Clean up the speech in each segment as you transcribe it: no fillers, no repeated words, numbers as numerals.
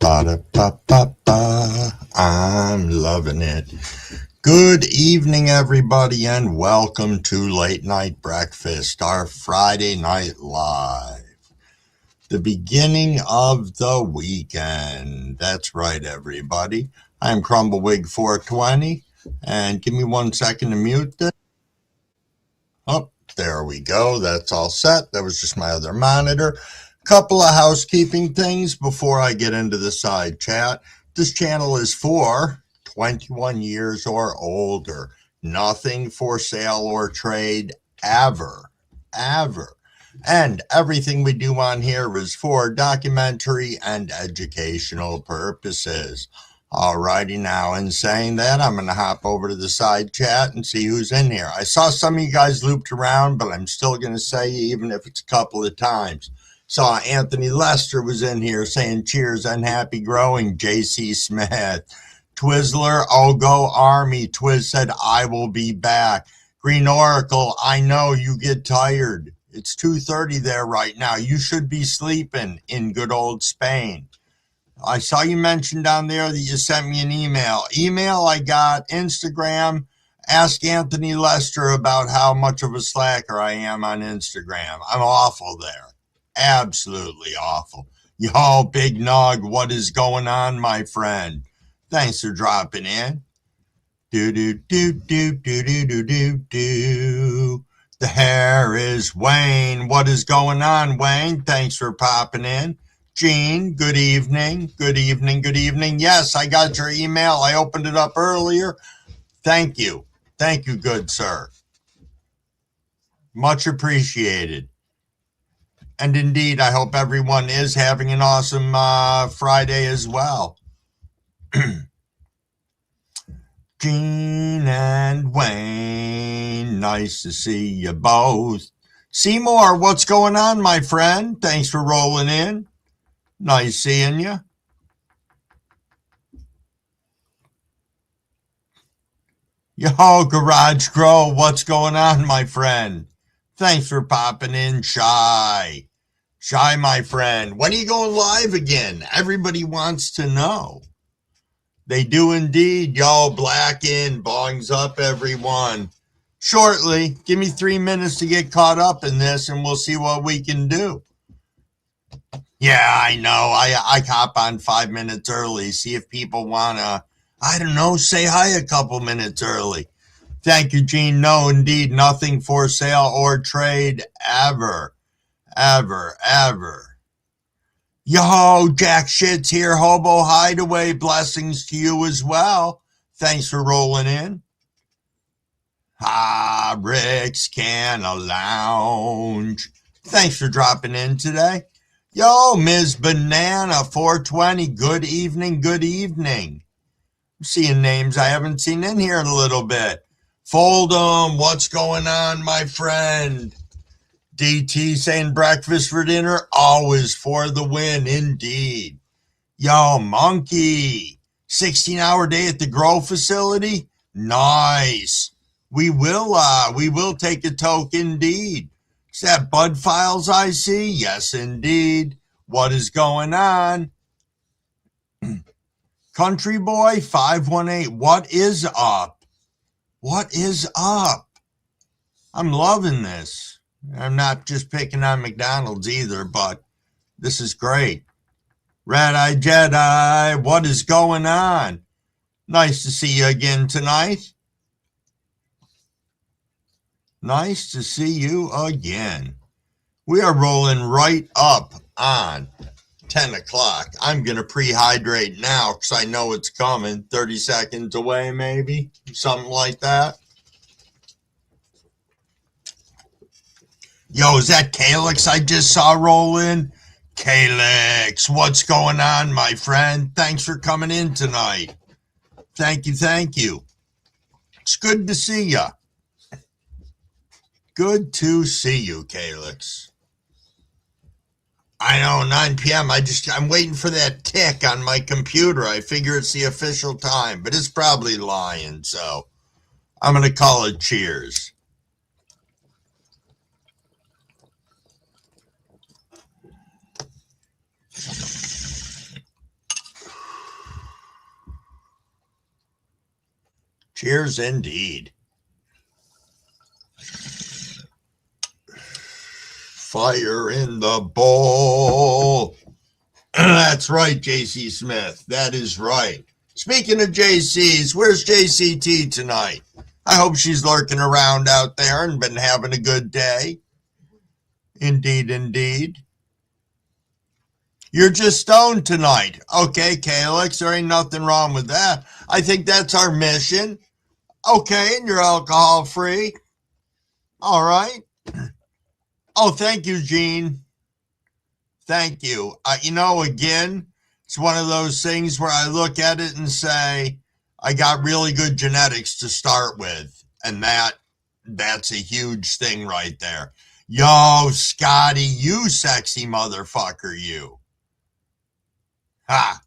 Ba-da-ba-ba-ba. I'm loving it. Good evening, everybody, and welcome to Late Night Breakfast, our Friday night live. The beginning of the weekend. That's right, everybody. I'm Crumblewig420, and give me 1 second to mute this. Oh, there we go. That's all set. That was just my other monitor. Couple of housekeeping things before I get into the side chat. This channel is for 21 years or older. Nothing for sale or trade ever. And everything we do on here is for documentary and educational purposes. Alrighty, now in saying that, I'm going to hop over to the side chat and see who's in here. I saw some of you guys looped around, but I'm still going to say, even if it's a couple of times. Saw Anthony Lester was in here saying cheers and happy growing. JC Smith. Twizzler, I'll go Army. Twiz said, I will be back. Green Oracle, I know you get tired. It's 2:30 there right now. You should be sleeping in good old Spain. I saw you mentioned down there that you sent me an email. I got Instagram. Ask Anthony Lester about how much of a slacker I am on Instagram. I'm awful there. Absolutely awful. Yo, Big Nog, what is going on, my friend? Thanks for dropping in. Do. The hair is Wayne. What is going on, Wayne? Thanks for popping in. Gene, good evening. Good evening. Yes, I got your email. I opened it up earlier. Thank you. Thank you, good sir. Much appreciated. And indeed, I hope everyone is having an awesome Friday as well. Gene and Wayne, nice to see you both. Seymour, what's going on, my friend? Thanks for rolling in. Nice seeing you. Yo, Garage Grow, what's going on, my friend? Thanks for popping in, Shy, my friend. When are you going live again? Everybody wants to know. They do indeed. Y'all black in, bongs up, everyone. Shortly, give me 3 minutes to get caught up in this, and we'll see what we can do. Yeah, I know. I hop on 5 minutes early, see if people want to, I don't know, say hi a couple minutes early. Thank you, Gene. No, indeed, nothing for sale or trade ever. Yo, Jack Shit's here, Hobo Hideaway. Blessings to you as well. Thanks for rolling in. Rick's Canna Lounge. Thanks for dropping in today. Yo, Ms. Banana 420. Good evening. I'm seeing names I haven't seen in here in a little bit. Fold'em, what's going on, my friend? DT saying breakfast for dinner, always for the win, indeed. Yo, Monkey, 16-hour day at the grow facility? Nice. We will take a toke, indeed. Is that Bud Files I see? Yes, indeed. What is going on? Country Boy 518, what is up? I'm loving this. I'm not just picking on McDonald's either, but this is great. Red Eye Jedi, what is going on? Nice to see you again tonight. Nice to see you again. We are rolling right up on 10 o'clock. I'm going to pre-hydrate now because I know it's coming. 30 seconds away, maybe. Something like that. Yo, is that Calyx I just saw roll in? Calyx, what's going on, my friend? Thanks for coming in tonight. Thank you. It's good to see you. Good to see you, Calyx. I know, 9 p.m. I'm waiting for that tick on my computer. I figure it's the official time, but it's probably lying, so I'm going to call it cheers. Cheers indeed. Fire in the bowl. That's right, JC Smith. That is right. Speaking of JCs, where's JCT tonight? I hope she's lurking around out there and been having a good day. Indeed, indeed. You're just stoned tonight. Okay, Calix, there ain't nothing wrong with that. I think that's our mission. Okay, and you're alcohol free. All right. Oh, thank you, Gene. Thank you. Again, it's one of those things where I look at it and say, I got really good genetics to start with. And that's a huge thing right there. Yo, Scotty, you sexy motherfucker, you. Ha.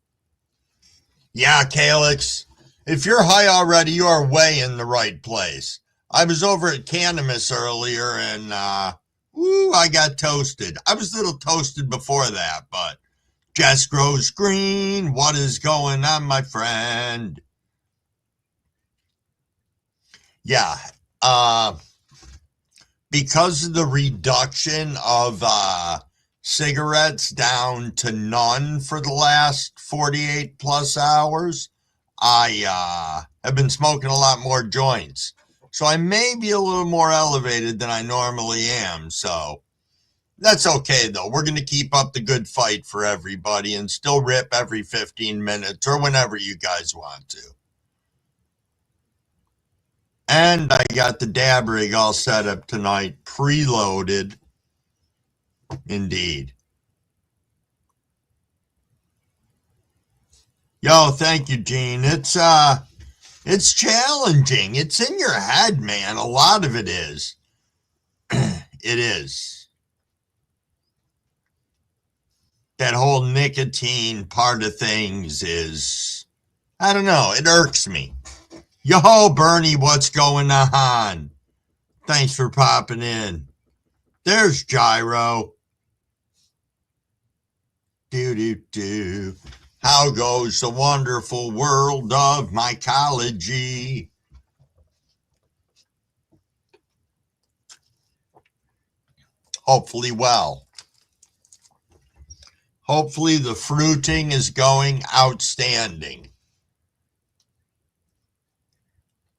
Yeah, Calix. If you're high already, you are way in the right place. I was over at Cannabis earlier and, I got toasted. I was a little toasted before that, but Jess grows green. What is going on, my friend? Yeah. Because of the reduction of cigarettes down to none for the last 48 plus hours, I have been smoking a lot more joints. So I may be a little more elevated than I normally am. So that's okay, though. We're going to keep up the good fight for everybody and still rip every 15 minutes or whenever you guys want to. And I got the dab rig all set up tonight, preloaded. Indeed. Yo, thank you, Gene. It's challenging. It's in your head, man. A lot of it is. It is. That whole nicotine part of things is, I don't know, it irks me. Yo, Bernie, what's going on? Thanks for popping in. There's Gyro. Do. How goes the wonderful world of mycology? Hopefully well. Hopefully the fruiting is going outstanding.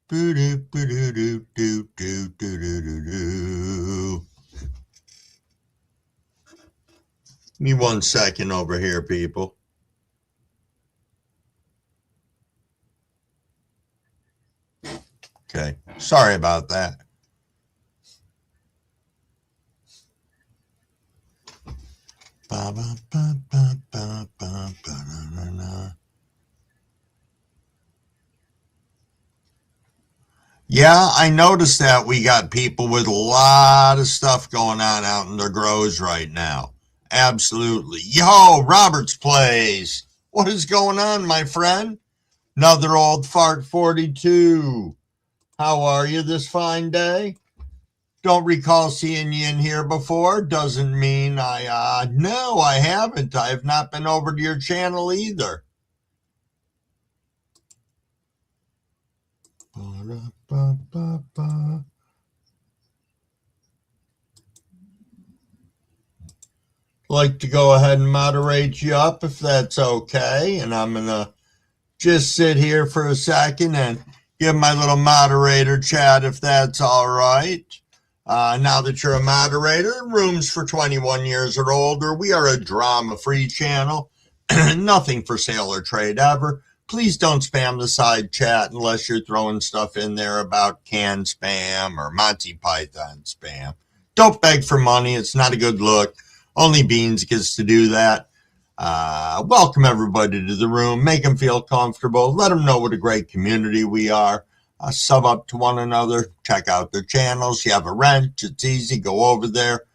Give me 1 second over here, people. Okay, sorry about that. Yeah, I noticed that we got people with a lot of stuff going on out in their grows right now. Absolutely. Yo, Robert's Place. What is going on, my friend? Another old fart 42. How are you this fine day? Don't recall seeing you in here before. Doesn't mean no, I haven't. I have not been over to your channel either. Like to go ahead and moderate you up if that's okay. And I'm going to just sit here for a second and give my little moderator chat if that's all right. Now that you're a moderator, rooms for 21 years or older. We are a drama-free channel. Nothing for sale or trade ever. Please don't spam the side chat unless you're throwing stuff in there about canned spam or Monty Python spam. Don't beg for money. It's not a good look. Only Beans gets to do that. Welcome everybody to the room. Make them feel comfortable. Let them know what a great community we are. Sub up to one another. Check out their channels. You have a wrench. It's easy. Go over there.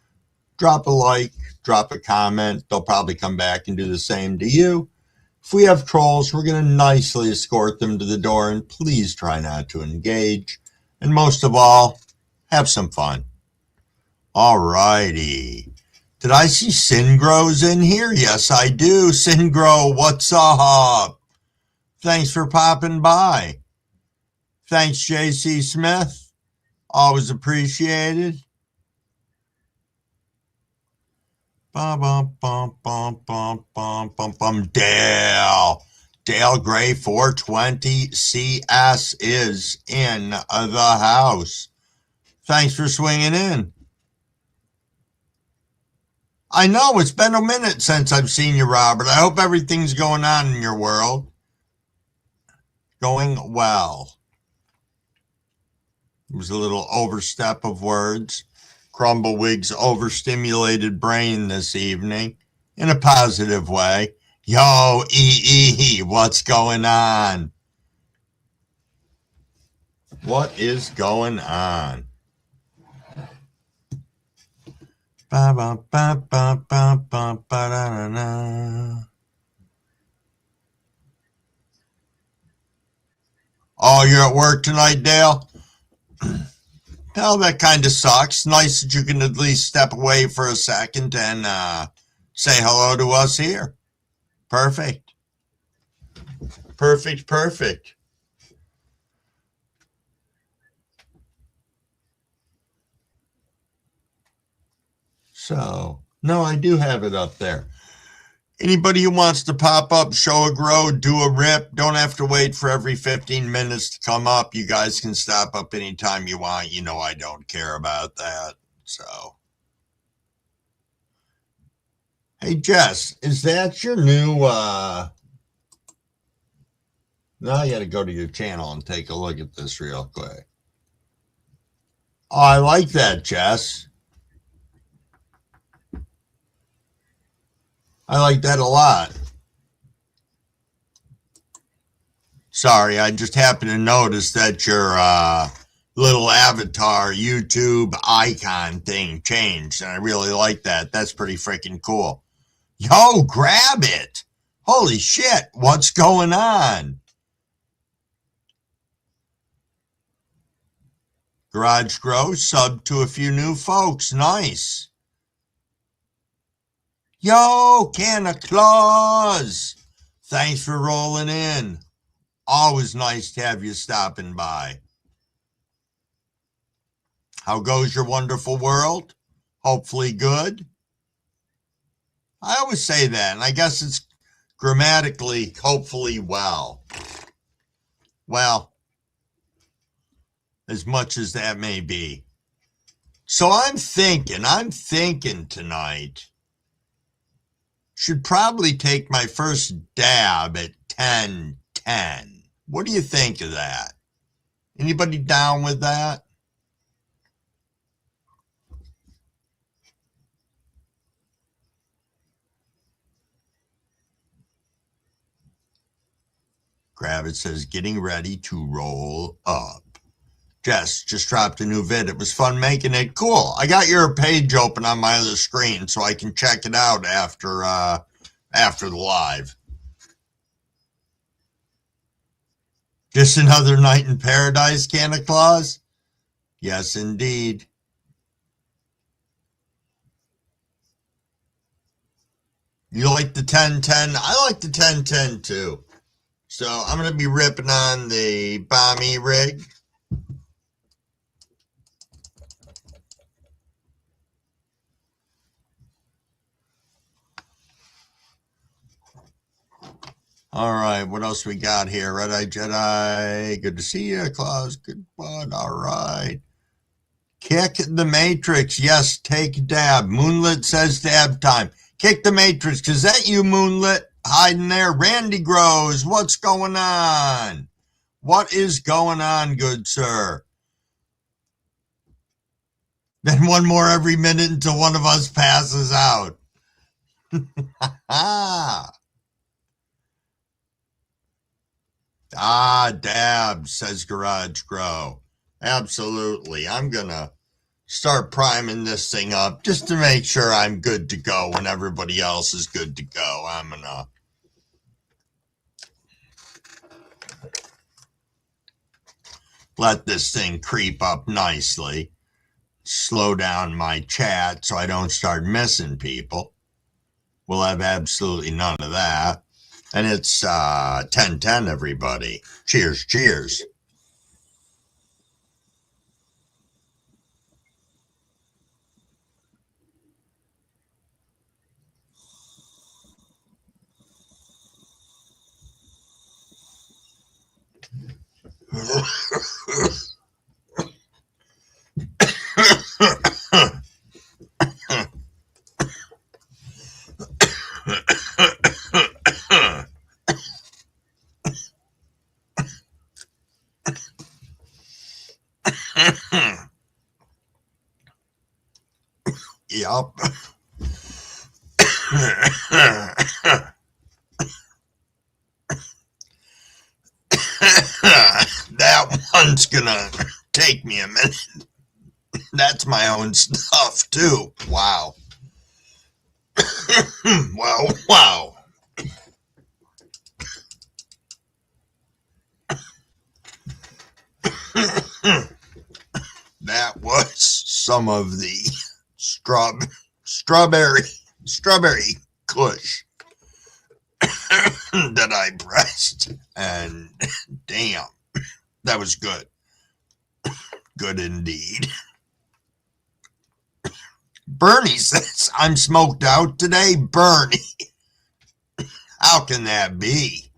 Drop a like. Drop a comment. They'll probably come back and do the same to you. If we have trolls, we're going to nicely escort them to the door, and please try not to engage. And most of all, have some fun. All righty. Did I see Singro's in here? Yes, I do. Singro, what's up? Thanks for popping by. Thanks, J.C. Smith. Always appreciated. Bum, bum, bum, bum, bum, bum, bum, bum. Dale. Dale Gray 420 CS is in the house. Thanks for swinging in. I know it's been a minute since I've seen you, Robert. I hope everything's going on in your world. Going well. It was a little overstep of words. Crumblewigg's overstimulated brain this evening in a positive way. Yo, what's going on? What is going on? Ba, ba, ba, ba, ba, ba, ba, da, da, da. Oh, you're at work tonight, Dale? Well, that kind of sucks. Nice that you can at least step away for a second and say hello to us here. Perfect. Perfect, perfect. So, no, I do have it up there. Anybody who wants to pop up, show a grow, do a rip, don't have to wait for every 15 minutes to come up. You guys can stop up anytime you want. You know I don't care about that. So, hey, Jess, is that your new... Now you got to go to your channel and take a look at this real quick. Oh, I like that, Jess. I like that a lot. Sorry, I just happened to notice that your little avatar YouTube icon thing changed, and I really like that. That's pretty freaking cool. Yo, grab it. Holy shit, what's going on? Garage Grow sub to a few new folks. Nice. Yo, Santa Claus. Thanks for rolling in. Always nice to have you stopping by. How goes your wonderful world? Hopefully good. I always say that, and I guess it's grammatically, hopefully well. Well, as much as that may be. So I'm thinking tonight, should probably take my first dab at 10:10. What do you think of that? Anybody down with that? Gravit says, getting ready to roll up. Jess just dropped a new vid. It was fun making it. Cool. I got your page open on my other screen so I can check it out after the live. Just another night in paradise, Santa Claus? Yes, indeed. You like the 10:10? I like the 10:10 too. So I'm going to be ripping on the Bommy rig. All right, what else we got here? Red Eye Jedi, good to see you. Claus, good one. All right. Kick the Matrix. Yes, take dab. Moonlit says dab time. Kick the Matrix. Is that you, Moonlit? Hiding there. Randy Grows, what's going on? What is going on, good sir? Then one more every minute until one of us passes out. Dab, says Garage Grow. Absolutely. I'm going to start priming this thing up just to make sure I'm good to go when everybody else is good to go. I'm going to let this thing creep up nicely. Slow down my chat so I don't start missing people. We'll have absolutely none of that. And it's 10:10, everybody. Cheers, cheers. Yup. That one's gonna take me a minute. That's my own stuff too. Wow. Wow. That was some of the strawberry kush that I pressed, and damn, that was good. Good indeed. Bernie says I'm smoked out today. Bernie, how can that be?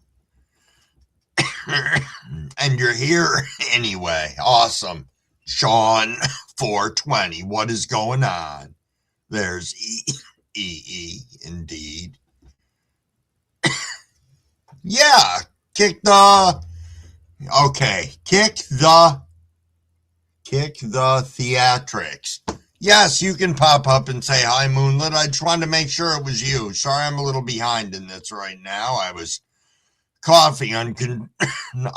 And you're here anyway. Awesome. Sean 420. What is going on? There's E indeed. Yeah, kick the theatrics. Yes, you can pop up and say hi, Moonlit. I just wanted to make sure it was you. Sorry, I'm a little behind in this right now. I was coughing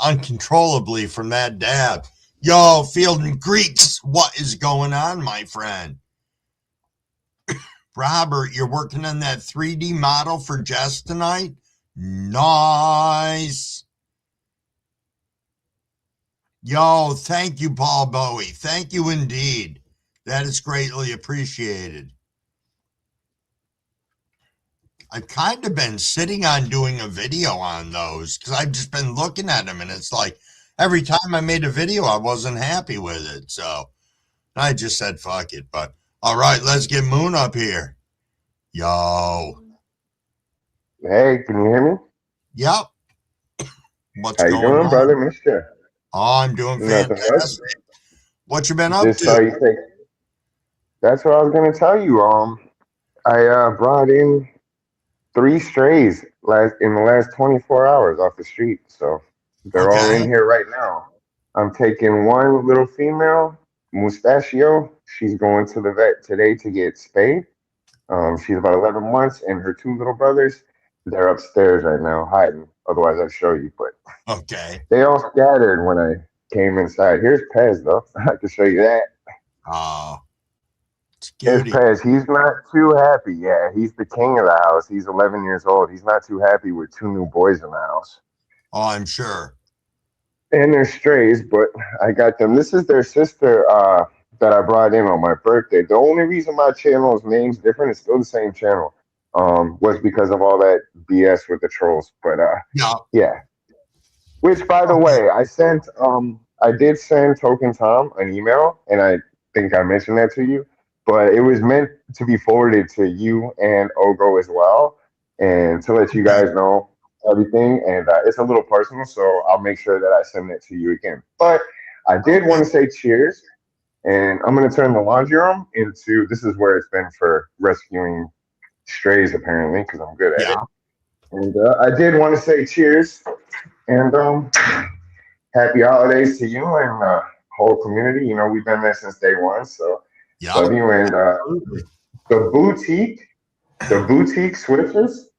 uncontrollably from that dab. Yo, Field and Greeks, what is going on, my friend? Robert, you're working on that 3D model for Jess tonight? Nice. Yo, thank you, Paul Bowie. Thank you indeed. That is greatly appreciated. I've kind of been sitting on doing a video on those because I've just been looking at them, and it's like every time I made a video, I wasn't happy with it. So I just said, fuck it. But all right, let's get Moon up here. Yo. Hey, can you hear me? Yep. What's How you going doing, on? brother? Missed you. Oh, I'm doing Nothing much. fantastic. What you been up Just saw to? you take. That's what I was gonna tell you. I brought in 3 strays in the last 24 hours off the street, so they're all in Okay. here right now. I'm taking one little female, Mustachio. She's going to the vet today to get spayed. She's about 11 months, and her 2 little brothers, they're upstairs right now hiding. Otherwise, I'd show you, but Okay. they all scattered when I came inside. Here's Pez, though. I can show you that. Oh, it's Here's cutie. Pez. He's not too happy. Yeah, he's the king of the house. He's 11 years old. He's not too happy with 2 new boys in the house. Oh, I'm sure. And they're strays, but I got them. This is their sister that I brought in on my birthday. The only reason my channel's name's different, it's still the same channel, was because of all that BS with the trolls. But Yeah. yeah. Which, by the Okay. way, I did send Token Tom an email, and I think I mentioned that to you, but it was meant to be forwarded to you and Ogo as well, and to let you Okay. guys know everything. And it's a little personal, so I'll make sure that I send it to you again. But I did Okay. want to say cheers, and I'm going to turn the laundry room into this is where it's been for rescuing strays, apparently, because I'm good at it. Yeah. And I did want to say cheers, and happy holidays to you and the whole community. You know, we've been there since day one, so Yep. love you. And Absolutely. the boutique, the boutique switches,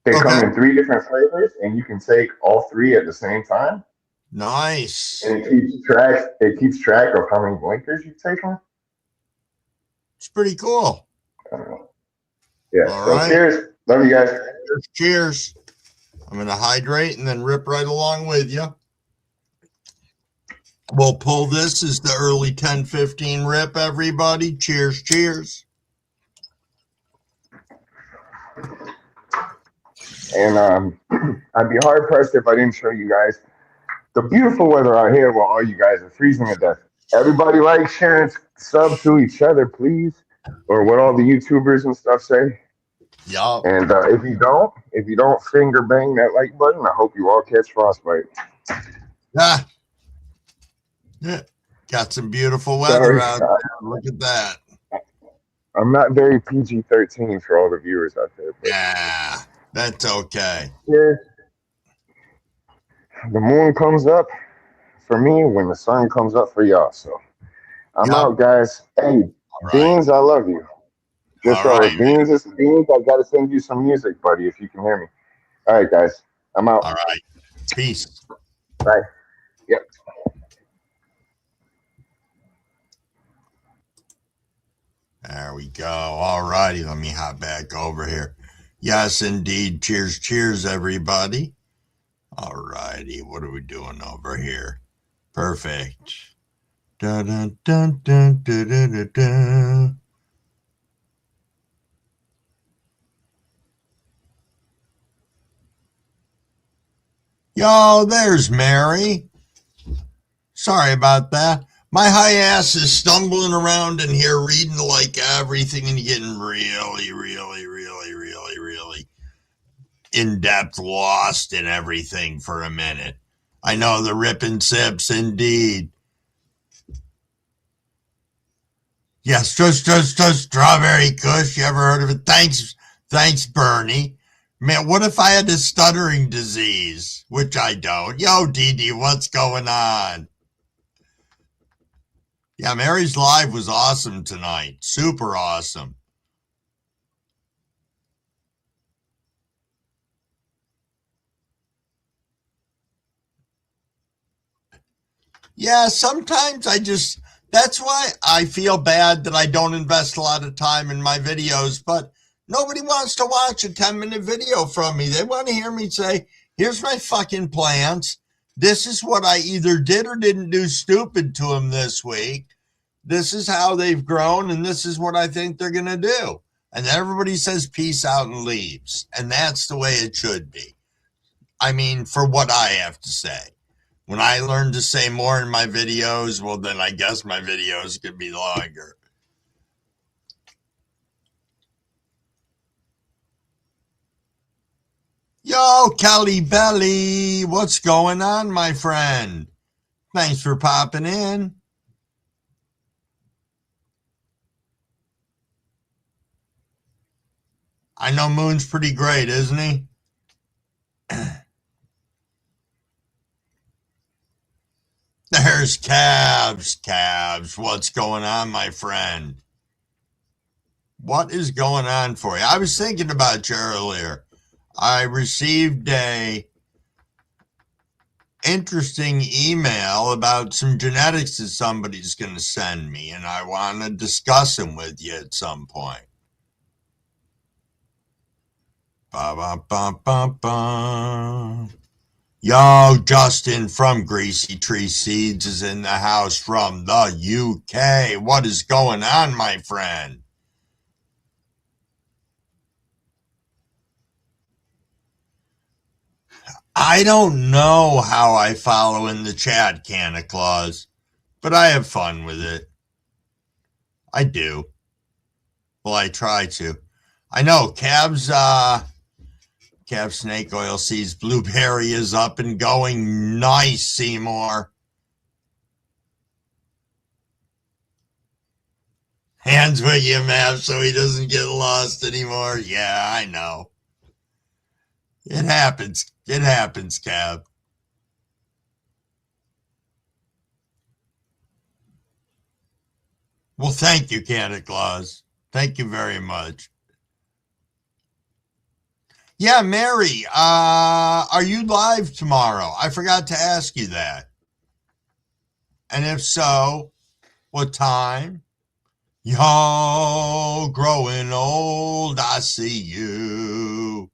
they Okay. come in 3 different flavors, and you can take all 3 at the same time. Nice. And it keeps track of how many blinkers you've taken. It's pretty cool. Yeah. All So right. cheers, love you guys. Cheers. I'm going to hydrate and then rip right along with you. We'll pull this as the early 10:15 rip, everybody. Cheers. Cheers. And I'd be hard pressed if I didn't show you guys the beautiful weather out here while all you guys are freezing to death. Everybody like sharing sub to each other, please, or what all the YouTubers and stuff say. Yup. And if you don't finger bang that like button, I hope you all catch frostbite. Ah, yeah. Got some beautiful weather Sorry, out there. Look at that. I'm not very PG-13 for all the viewers out there, but Yeah, that's okay. yeah, the moon comes up for me when the sun comes up for y'all. So I'm Yep. out, guys. Hey, All right. Beans, I love you. Just All right, man. Beans is Beans. I gotta send you some music, buddy, if you can hear me. All right, guys, I'm out. All right. Peace. Bye. Yep. There we go. All righty. Let me hop back over here. Yes, indeed. Cheers, cheers, everybody. All righty. What are we doing over here? Perfect. Dun, dun, dun, dun, dun, dun, dun, dun. Yo, there's Mary. Sorry about that. My high ass is stumbling around in here reading like everything and getting really in depth lost in everything for a minute. I know the rip and sips indeed. Yes, just strawberry kush. You ever heard of it? Thanks, Bernie. Man, what if I had a stuttering disease? Which I don't. Yo, Dee Dee, what's going on? Yeah, Mary's live was awesome tonight. Super awesome. Yeah, sometimes that's why I feel bad that I don't invest a lot of time in my videos, but nobody wants to watch a 10-minute video from me. They want to hear me say, here's my fucking plants. This is what I either did or didn't do stupid to them this week. This is how they've grown, and this is what I think they're going to do. And then everybody says peace out and leaves. And that's the way it should be. I mean, for what I have to say. When I learn to say more in my videos, well, then I guess my videos could be longer. Yo, Kelly Belly, what's going on, my friend? Thanks for popping in. I know Moon's pretty great, isn't he? There's Cabs. What's going on, my friend? What is going on for you? I was thinking about you earlier. I received a interesting email about some genetics that somebody's going to send me, and I want to discuss them with you at some point. Ba, ba, ba, ba, ba. Yo, Justin from Greasy Tree Seeds is in the house from the UK. What is going on, my friend? I don't know how I follow in the chat, Canna Claus, but I have fun with it. I do. Well, I try to. I know Cab Snake Oil Seeds Blueberry is up and going. Nice, Seymour. Hands with you, map, so he doesn't get lost anymore. Yeah, I know. It happens. It happens, Cab. Well, thank you, Santa Claus. Thank you very much. Yeah, Mary, are you live tomorrow? I forgot to ask you that. And if so, what time? Yo, growing old, I see you.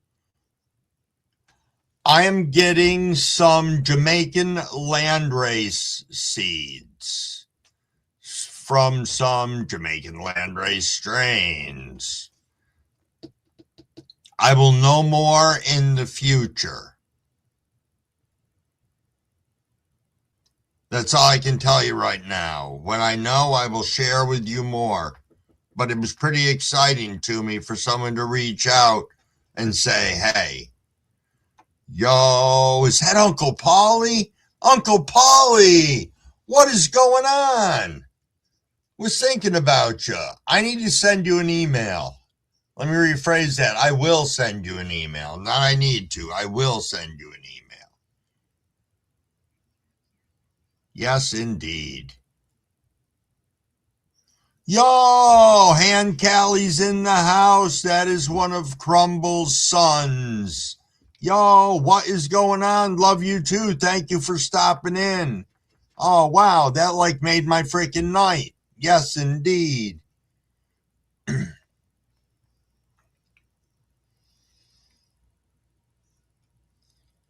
I am getting some Jamaican landrace seeds from some Jamaican landrace strains. I will know more in the future. That's all I can tell you right now. When I know, I will share with you more. But it was pretty exciting to me for someone to reach out and say, hey, yo, is that Uncle Paulie? Uncle Paulie, what is going on? Was thinking about you. I need to send you an email. Let me rephrase that. I will send you an email. Not I need to. I will send you an email. Yes, indeed. Yo, Han Callie's in the house. That is one of Crumble's sons. Yo, what is going on? Love you too. Thank you for stopping in. Oh, wow. That like made my freaking night. Yes, indeed.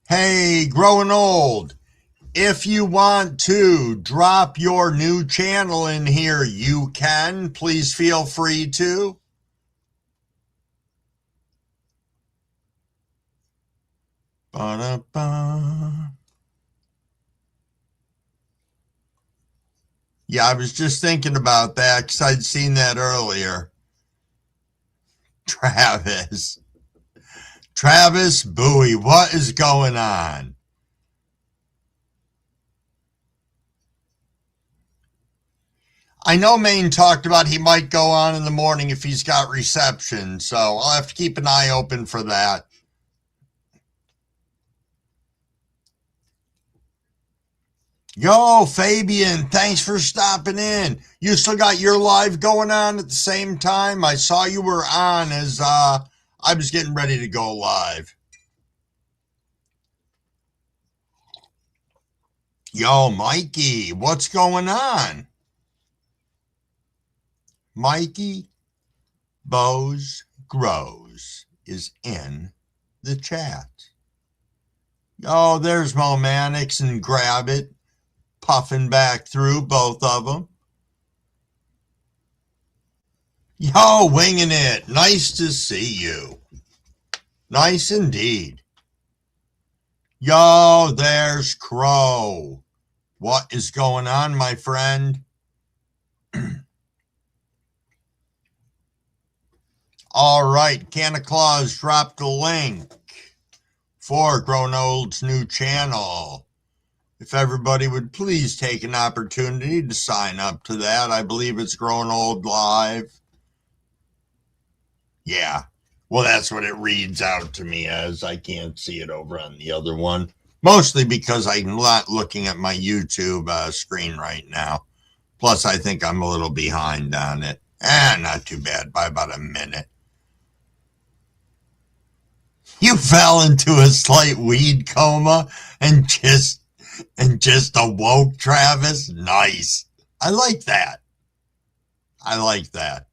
Hey, growing old. If you want to drop your new channel in here, you can. Please feel free to. Ba-da-ba. Yeah, I was just thinking about that because I'd seen that earlier. Travis. Travis Bowie, what is going on? I know Maine talked about he might go on in the morning if he's got reception, so I'll have to keep an eye open for that. Yo, Fabian, thanks for stopping in. You still got your live going on at the same time? I saw you were on as I was getting ready to go live. Yo, Mikey, what's going on? Mikey Bose Grows is in the chat. Oh, there's Momanix and Grab It, puffing back through both of them. Yo, winging it. Nice to see you. Nice indeed. Yo, there's Crow. What is going on, my friend? All right, Canna Claus dropped a link for Grown Old's new channel. If everybody would please take an opportunity to sign up to that. I believe it's Grown Old Live. Yeah. Well, that's what it reads out to me as. I can't see it over on the other one. Mostly because I'm not looking at my YouTube screen right now. Plus, I think I'm a little behind on it. Not too bad, by about a minute. You fell into a slight weed coma and just awoke, Travis. Nice. I like that. I like that.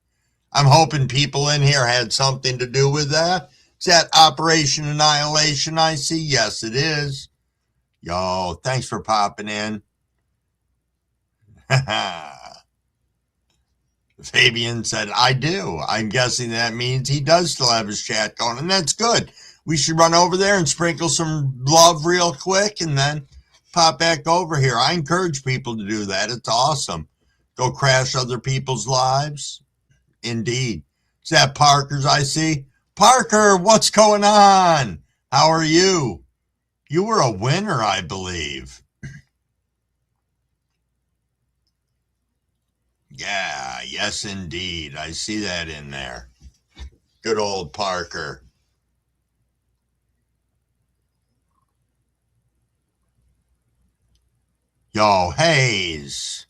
I'm hoping people in here had something to do with that. Is that Operation Annihilation I see? Yes, it is. Yo, thanks for popping in. Fabian said, I do. I'm guessing that means he does still have his chat going, and that's good. We should run over there and sprinkle some love real quick and then pop back over here. I encourage people to do that. It's awesome. Go crash other people's lives. Indeed. Is that Parker's I see? Parker, what's going on? How are you? You were a winner, I believe. Yeah, yes, indeed. I see that in there. Good old Parker. Yo, Hayes.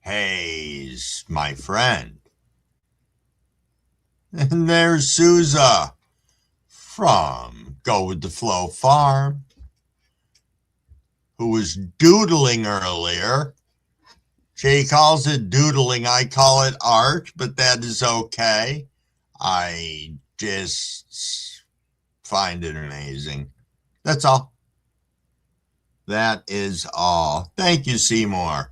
Hayes, my friend. And there's Souza from Go With The Flow Farm, who was doodling earlier. Jay calls it doodling. I call it art, but that is okay. I just find it amazing. That's all. That is all. Thank you, Seymour.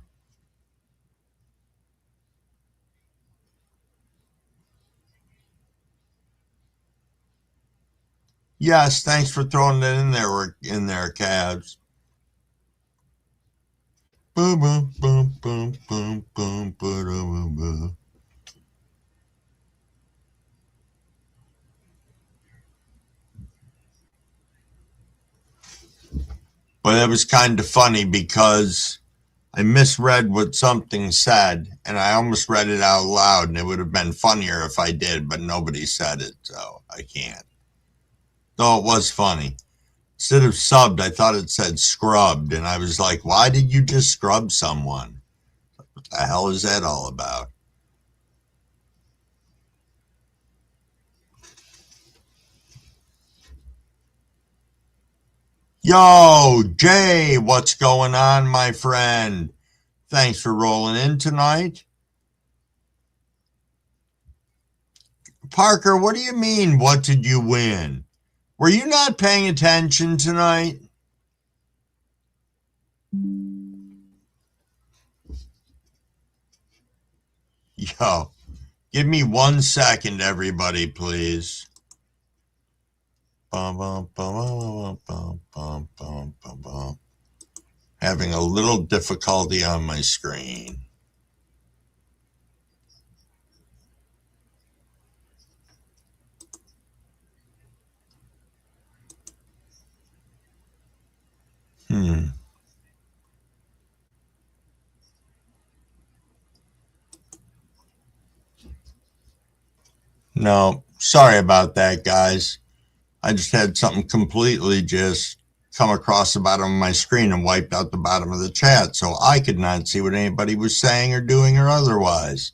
Yes, thanks for throwing it in there, Cabs. Boom, boom, boom, boom, boom, boom, boom, boom. But it was kind of funny because I misread what something said, and I almost read it out loud, and it would have been funnier if I did, but nobody said it, so I can't. Though it was funny. Instead of subbed, I thought it said scrubbed, and I was like, why did you just scrub someone? What the hell is that all about? Yo, Jay, what's going on, my friend? Thanks for rolling in tonight. Parker, what do you mean, what did you win? Were you not paying attention tonight? Yo, give me 1 second, everybody, please. Having a little difficulty on my screen. No, sorry about that, guys. I just had something completely just come across the bottom of my screen and wiped out the bottom of the chat, so I could not see what anybody was saying or doing or otherwise.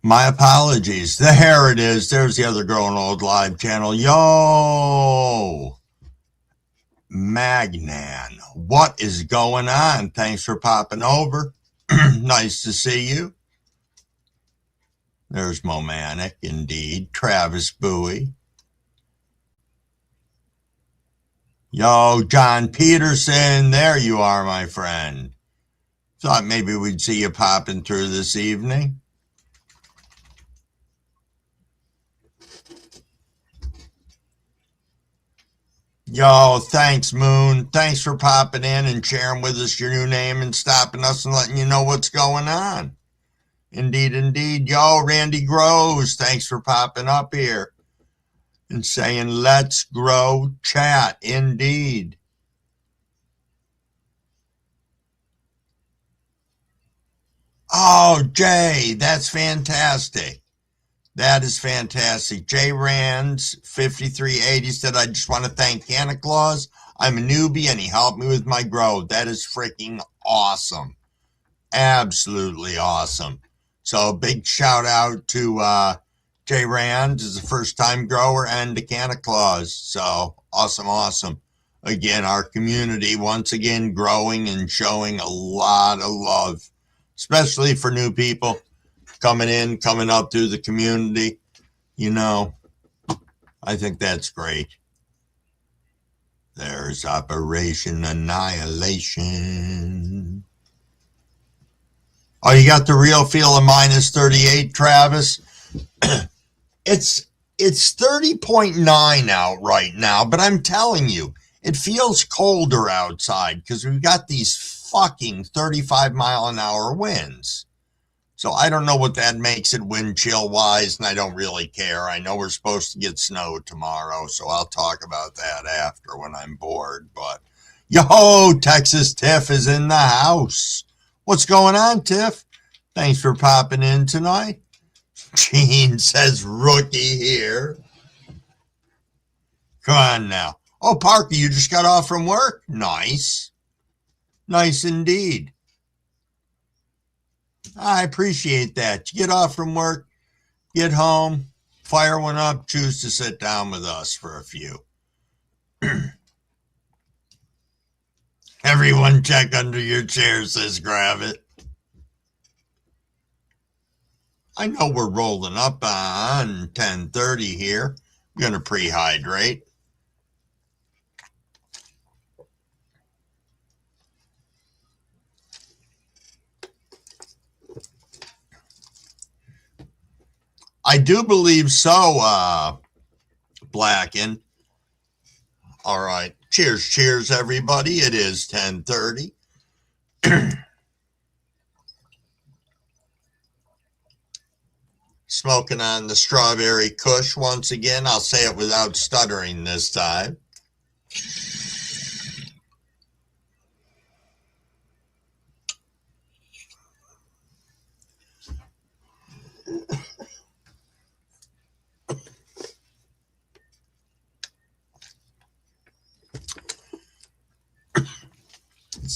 My apologies. There it is. There's the other Growing Old live channel. Yo! Magnan, what is going on? Thanks for popping over. Nice to see you. There's Momanic, indeed. Travis Bowie. Yo, John Peterson, there you are, my friend. Thought maybe we'd see you popping through this evening. Yo, thanks, Moon. Thanks for popping in and sharing with us your new name and stopping us and letting you know what's going on. Indeed, indeed. Yo, Randy Groves, thanks for popping up here and saying, let's grow chat. Indeed. Oh, Jay, that's fantastic. That is fantastic. Jay Rands 5380 said, I just want to thank Santa Claus. I'm a newbie and he helped me with my growth. That is freaking awesome. Absolutely awesome. So big shout out to Jay Rands as a first time grower and to Santa Claus. So awesome, awesome. Again, our community once again growing and showing a lot of love, especially for new people coming in, coming up through the community. You know, I think that's great. There's Operation Annihilation. Oh, you got the real feel of minus 38, Travis? It's 30.9 out right now, but I'm telling you, it feels colder outside because we've got these fucking 35-mile-an-hour winds. So I don't know what that makes it wind chill wise, and I don't really care. I know we're supposed to get snow tomorrow, so I'll talk about that after when I'm bored. But yo, Texas Tiff is in the house. What's going on, Tiff? Thanks for popping in tonight. Gene says rookie here. Come on now. Oh, Parker, you just got off from work? Nice. Nice indeed. I appreciate that. You get off from work, get home, fire one up, choose to sit down with us for a few. Everyone check under your chair, says grab it. I know we're rolling up on 10:30 here. I'm going to pre-hydrate. I do believe so, Blacken. All right. Cheers, cheers, everybody. It is 10:30. Smoking on the strawberry kush once again. I'll say it without stuttering this time.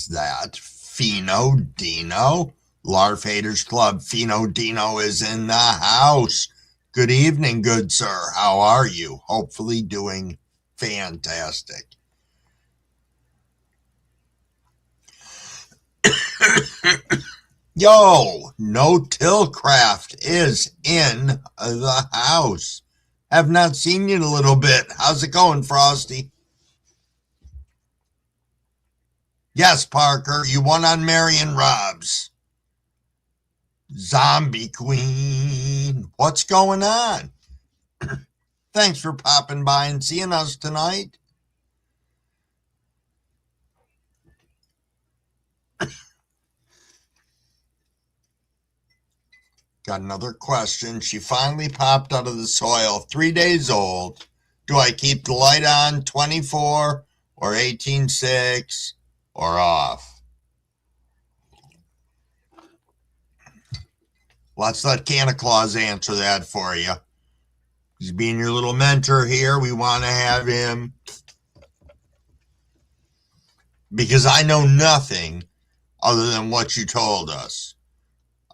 is that Fino Dino? Larf Haters Club, Fino Dino is in the house. Good evening, good sir. How are you? Hopefully doing fantastic. Yo, No Tillcraft is in the house. Have not seen you in a little bit. How's it going, Frosty? Yes, Parker, you won on Marion Robs. Zombie Queen. What's going on? Thanks for popping by and seeing us tonight. Got another question. She finally popped out of the soil, 3 days old. Do I keep the light on 24 or 18.6 or off? Let's let Santa Claus answer that for you. He's being your little mentor here. We want to have him because I know nothing other than what you told us.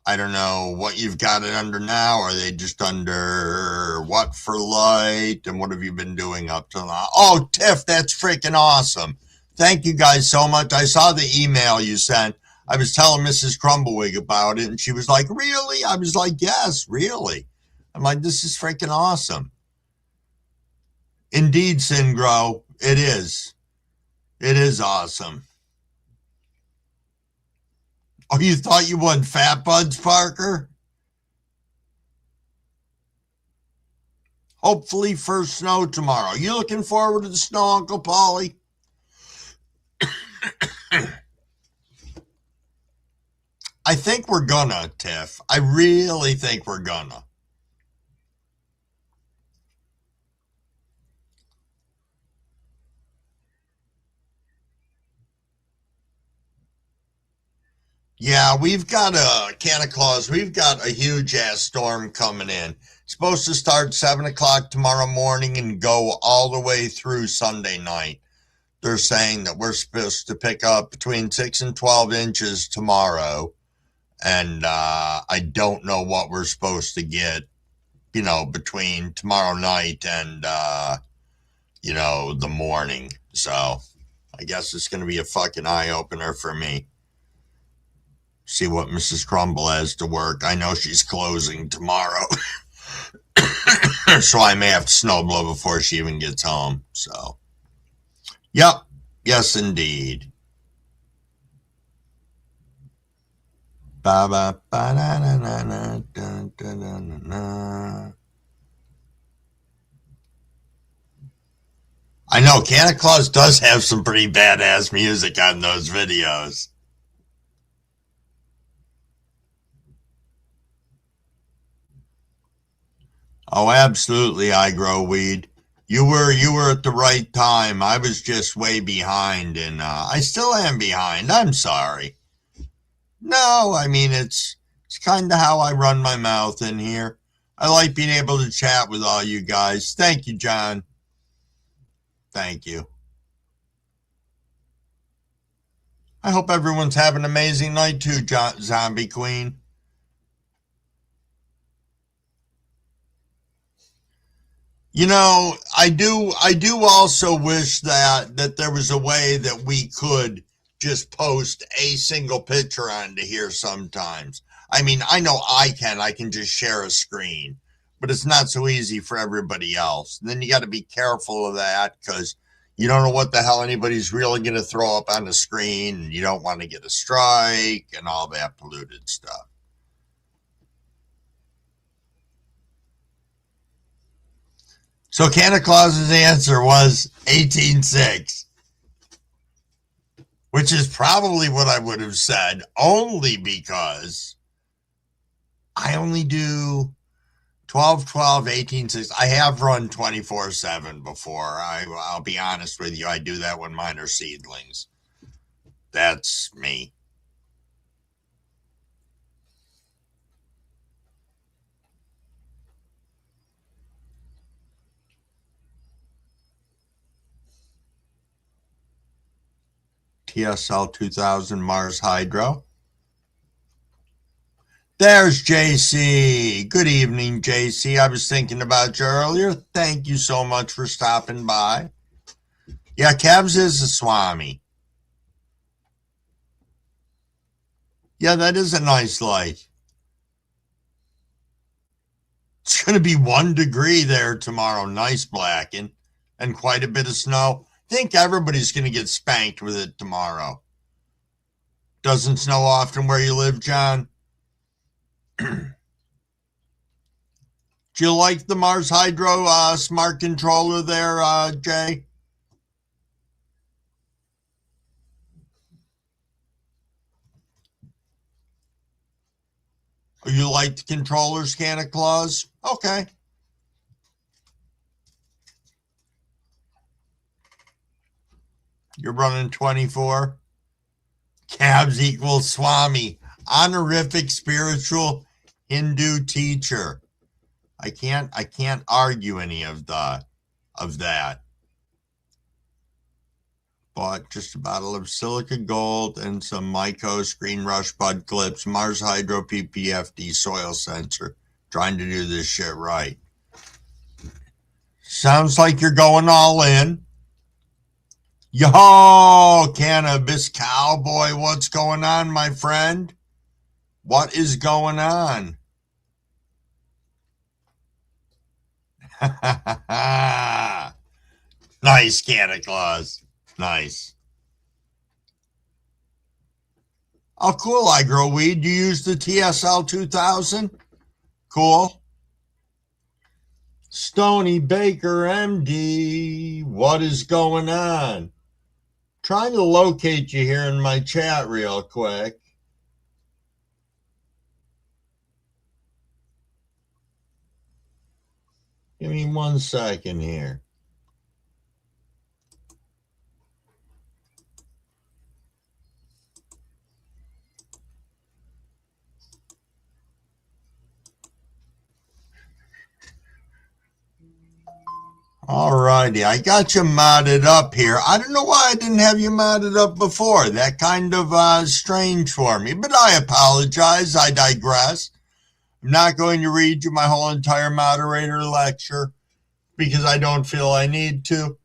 I don't know what you've got it under now. Are they just under what for light? And what have you been doing up till now? Oh, Tiff, that's freaking awesome. Thank you guys so much. I saw the email you sent. I was telling Mrs. Crumbawig about it, and she was like, really? I was like, yes, really. I'm like, this is freaking awesome. Indeed, Singro, it is. It is awesome. Oh, you thought you won Fat Buds, Parker? Hopefully first snow tomorrow. You looking forward to the snow, Uncle Paulie? I think we're gonna, Tiff. I really think we're gonna. Yeah, we've got Santa Claus. We've got a huge ass storm coming in. It's supposed to start 7 o'clock tomorrow morning and go all the way through Sunday night. They're saying that we're supposed to pick up between 6 and 12 inches tomorrow. And I don't know what we're supposed to get, between tomorrow night and, the morning. So I guess it's going to be a fucking eye opener for me. See what Mrs. Crumble has to work. I know she's closing tomorrow. So I may have to snowblow before she even gets home. So, yep. Yes, indeed. Ba ba ba na na na na da da da na na. I know Santa Claus does have some pretty badass music on those videos. Oh, absolutely, I grow weed. You were at the right time. I was just way behind, and I still am behind. I'm sorry. No, I mean it's kind of how I run my mouth in here. I like being able to chat with all you guys. Thank you, John. Thank you. I hope everyone's having an amazing night too, Zombie Queen. I do also wish that there was a way that we could just post a single picture onto here sometimes. I mean, I know I can just share a screen, but it's not so easy for everybody else. And then you got to be careful of that because you don't know what the hell anybody's really going to throw up on the screen, and you don't want to get a strike and all that polluted stuff. So Santa Claus's answer was 18.6, which is probably what I would have said, only because I only do 12, 12, 18.6. I have run 24/7 before. I'll be honest with you. I do that when mine are seedlings. That's me. TSL 2000 Mars Hydro. There's JC. Good evening, JC. I was thinking about you earlier. Thank you so much for stopping by. Yeah, Cavs is a Swami. Yeah, that is a nice light. It's going to be 1 degree there tomorrow. Nice blacking and quite a bit of snow. I think everybody's going to get spanked with it tomorrow. Doesn't snow often where you live, John? Do you like the Mars Hydro smart controller there, Jay? Or you like the controller, Santa Claus? Okay. You're running 24. Cabs equals Swami. Honorific spiritual Hindu teacher. I can't argue any of that. Bought just a bottle of silica gold and some Myco Screen Rush Bud Clips, Mars Hydro PPFD soil sensor. Trying to do this shit right. Sounds like you're going all in. Yo, Cannabis Cowboy, what's going on, my friend? What is going on? Nice, Santa Claus. Nice. Oh, cool. I grow weed. You use the TSL 2000? Cool. Stony Baker MD. What is going on? Trying to locate you here in my chat real quick. Give me 1 second here. All righty, I got you modded up here. I don't know why I didn't have you modded up before. That kind of strange for me, but I apologize. I digress. I'm not going to read you my whole entire moderator lecture because I don't feel I need to.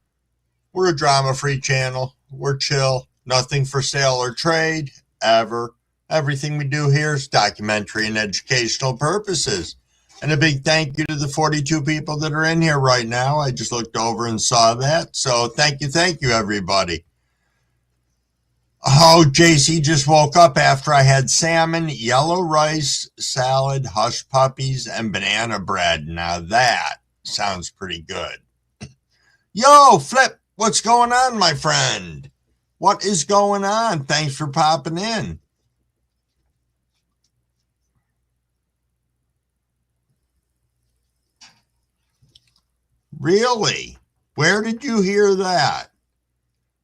We're a drama-free channel. We're chill. Nothing for sale or trade, ever. Everything we do here is documentary and educational purposes. And a big thank you to the 42 people that are in here right now. I just looked over and saw that. So thank you, everybody. Oh, JC just woke up after I had salmon, yellow rice, salad, hush puppies, and banana bread. Now that sounds pretty good. Yo, Flip, what's going on, my friend? What is going on? Thanks for popping in. Really? Where did you hear that?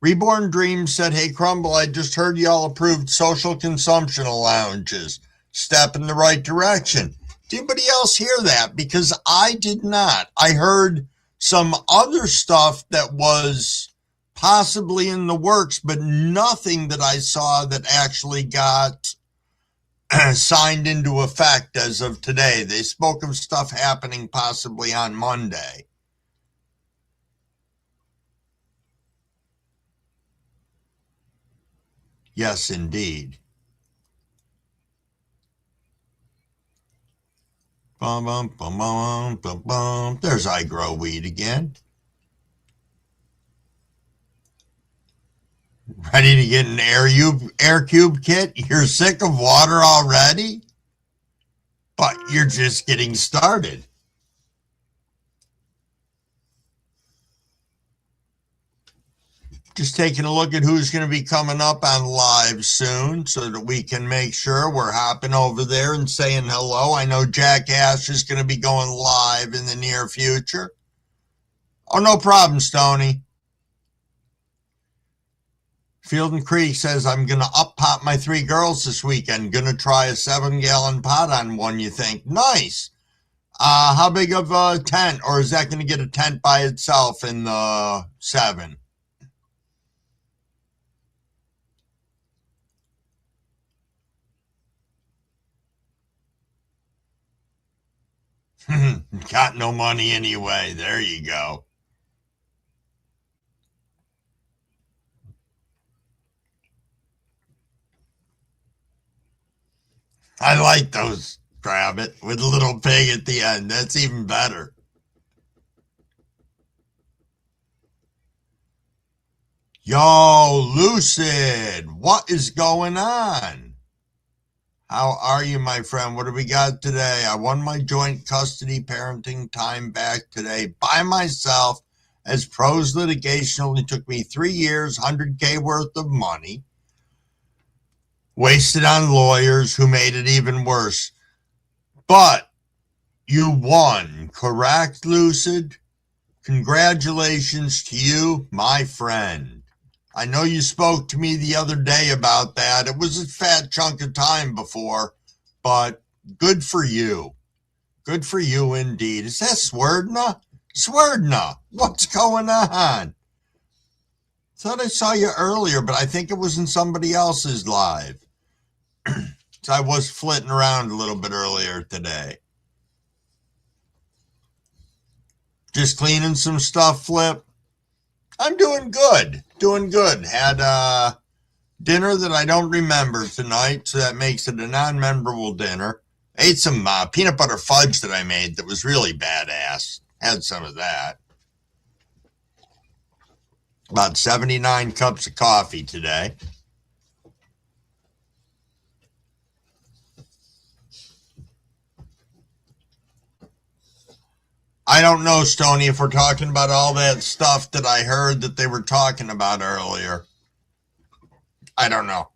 Reborn Dreams said, hey, Crumble, I just heard y'all approved social consumption allowances. Step in the right direction. Did anybody else hear that? Because I did not. I heard some other stuff that was possibly in the works, but nothing that I saw that actually got signed into effect as of today. They spoke of stuff happening possibly on Monday. Yes, indeed. Bum, bum, bum, bum, bum, bum. There's I Grow Weed again. Ready to get an air cube kit? You're sick of water already? But you're just getting started. Just taking a look at who's going to be coming up on live soon so that we can make sure we're hopping over there and saying hello. I know Jack Ash is going to be going live in the near future. Oh, no problem, Stoney. Field and Creek says, I'm going to up pot my 3 girls this weekend. Going to try a 7-gallon pot on one, you think? Nice. How big of a tent? Or is that going to get a tent by itself in the 7? Got no money anyway. There you go. I like those. Grab it with a little pig at the end. That's even better. Yo, Lucid, what is going on? How are you, my friend? What do we got today? I won my joint custody parenting time back today by myself, as pros litigation only took me 3 years, 100K worth of money, wasted on lawyers who made it even worse. But you won, correct, Lucid? Congratulations to you, my friend. I know you spoke to me the other day about that. It was a fat chunk of time before, but good for you. Good for you indeed. Is that Swerdna? Swerdna, what's going on? Thought I saw you earlier, but I think it was in somebody else's live. So I was flitting around a little bit earlier today. Just cleaning some stuff, Flip. I'm doing good. Doing good. Had dinner that I don't remember tonight, so that makes it a non-memorable dinner. Ate some peanut butter fudge that I made that was really badass. Had some of that. About 79 cups of coffee today. I don't know, Stoney, if we're talking about all that stuff that I heard that they were talking about earlier. I don't know.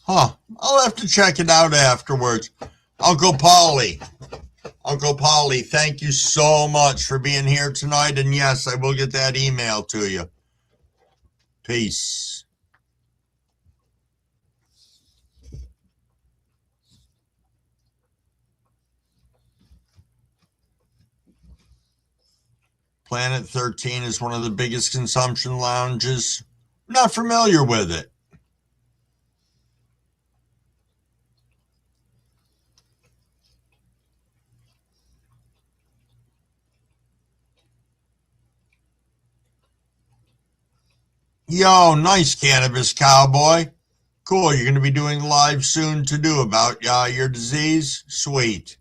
Huh. I'll have to check it out afterwards. Uncle Paulie, thank you so much for being here tonight. And yes, I will get that email to you. Peace. Planet 13 is one of the biggest consumption lounges. I'm not familiar with it. Yo, nice cannabis cowboy. Cool, you're going to be doing live soon to do about your disease? Sweet.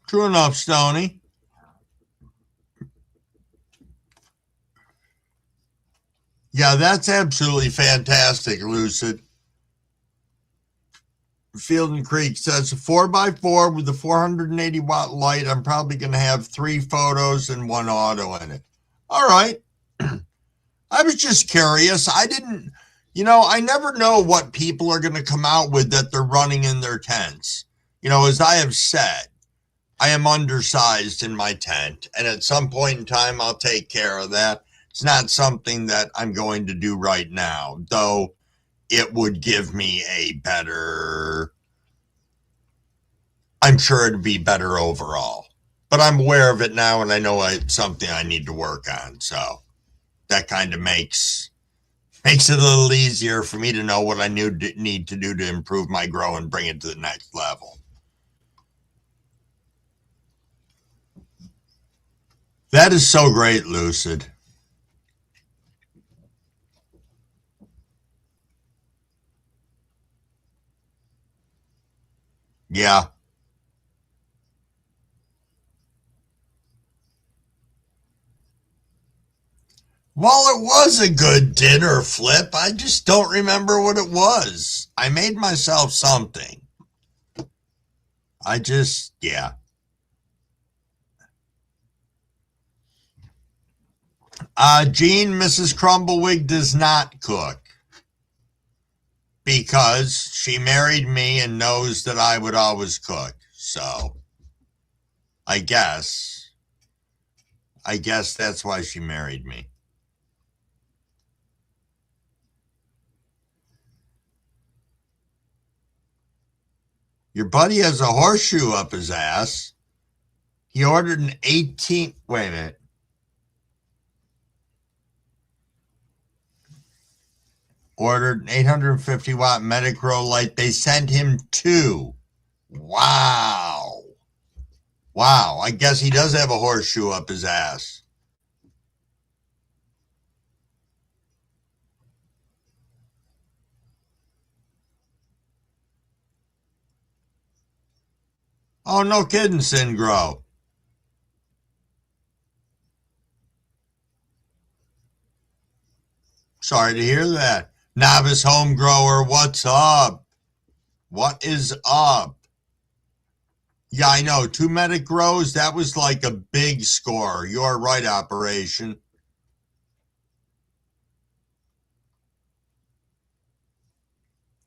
True enough, Stoney. Yeah, that's absolutely fantastic, Lucid. Field and Creek says a 4x4 with a 480 watt light. I'm probably going to have 3 photos and 1 auto in it. All right. I was just curious. I never know what people are going to come out with that they're running in their tents. As I have said, I am undersized in my tent, and at some point in time, I'll take care of that. It's not something that I'm going to do right now, though it would give me I'm sure it'd be better overall. But I'm aware of it now, and I know it's something I need to work on. So that kind of makes it a little easier for me to know what I need to do to improve my grow and bring it to the next level. That is so great, Lucid. Yeah. Well, it was a good dinner, Flip. I just don't remember what it was. I made myself something. Yeah. Jean, Mrs. Crumblewick does not cook because she married me and knows that I would always cook. So I guess that's why she married me. Your buddy has a horseshoe up his ass. He ordered an 18. Wait a minute. Ordered an 850 watt medic grow light. They sent him two. Wow. Wow. I guess he does have a horseshoe up his ass. Oh, no kidding, Singro. Sorry to hear that. Novice home grower, what's up? What is up? Yeah, I know. Two medic grows, that was like a big score. You're right, Operation.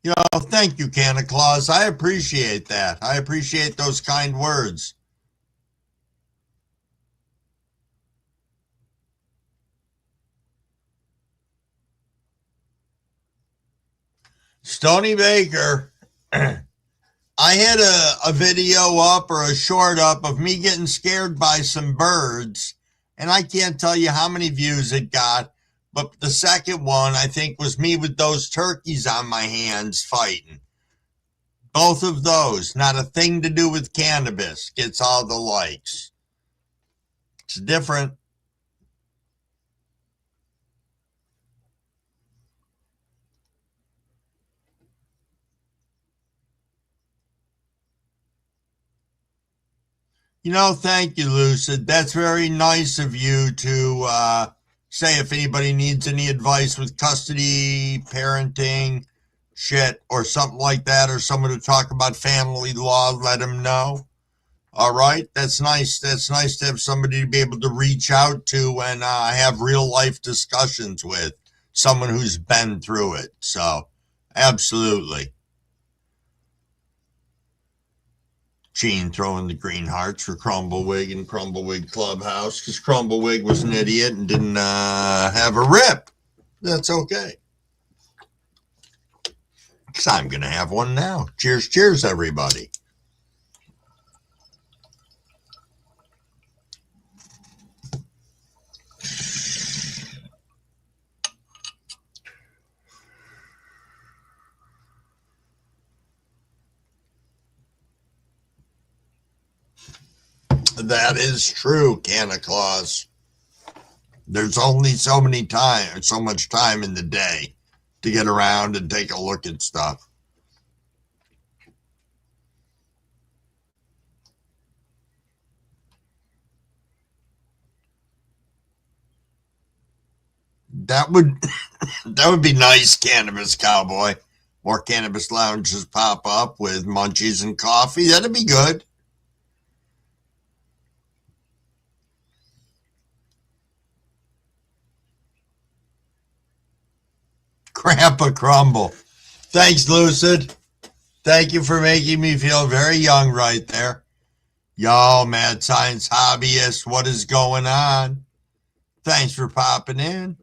Yo, thank you, Santa Claus. I appreciate that. I appreciate those kind words. Stony Baker. I had a video up or a short up of me getting scared by some birds, and I can't tell you how many views it got. But the second one, I think, was me with those turkeys on my hands fighting. Both of those, not a thing to do with cannabis, gets all the likes. It's different. Thank you, Lucid. That's very nice of you to say if anybody needs any advice with custody, parenting, shit, or something like that, or someone to talk about family law, let them know. All right. That's nice. That's nice to have somebody to be able to reach out to and have real life discussions with someone who's been through it. So, absolutely. Gene throwing the green hearts for Crumblewick and Crumblewick Clubhouse because Crumblewick was an idiot and didn't have a rip. That's okay. Because I'm going to have one now. Cheers, cheers, everybody. That is true, Santa Claus. There's only so much time in the day to get around and take a look at stuff. That would that would be nice, Cannabis Cowboy. More cannabis lounges pop up with munchies and coffee. That'd be good. Grandpa Crumble. Thanks, Lucid. Thank you for making me feel very young right there. Yo, mad science hobbyist, what is going on? Thanks for popping in.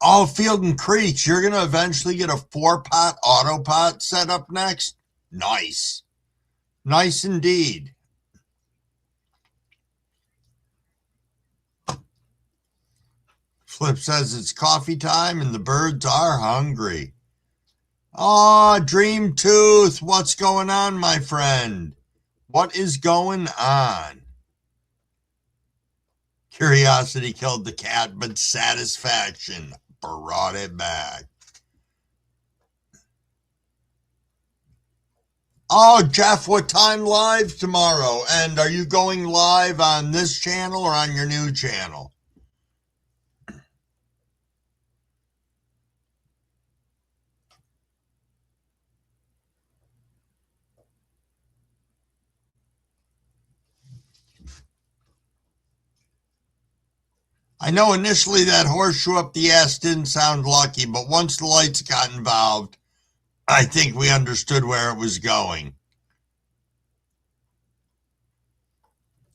Oh, Field and Creeks, you're going to eventually get a 4-pot auto pot set up next? Nice. Nice indeed. Flip says it's coffee time and the birds are hungry. Oh, Dream Tooth, what's going on, my friend? What is going on? Curiosity killed the cat, but satisfaction brought it back. Oh, Jeff, what time live tomorrow? And are you going live on this channel or on your new channel? I know initially that horseshoe up the ass didn't sound lucky, but once the lights got involved, I think we understood where it was going.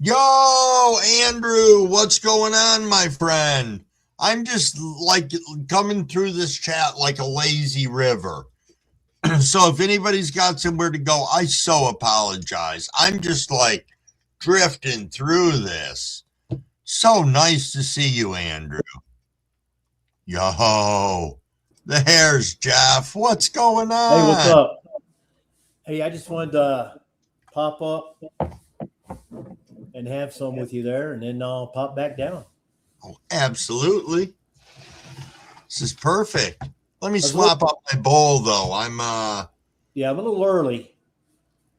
Yo, Andrew, what's going on, my friend? I'm just like coming through this chat like a lazy river. So if anybody's got somewhere to go, I so apologize. I'm just like drifting through this. So nice to see you, Andrew. Yo. The hair's Jeff. What's going Hey, what's on? up? Hey, I just wanted to pop up and have some with you there, and then I'll pop back down. Oh, absolutely. This is perfect. Let me I was a little, swap up my bowl though. yeah, I'm a little early.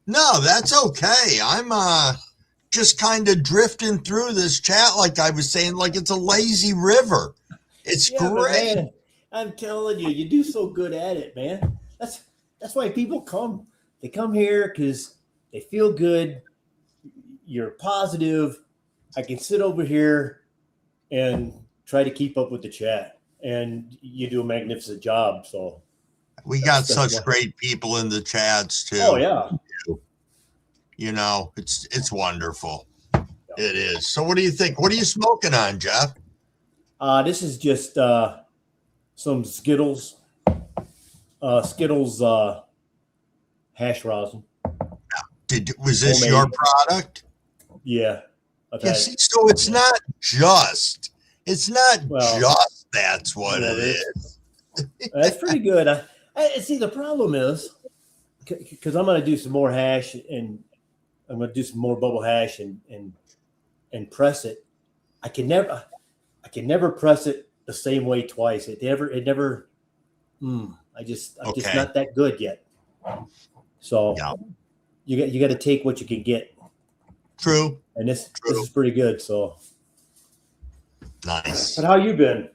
No, that's okay. I'm just kind of drifting through this chat like I was saying, like it's a lazy river. It's Yeah, but great. man, I'm telling you, you do so good at it, man. That's why people come. They come here because they feel good. You're positive. I can sit over here and try to keep up with the chat, and you do a magnificent job. So We got that's such why. great people in the chats Oh too. yeah. You know, it's wonderful. It is. So what do you think? What are you smoking on, Jeff? This is just some Skittles. Skittles hash rosin, Was this homemade. your product? Yeah, I've Yeah, had see, it. so it's Yeah. not just. It's not Well, just that's what yeah, it is. that's pretty good. I see. The problem is because I'm going to do some more hash, and I'm going to do some more bubble hash, and press it. I can never I can never press it the same way twice. It never. I'm just Okay. not that good yet. So Yeah. you got to take what you can get, True. and this True. is pretty good. So, Nice. but how you been?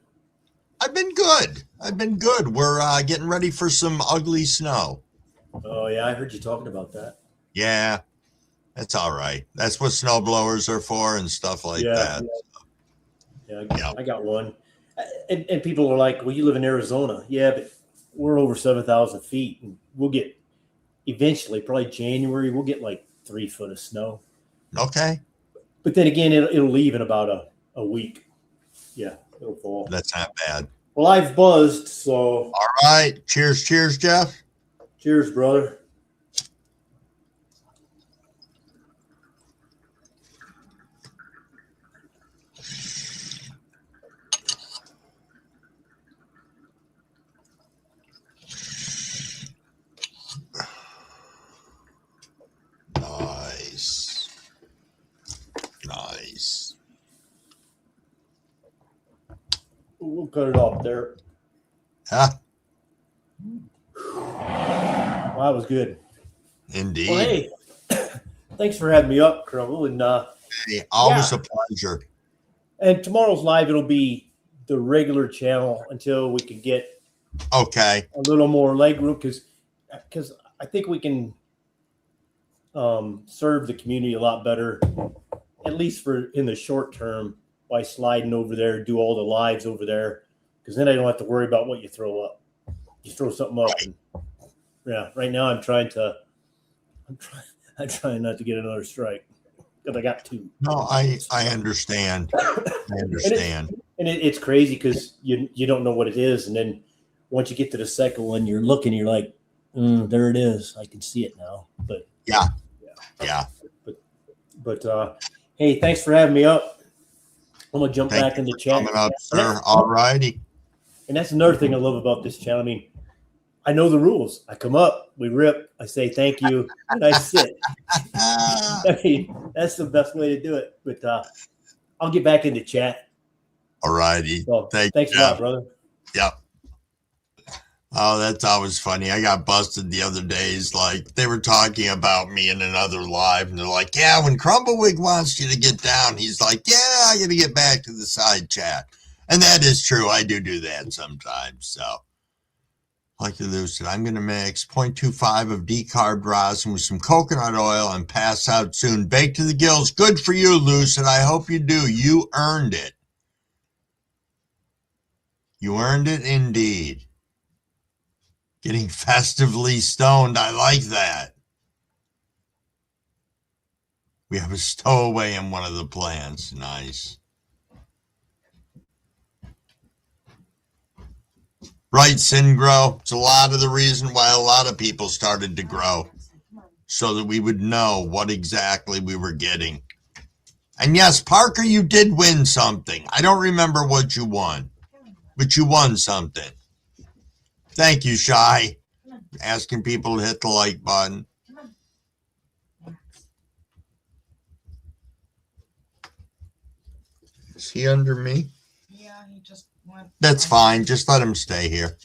I've been good. I've been good. We're getting ready for some ugly snow. Oh yeah, I heard you talking about that. Yeah, that's all right. That's what snow blowers are for and stuff like Yeah, that. yeah, Yeah. I got one. And people are like, "Well, you live in Arizona." Yeah, but we're over 7,000 feet, and we'll get eventually, probably January, we'll get like 3 foot of snow. Okay. But then again, it'll leave in about a week. Yeah, it'll fall. That's not bad. Well, I've buzzed, so All right. Cheers, cheers, Jeff. cheers, brother. Nice. Nice. We'll cut it off there. Huh? Well, that was good. Indeed. Well, hey, thanks for having me up, Crumble. And Hey, always a pleasure. and tomorrow's live, it'll be the regular channel until we can get Okay. a little more leg room because I think we can serve the community a lot better, at least for in the short term, by sliding over there, do all the lives over there, because then I don't have to worry about what you throw up. You throw something up, and yeah. Right now, I'm trying not to get another strike because I got two. No, I understand. I understand. And it's crazy because you don't know what it is, and then once you get to the second one, you're looking, you're like, there it is. I can see it now. But Yeah. But hey, thanks for having me up. I'm gonna jump Thank back you in the for chat. coming up, sir. All righty. And that's another thing I love about this channel. I mean, I know the rules. I come up, we rip, I say thank you, and I sit. I mean, that's the best way to do it. But I'll get back into chat. All righty. So Thanks a lot, brother. Yep. Oh, that's always funny. I got busted the other days. Like they were talking about me in another live, and they're like, "Yeah, when Crumbawig wants you to get down, he's like, yeah, I got to get back to the side chat," and that is true. I do that sometimes. So, like you Lucid, I'm going to mix 0.25 of decarb rosin with some coconut oil and pass out soon. Baked to the gills. Good for you, Lucid. I hope you do. You earned it. You earned it indeed. Getting festively stoned. I like that. We have a stowaway in one of the plants. Nice. Right, Singro. It's a lot of the reason why a lot of people started to grow, so that we would know what exactly we were getting. And yes, Parker, you did win something. I don't remember what you won, but you won something. Thank you, Shy. Asking people to hit the like button. Is he under me? Yeah, he just went. That's fine. Just let him stay here.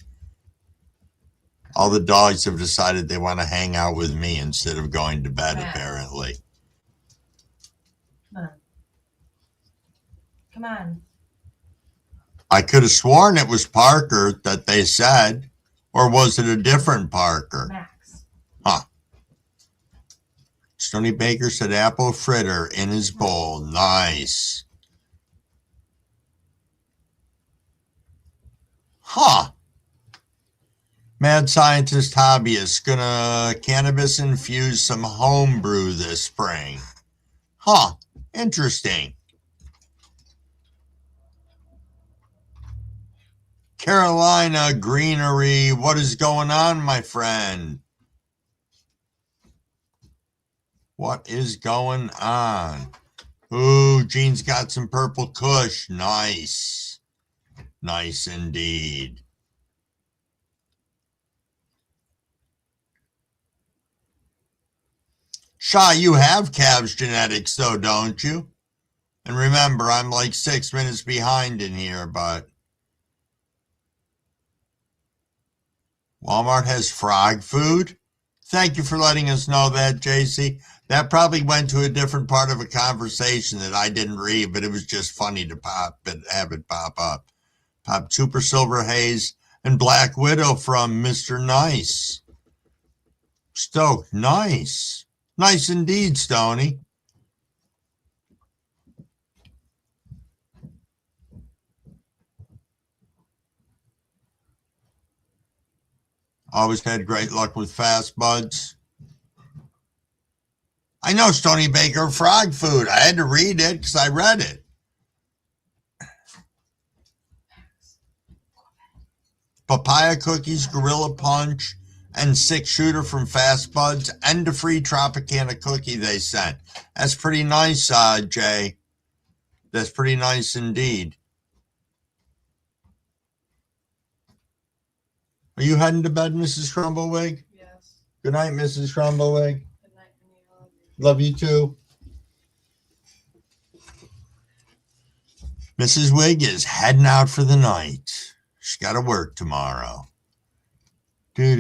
All the dogs have decided they want to hang out with me instead of going to bed, apparently. Come on. Come on. I could have sworn it was Parker that they said, or was it a different Parker? Max. Huh. Stony Baker said apple fritter in his bowl. Nice. Huh. Mad scientist hobbyist gonna cannabis infuse some home brew this spring. Huh. Interesting. Carolina Greenery, what is going on, my friend? What is going on? Ooh, Gene's got some purple kush. Nice. Nice indeed. Shaw, you have Cavs genetics though, don't you? And remember, I'm like 6 minutes behind in here, but Walmart has frog food? Thank you for letting us know that, JC. That probably went to a different part of a conversation that I didn't read, but it was just funny to have it pop up. Pop Super Silver Haze and Black Widow from Mr. Nice. Stoke, nice. Nice indeed, Stoney. Always had great luck with fast buds. I know Stony Baker frog food. I had to read it because I read it. Papaya cookies, Gorilla Punch, and 6-shooter from Fast Buds, and a free Tropicana cookie they sent. That's pretty nice, Jay. That's pretty nice indeed. Are you heading to bed, Mrs. Crumblewick? Yes. Good night, Mrs. Crumblewick. Good night, Neil. Love you too. Mrs. Wig is heading out for the night. She's got to work tomorrow. Do.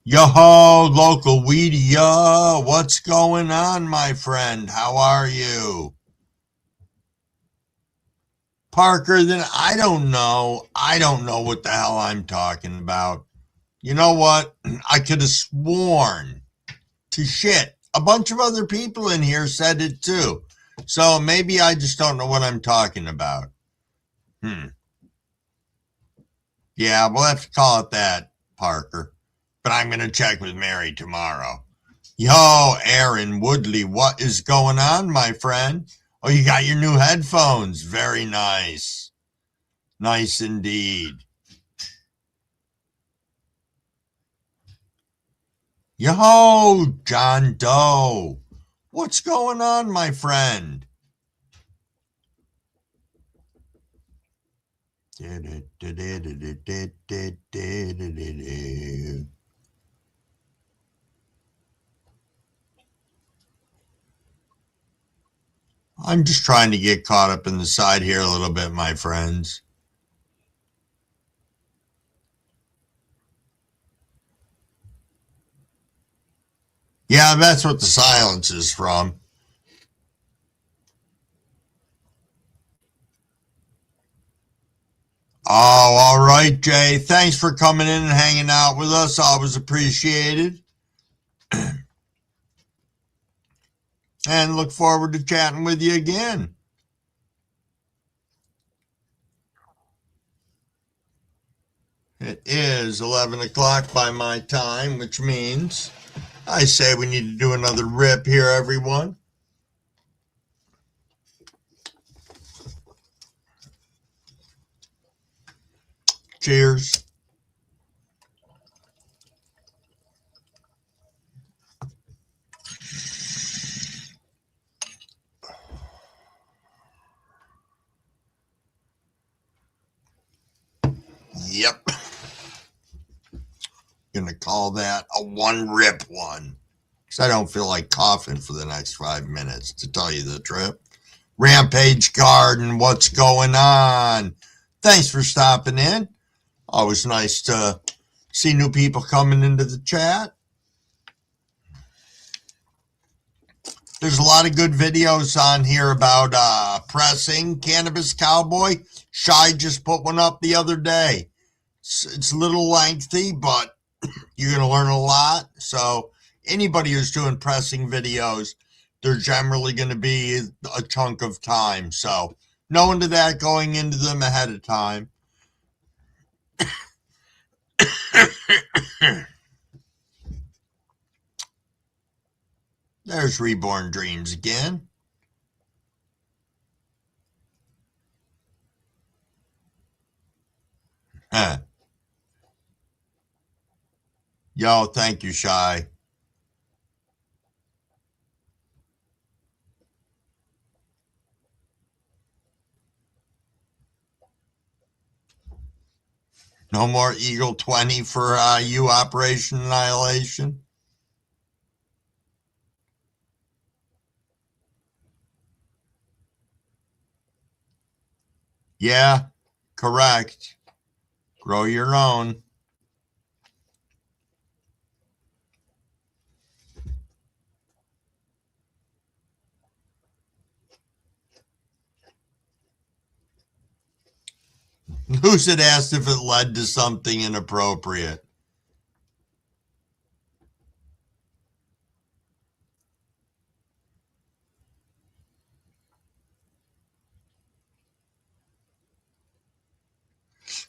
Yo-ho, local weedia. What's going on, my friend? How are you? Parker, then I don't know. I don't know what the hell I'm talking about. You know what? I could have sworn to shit. A bunch of other people in here said it too. So maybe I just don't know what I'm talking about. Yeah, we'll have to call it that, Parker. But I'm going to check with Mary tomorrow. Yo, Aaron Woodley, what is going on, my friend? Oh, you got your new headphones. Very nice. Nice indeed. Yo, John Doe. What's going on, my friend? I'm just trying to get caught up in the side here a little bit, my friends. Yeah, that's what the silence is from. Oh, all right, Jay. Thanks for coming in and hanging out with us. Always appreciated. And look forward to chatting with you again. It is 11 o'clock by my time, which means I say we need to do another rip here, everyone. Cheers. Yep. Gonna call that a one rip one. Because I don't feel like coughing for the next 5 minutes, to tell you the truth. Rampage Garden, what's going on? Thanks for stopping in. Always nice to see new people coming into the chat. There's a lot of good videos on here about pressing Cannabis Cowboy. Shy just put one up the other day. It's a little lengthy, but you're going to learn a lot. So anybody who's doing pressing videos, they're generally going to be a chunk of time. So knowing to that, going into them ahead of time. There's Reborn Dreams again. Huh. Yo, thank you, Shy. No more Eagle 20 for you, Operation Annihilation. Yeah, correct. Grow your own. Who's it asked if it led to something inappropriate?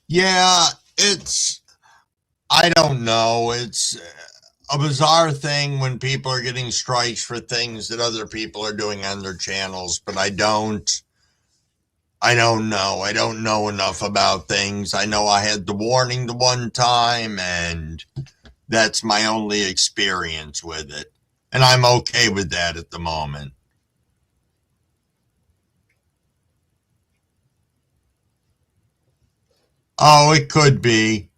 Yeah, I don't know. It's a bizarre thing when people are getting strikes for things that other people are doing on their channels, but I don't know. I don't know enough about things. I know I had the warning the one time, and that's my only experience with it. And I'm okay with that at the moment. Oh, it could be.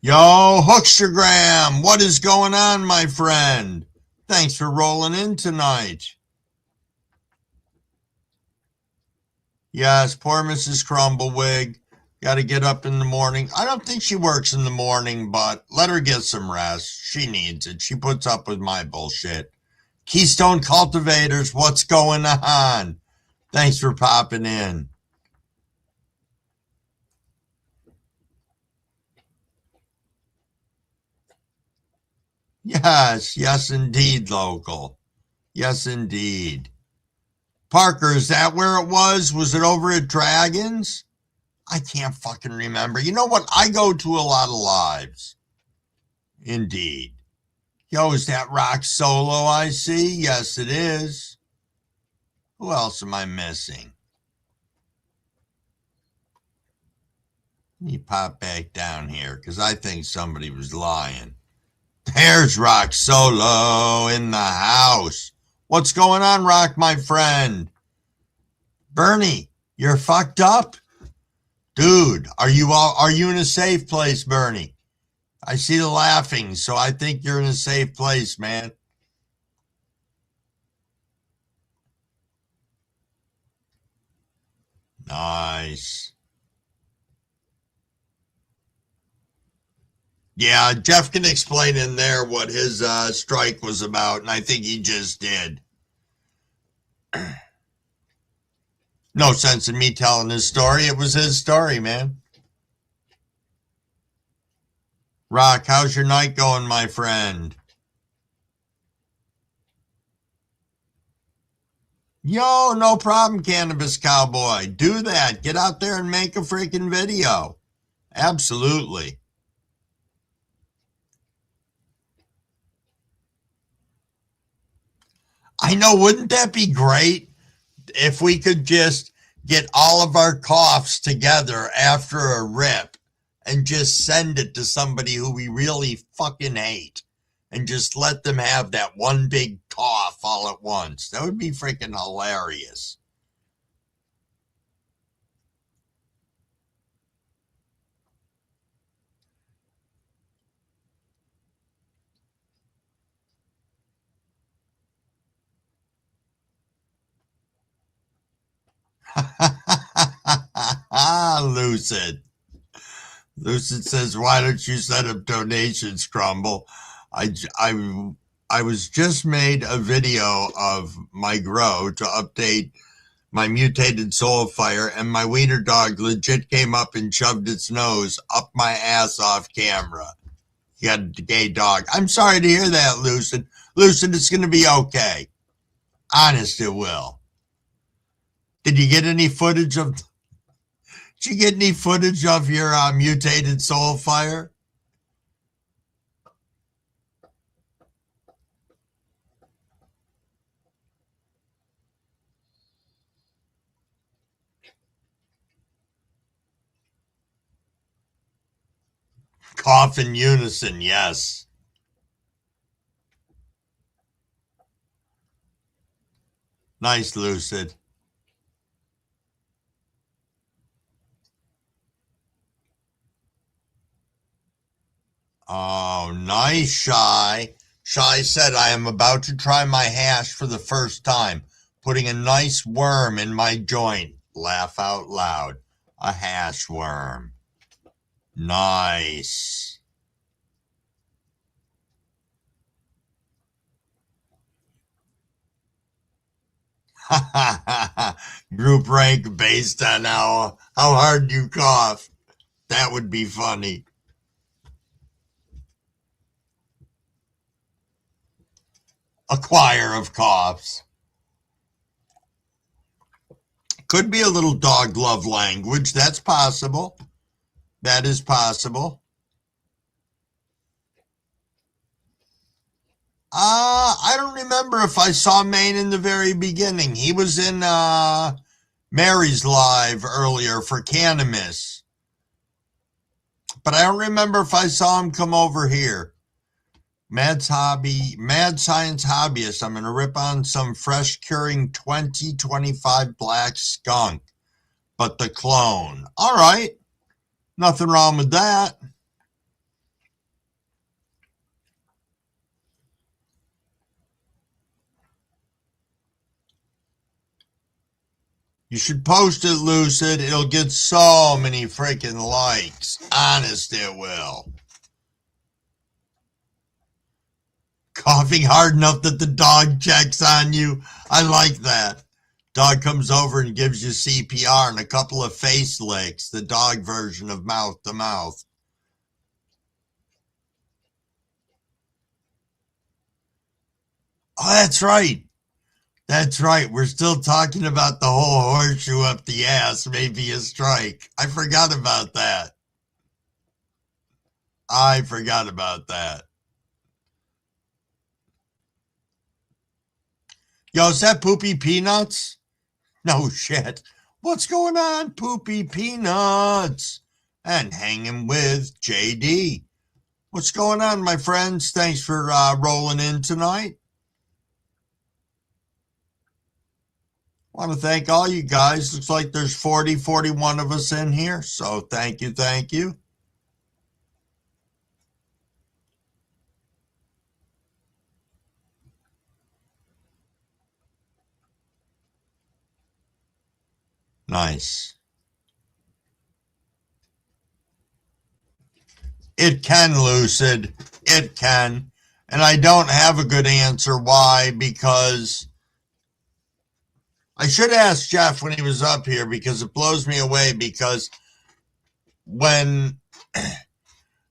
Yo, Hookstagram, what is going on, my friend? Thanks for rolling in tonight. Yes, poor Mrs. Crumblewick. Got to get up in the morning. I don't think she works in the morning, but let her get some rest. She needs it. She puts up with my bullshit. Keystone Cultivators, what's going on? Thanks for popping in. Yes, indeed, local. Yes, indeed. Parker, is that where it was? Was it over at Dragons? I can't fucking remember. You know what? I go to a lot of lives. Indeed. Yo, is that Rock Solo I see? Yes, it is. Who else am I missing? Let me pop back down here because I think somebody was lying. There's Rock Solo in the house. What's going on, Rock, my friend? Bernie, you're fucked up? Dude, are you in a safe place, Bernie? I see the laughing, so I think you're in a safe place, man. Nice. Yeah, Jeff can explain in there what his strike was about, and I think he just did. No sense in me telling his story. It was his story, man. Rock, how's your night going, my friend? Yo, no problem, Cannabis Cowboy. Do that. Get out there and make a freaking video. Absolutely. I know, wouldn't that be great if we could just get all of our coughs together after a rip and just send it to somebody who we really fucking hate and just let them have that one big cough all at once? That would be freaking hilarious. Lucid. Lucid says, why don't you set up donations, Crumble? I was just made a video of my grow to update my mutated soul fire, and my wiener dog legit came up and shoved its nose up my ass off camera. You got a gay dog. I'm sorry to hear that, Lucid. Lucid, it's going to be okay. Honest, it will. Did you get any footage of... Did you get any footage of your mutated soul fire? Cough in unison, yes. Nice, Lucid. Oh, nice, Shy. Shy said, I am about to try my hash for the first time, putting a nice worm in my joint. Laugh out loud. A hash worm. Nice. Group rank based on how hard you cough. That would be funny. A choir of coughs. Could be a little dog love language. That's possible. That is possible. I don't remember if I saw Maine in the very beginning. He was in Mary's live earlier for Cannabis. But I don't remember if I saw him come over here. Mad Science Hobbyist. I'm going to rip on some fresh curing 2025 black skunk. But the clone. All right. Nothing wrong with that. You should post it, Lucid. It'll get so many freaking likes. Honest, it will. Coughing hard enough that the dog checks on you. I like that. Dog comes over and gives you CPR and a couple of face licks. The dog version of mouth to mouth. Oh, that's right. That's right. We're still talking about the whole horseshoe up the ass may be a strike. I forgot about that. I forgot about that. Yo, is that Poopy Peanuts? No shit. What's going on, Poopy Peanuts? And hanging with JD. What's going on, my friends? Thanks for rolling in tonight. Want to thank all you guys. Looks like there's 41 of us in here. So thank you, thank you. Nice. It can, Lucid. It can. And I don't have a good answer why, because I should ask Jeff when he was up here, because it blows me away, because when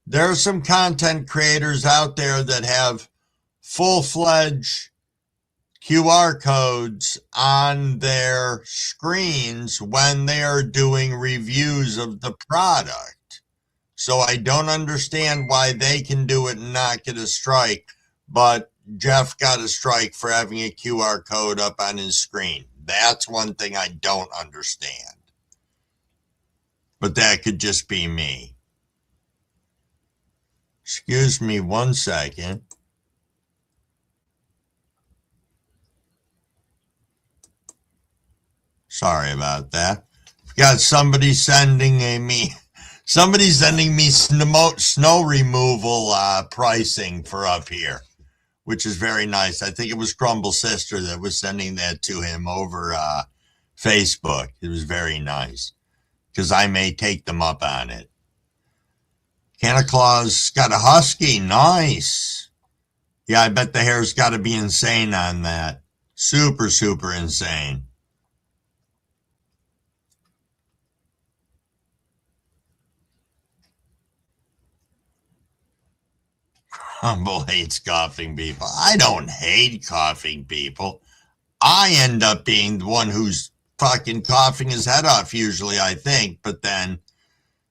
there are some content creators out there that have full-fledged QR codes on their screens when they are doing reviews of the product. So I don't understand why they can do it and not get a strike, but Jeff got a strike for having a QR code up on his screen. That's one thing I don't understand. But that could just be me. Excuse me 1 second. Sorry about that. Got somebody sending me snow removal pricing for up here, which is very nice. I think it was Crumble's sister that was sending that to him over Facebook. It was very nice. because I may take them up on it. Santa Claus got a husky. Nice. Yeah, I bet the hair's got to be insane on that. Super, super insane. Humble hates coughing people. I don't hate coughing people. I end up being the one who's fucking coughing his head off usually, I think. But then,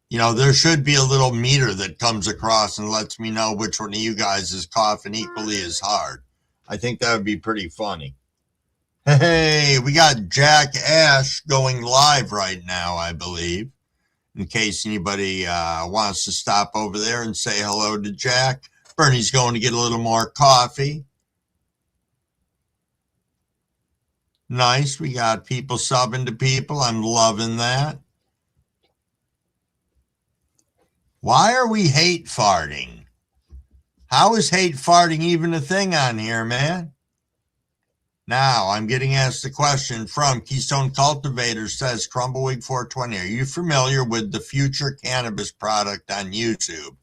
you know, there should be a little meter that comes across and lets me know which one of you guys is coughing equally as hard. I think that would be pretty funny. Hey, we got Jack Ash going live right now, I believe. In case anybody wants to stop over there and say hello to Jack. Bernie's going to get a little more coffee. Nice. We got people subbing to people. I'm loving that. Why are we hate farting? How is hate farting even a thing on here, man? Now, I'm getting asked a question from Keystone Cultivator, says Crumbleweed 420. Are you familiar with the Future Cannabis product on YouTube?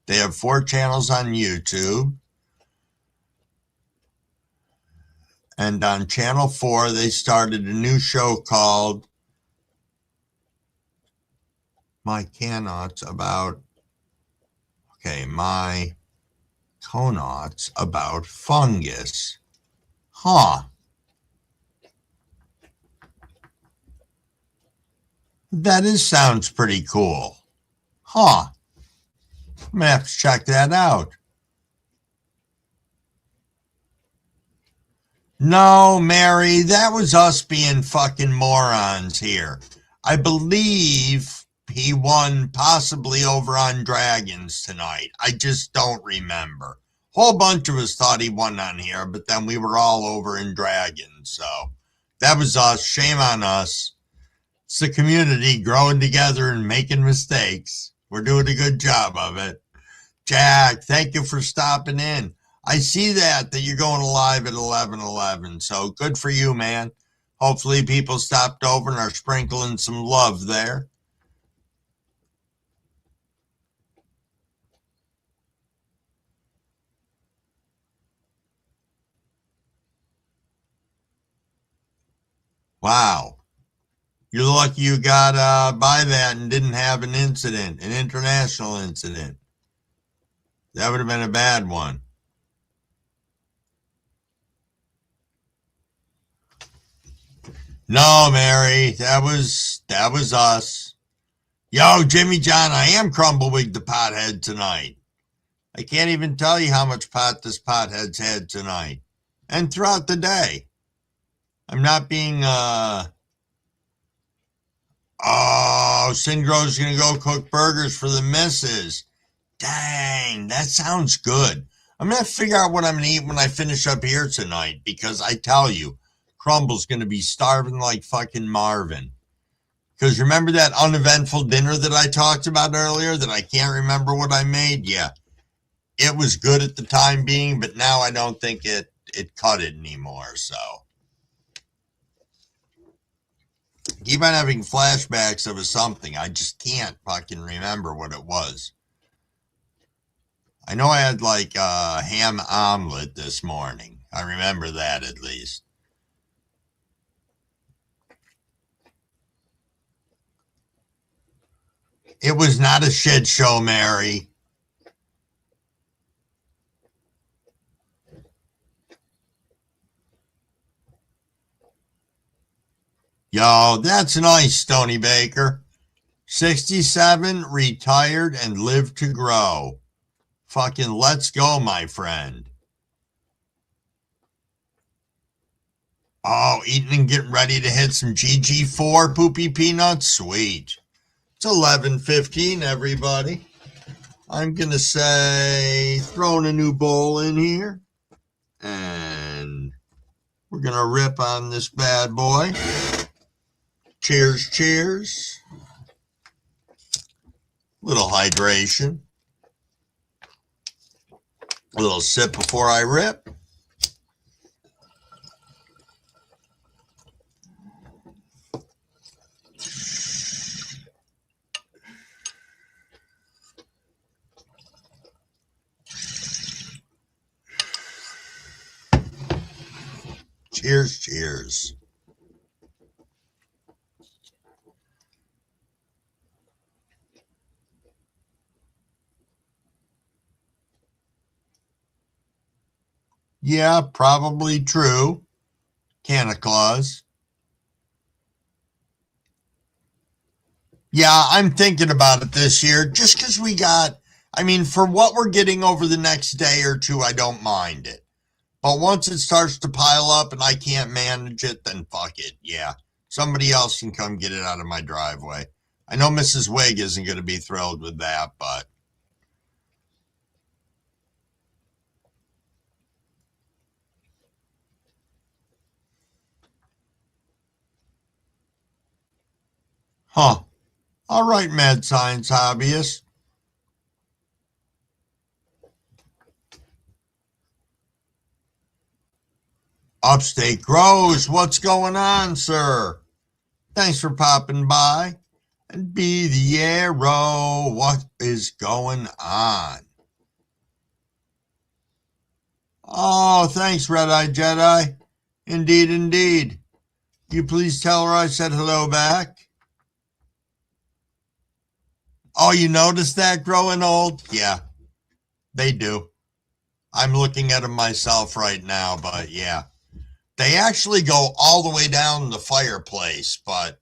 They have 4 channels on YouTube. And on channel 4, they started a new show called My Conouts about fungus. Huh. Sounds pretty cool. Huh. I'm going to have to check that out. No, Mary, that was us being fucking morons here. I believe he won possibly over on Dragons tonight. I just don't remember. Whole bunch of us thought he won on here, but then we were all over in Dragons. So that was us. Shame on us. It's the community growing together and making mistakes. We're doing a good job of it. Jack, thank you for stopping in. I see that you're going live at 11:11. So good for you, man. Hopefully people stopped over and are sprinkling some love there. Wow. You're lucky you got by that and didn't have an incident, an international incident. That would have been a bad one. No, Mary, that was us. Yo, Jimmy John, I am Crumbleweed the pothead tonight. I can't even tell you how much pot this pothead's had tonight and throughout the day. I'm not being Syngro's gonna go cook burgers for the missus. Dang, that sounds good. I'm gonna figure out what I'm gonna eat when I finish up here tonight, because I tell you, Crumble's gonna be starving like fucking Marvin. Because remember that uneventful dinner that I talked about earlier that I can't remember what I made? Yeah, it was good at the time being, but now I don't think it cut it anymore. So keep on having flashbacks of something. I just can't fucking remember what it was. I know I had like a ham omelet this morning. I remember that at least. It was not a shit show, Mary. Yo, that's nice, Stony Baker. 67, retired, and live to grow. Fucking let's go, my friend. Oh, eating and getting ready to hit some GG4 poopy peanuts? Sweet. It's 11:15, everybody. I'm going to say throwing a new bowl in here. And we're going to rip on this bad boy. Cheers, cheers. Little hydration. A little sip before I rip. Cheers, cheers. Yeah, probably true. Santa Claus. Yeah, I'm thinking about it this year just because for what we're getting over the next day or two, I don't mind it. But once it starts to pile up and I can't manage it, then fuck it. Yeah, somebody else can come get it out of my driveway. I know Mrs. Wig isn't going to be thrilled with that, but. Huh. All right, mad science hobbyist. Upstate Grows, what's going on, sir? Thanks for popping by. And be the arrow, what is going on? Oh, thanks, Red-Eye Jedi. Indeed, indeed. You please tell her I said hello back? Oh, you noticed that growing old? Yeah, they do. I'm looking at them myself right now, but yeah. They actually go all the way down the fireplace, but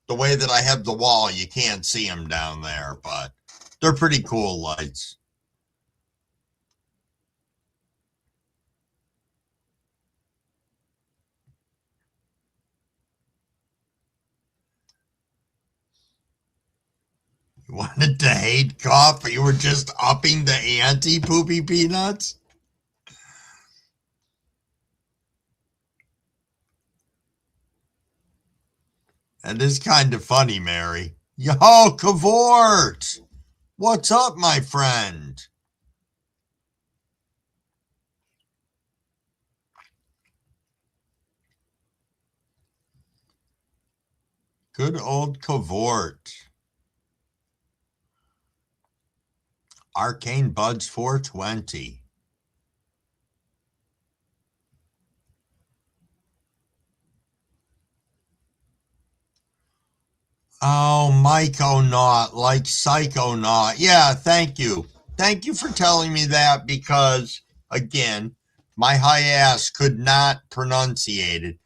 the way that I have the wall, you can't see them down there, but they're pretty cool lights. You wanted to hate cough, but you were just upping the ante, Poopy Peanuts? That is kind of funny, Mary. Yo, Cavort! What's up, my friend? Good old Cavort. Arcane Buds 420. Oh, Myconaut, like Psychonaut. Yeah, thank you. Thank you for telling me that because, again, my high ass could not pronunciate it.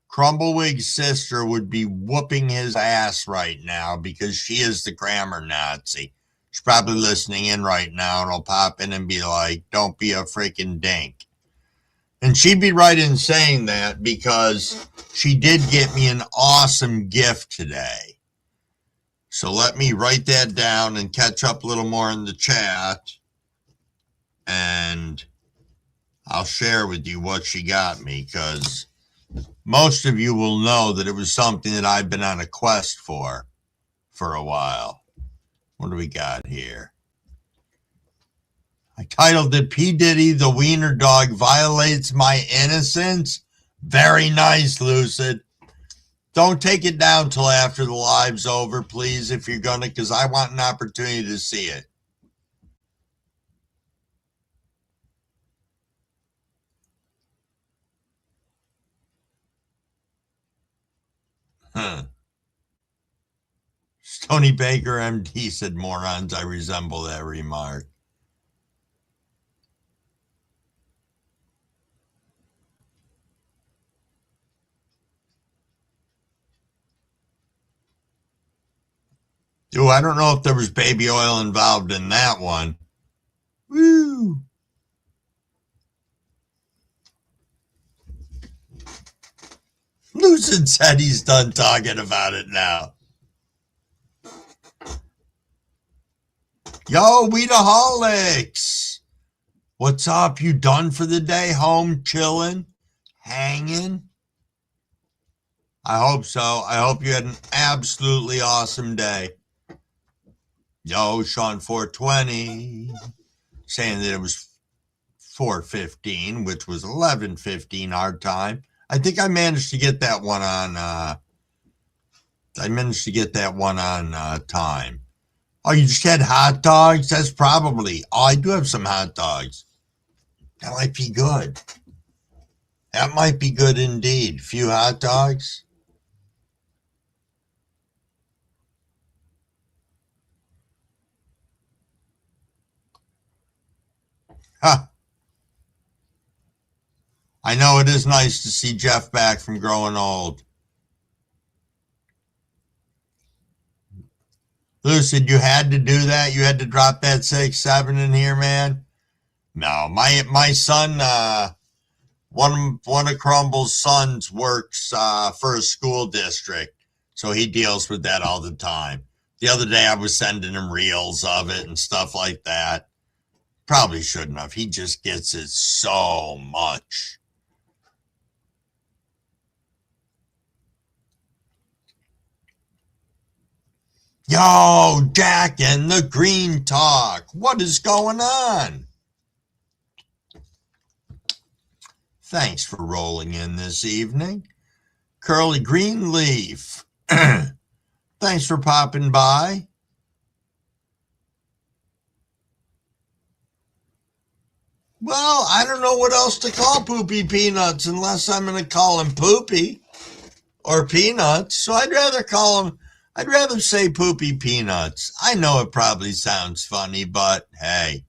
Crumblewigg's sister would be whooping his ass right now because she is the grammar Nazi. She's probably listening in right now and will pop in and be like, don't be a freaking dink. And she'd be right in saying that because she did get me an awesome gift today. So let me write that down and catch up a little more in the chat. And I'll share with you what she got me because most of you will know that it was something that I've been on a quest for a while. What do we got here? I titled it P. Diddy, the Wiener Dog Violates My Innocence. Very nice, Lucid. Don't take it down till after the live's over, please, if you're going to, because I want an opportunity to see it. Huh. Stony Baker, MD, said morons. I resemble that remark. Dude, I don't know if there was baby oil involved in that one. Woo! Lucid said he's done talking about it now. Yo, Weedaholics! What's up? You done for the day? Home chilling? Hanging? I hope so. I hope you had an absolutely awesome day. Yo, Sean 420 saying that it was 4:15, which was 11:15 our time. I think I managed to get that one on. Time. Oh, you just had hot dogs? That's probably. Oh, I do have some hot dogs. That might be good. That might be good indeed. Few hot dogs. Huh. I know it is nice to see Jeff back from growing old. Lucid, you had to do that? You had to drop that 6-7 in here, man? No, my son, one of Crumble's sons works for a school district, so he deals with that all the time. The other day I was sending him reels of it and stuff like that. Probably shouldn't have. He just gets it so much. Yo, Jack and the Green Talk. What is going on? Thanks for rolling in this evening. Curly Greenleaf. Thanks for popping by. Well, I don't know what else to call Poopy Peanuts unless I'm going to call him Poopy or Peanuts. So I'd rather say Poopy Peanuts. I know it probably sounds funny, but hey.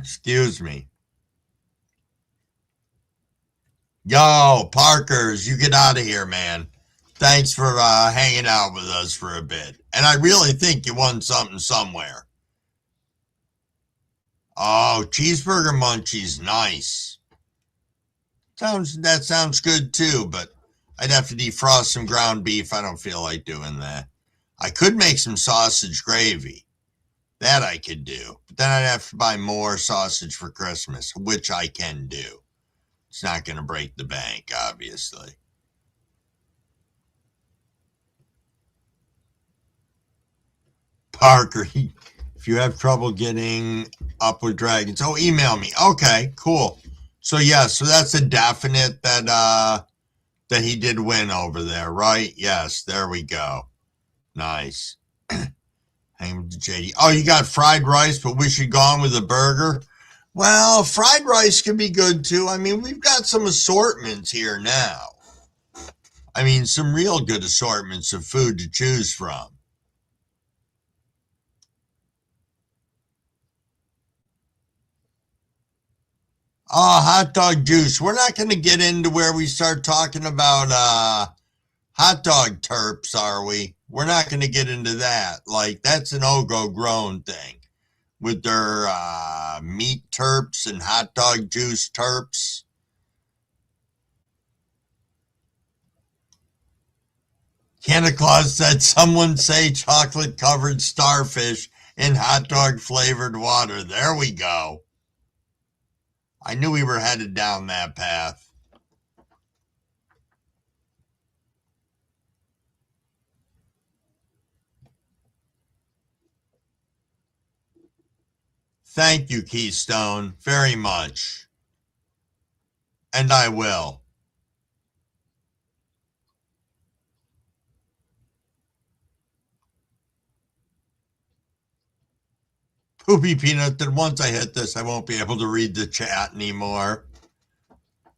Excuse me. Yo, Parkers, you get out of here, man. Thanks for hanging out with us for a bit. And I really think you won something somewhere. Oh, cheeseburger munchies, nice. That sounds good too, but I'd have to defrost some ground beef. I don't feel like doing that. I could make some sausage gravy. That I could do. But then I'd have to buy more sausage for Christmas, which I can do. It's not going to break the bank, obviously. Parker, if you have trouble getting up with dragons, email me. Okay, cool. So yeah, so that's a definite that he did win over there, right? Yes, there we go. Nice. Hang with the JD. Oh, you got fried rice, but we should go on with a burger. Well, fried rice can be good too. I mean, we've got some assortments here now. I mean, some real good assortments of food to choose from. Oh, hot dog juice. We're not going to get into where we start talking about hot dog terps, are we? We're not going to get into that. Like, that's an Ogo grown thing with their meat terps and hot dog juice terps. Santa Claus said, someone say chocolate covered starfish in hot dog flavored water. There we go. I knew we were headed down that path. Thank you, Keystone, very much. And I will. Poopy Peanut, that once I hit this, I won't be able to read the chat anymore.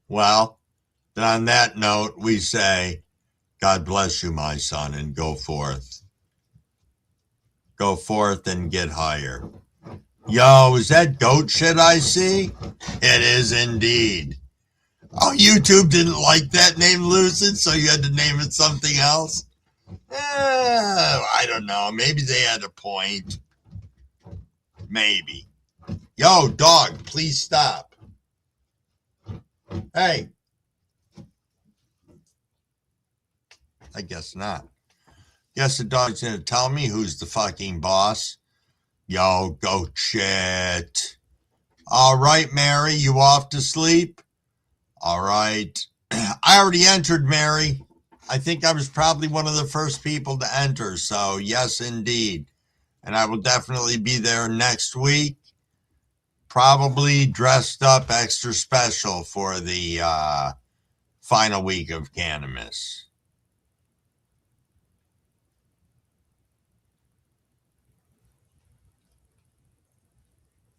Well, then on that note, we say, God bless you, my son, and go forth. Go forth and get higher. Yo, is that goat shit I see? It is indeed. Oh, YouTube didn't like that name, Lucid, so you had to name it something else? I don't know. Maybe they had a point. Maybe. Yo, dog, please stop. Hey. I guess not. Guess the dog's going to tell me who's the fucking boss. Yo, goat shit. All right, Mary, you off to sleep? All right. I already entered, Mary. I think I was probably one of the first people to enter, so yes, indeed. And I will definitely be there next week, probably dressed up extra special for the final week of Cannabis.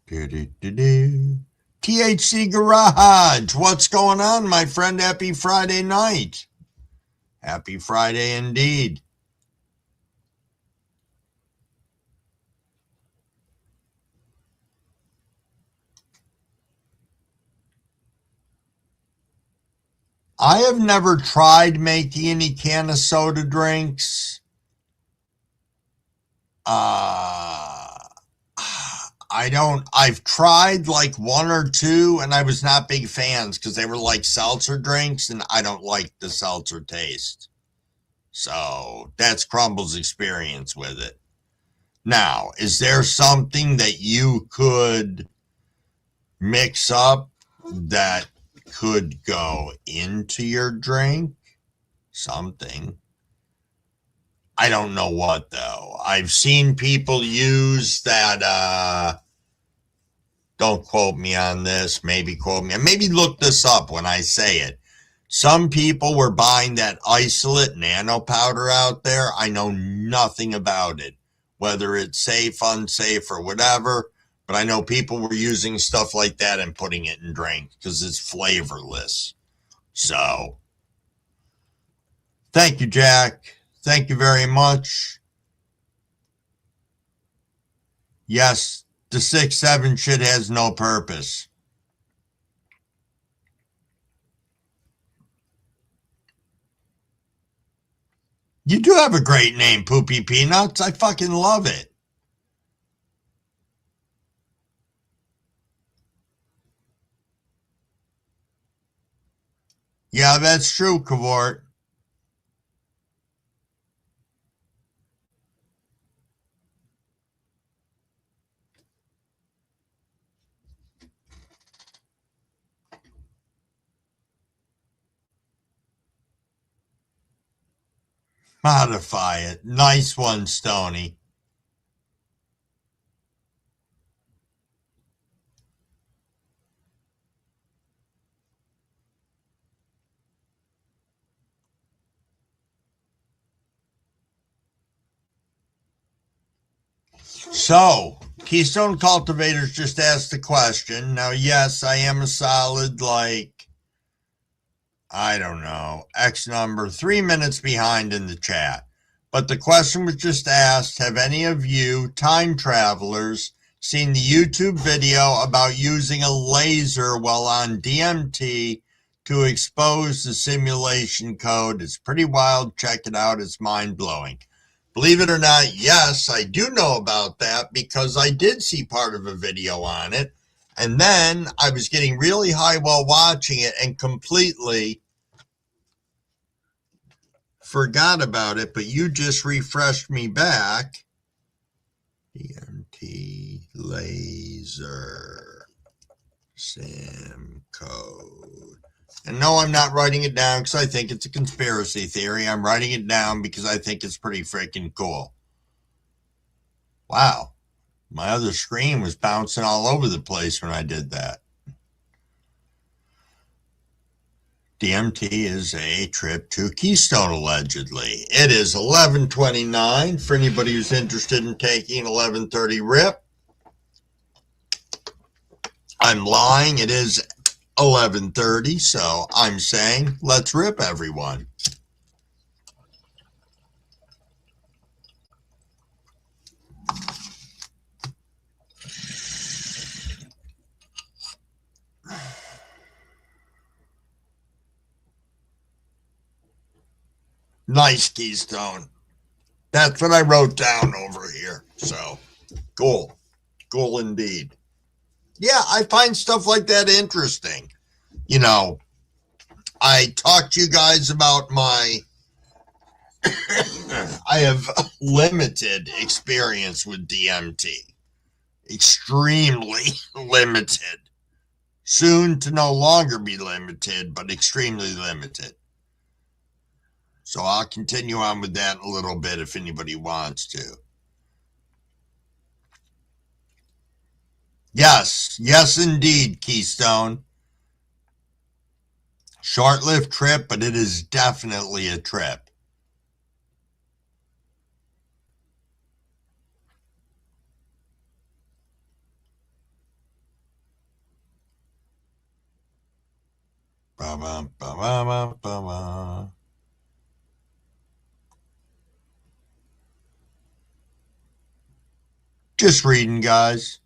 THC Garage, what's going on, my friend? Happy Friday night. Happy Friday indeed. I have never tried making any can of soda drinks. I've tried like one or two and I was not big fans because they were like seltzer drinks and I don't like the seltzer taste. So that's Crumble's experience with it. Now, is there something that you could mix up that could go into your drink? Something. I don't know what though. I've seen people use that don't quote me on this, maybe quote me. Maybe look this up when I say it. Some people were buying that isolate nano powder out there. I know nothing about it, whether it's safe, unsafe, or whatever. But I know people were using stuff like that and putting it in drinks because it's flavorless. So, thank you, Jack. Thank you very much. Yes, the 6-7 shit has no purpose. You do have a great name, Poopy Peanuts. I fucking love it. Yeah, that's true, Cavort. Modify it. Nice one, Stony. So, Keystone Cultivators just asked the question. Now, yes, I am a solid, like, I don't know, X number, 3 minutes behind in the chat. But the question was just asked, have any of you time travelers seen the YouTube video about using a laser while on DMT to expose the simulation code? It's pretty wild. Check it out. It's mind-blowing. Believe it or not, yes, I do know about that because I did see part of a video on it. And then I was getting really high while watching it and completely forgot about it, but you just refreshed me back. DMT laser sim code. And no, I'm not writing it down because I think it's a conspiracy theory. I'm writing it down because I think it's pretty freaking cool. Wow. My other screen was bouncing all over the place when I did that. DMT is a trip to Keystone, allegedly. It is 11:29 for anybody who's interested in taking 11:30 rip. I'm lying. It is 11:30, so I'm saying let's rip, everyone. Nice, Keystone. That's what I wrote down over here. So, cool. Cool indeed. Yeah, I find stuff like that interesting. You know, I talked to you guys about my... I have limited experience with DMT. Extremely limited. Soon to no longer be limited, but extremely limited. So I'll continue on with that in a little bit if anybody wants to. Yes, yes indeed, Keystone. Short-lived trip, but it is definitely a trip. Ba-ba-ba-ba-ba-ba. Just reading, guys.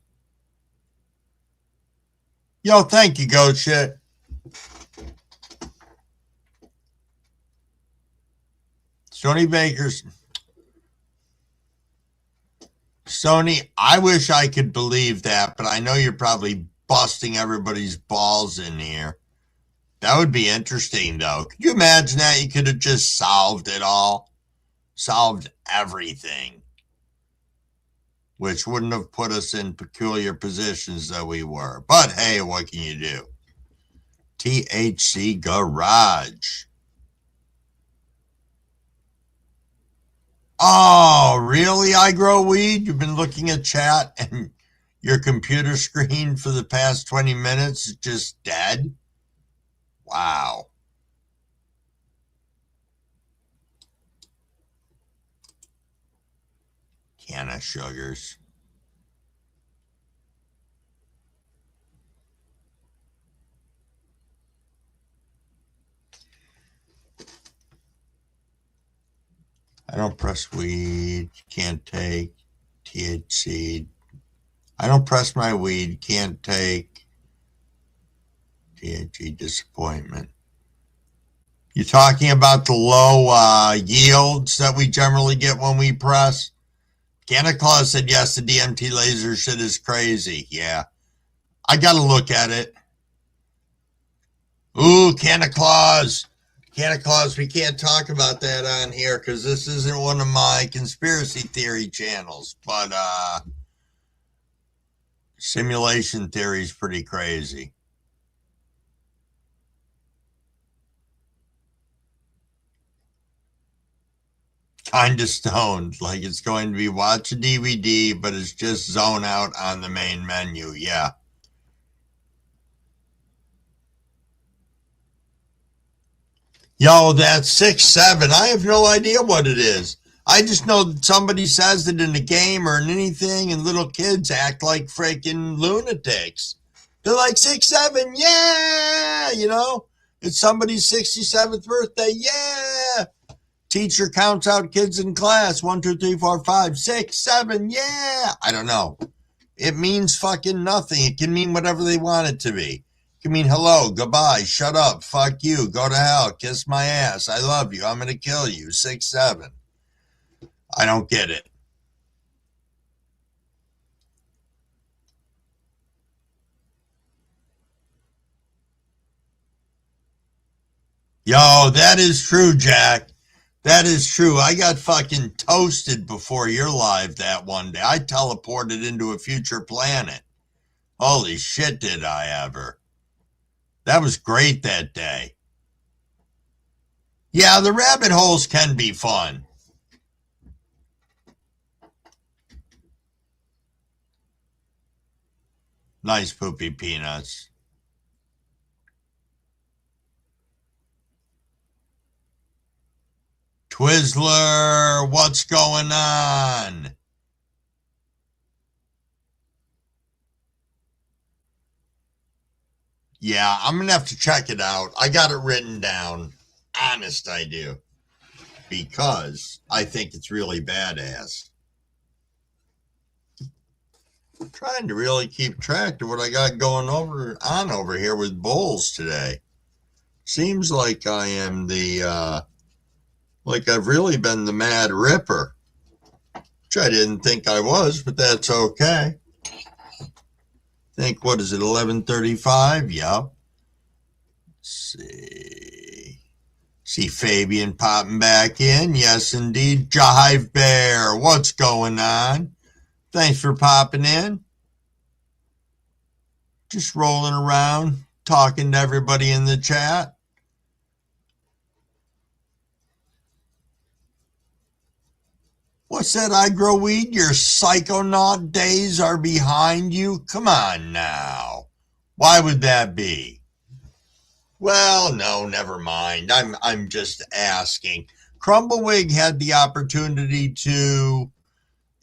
Yo, thank you, Goat Shit. Sony Baker's. Sony, I wish I could believe that, but I know you're probably busting everybody's balls in here. That would be interesting, though. Could you imagine that? You could have just solved it all, solved everything, which wouldn't have put us in peculiar positions that we were. But hey, what can you do? THC Garage. Oh, really? I grow weed? You've been looking at chat and your computer screen for the past 20 minutes is just dead? Wow. Can of sugars. I don't press weed, can't take THC. I don't press my weed, can't take THC. Disappointment. You're talking about the low yields that we generally get when we press? Santa Claus said yes, the DMT laser shit is crazy. Yeah. I got to look at it. Ooh, Santa Claus. Santa Claus, we can't talk about that on here because this isn't one of my conspiracy theory channels. But simulation theory is pretty crazy. Kind of stoned. Like it's going to be watch a DVD, but it's just zone out on the main menu. Yeah. Yo, that's 6-7. I have no idea what it is. I just know that somebody says it in a game or in anything, and little kids act like freaking lunatics. They're like 6-7, yeah, you know? It's somebody's 67th birthday, yeah. Teacher counts out kids in class. 1, 2, 3, 4, 5, 6, 7, yeah. I don't know. It means fucking nothing. It can mean whatever they want it to be. I mean, hello, goodbye, shut up, fuck you, go to hell, kiss my ass, I love you, I'm going to kill you, 6-7. I don't get it. Yo, that is true, Jack. That is true. I got fucking toasted before your live that one day. I teleported into a future planet. Holy shit, did I ever. That was great that day. Yeah, the rabbit holes can be fun. Nice poopy peanuts. Twizzler, what's going on? Yeah, I'm going to have to check it out. I got it written down. Honest, I do. Because I think it's really badass. I'm trying to really keep track of what I got going on over here with bowls today. Seems like I am the, like I've really been the Mad Ripper. Which I didn't think I was, but that's okay. Think, what is it, 11:35? Yep. See Fabian popping back in. Yes, indeed. Jive Bear, what's going on? Thanks for popping in. Just rolling around, talking to everybody in the chat. What's that, I grow weed? Your psychonaut days are behind you? Come on now. Why would that be? Well, no, never mind. I'm just asking. Crumblewick had the opportunity to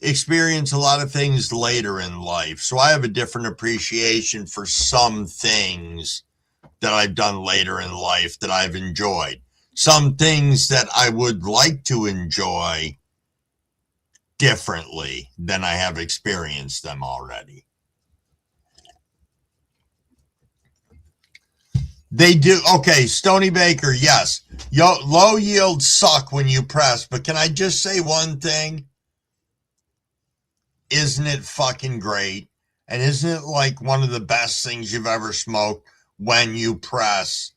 experience a lot of things later in life, so I have a different appreciation for some things that I've done later in life that I've enjoyed. Some things that I would like to enjoy differently than I have experienced them already. They do. Okay, Stony Baker, yes. Low yields suck when you press, but can I just say one thing? Isn't it fucking great? And isn't it like one of the best things you've ever smoked when you press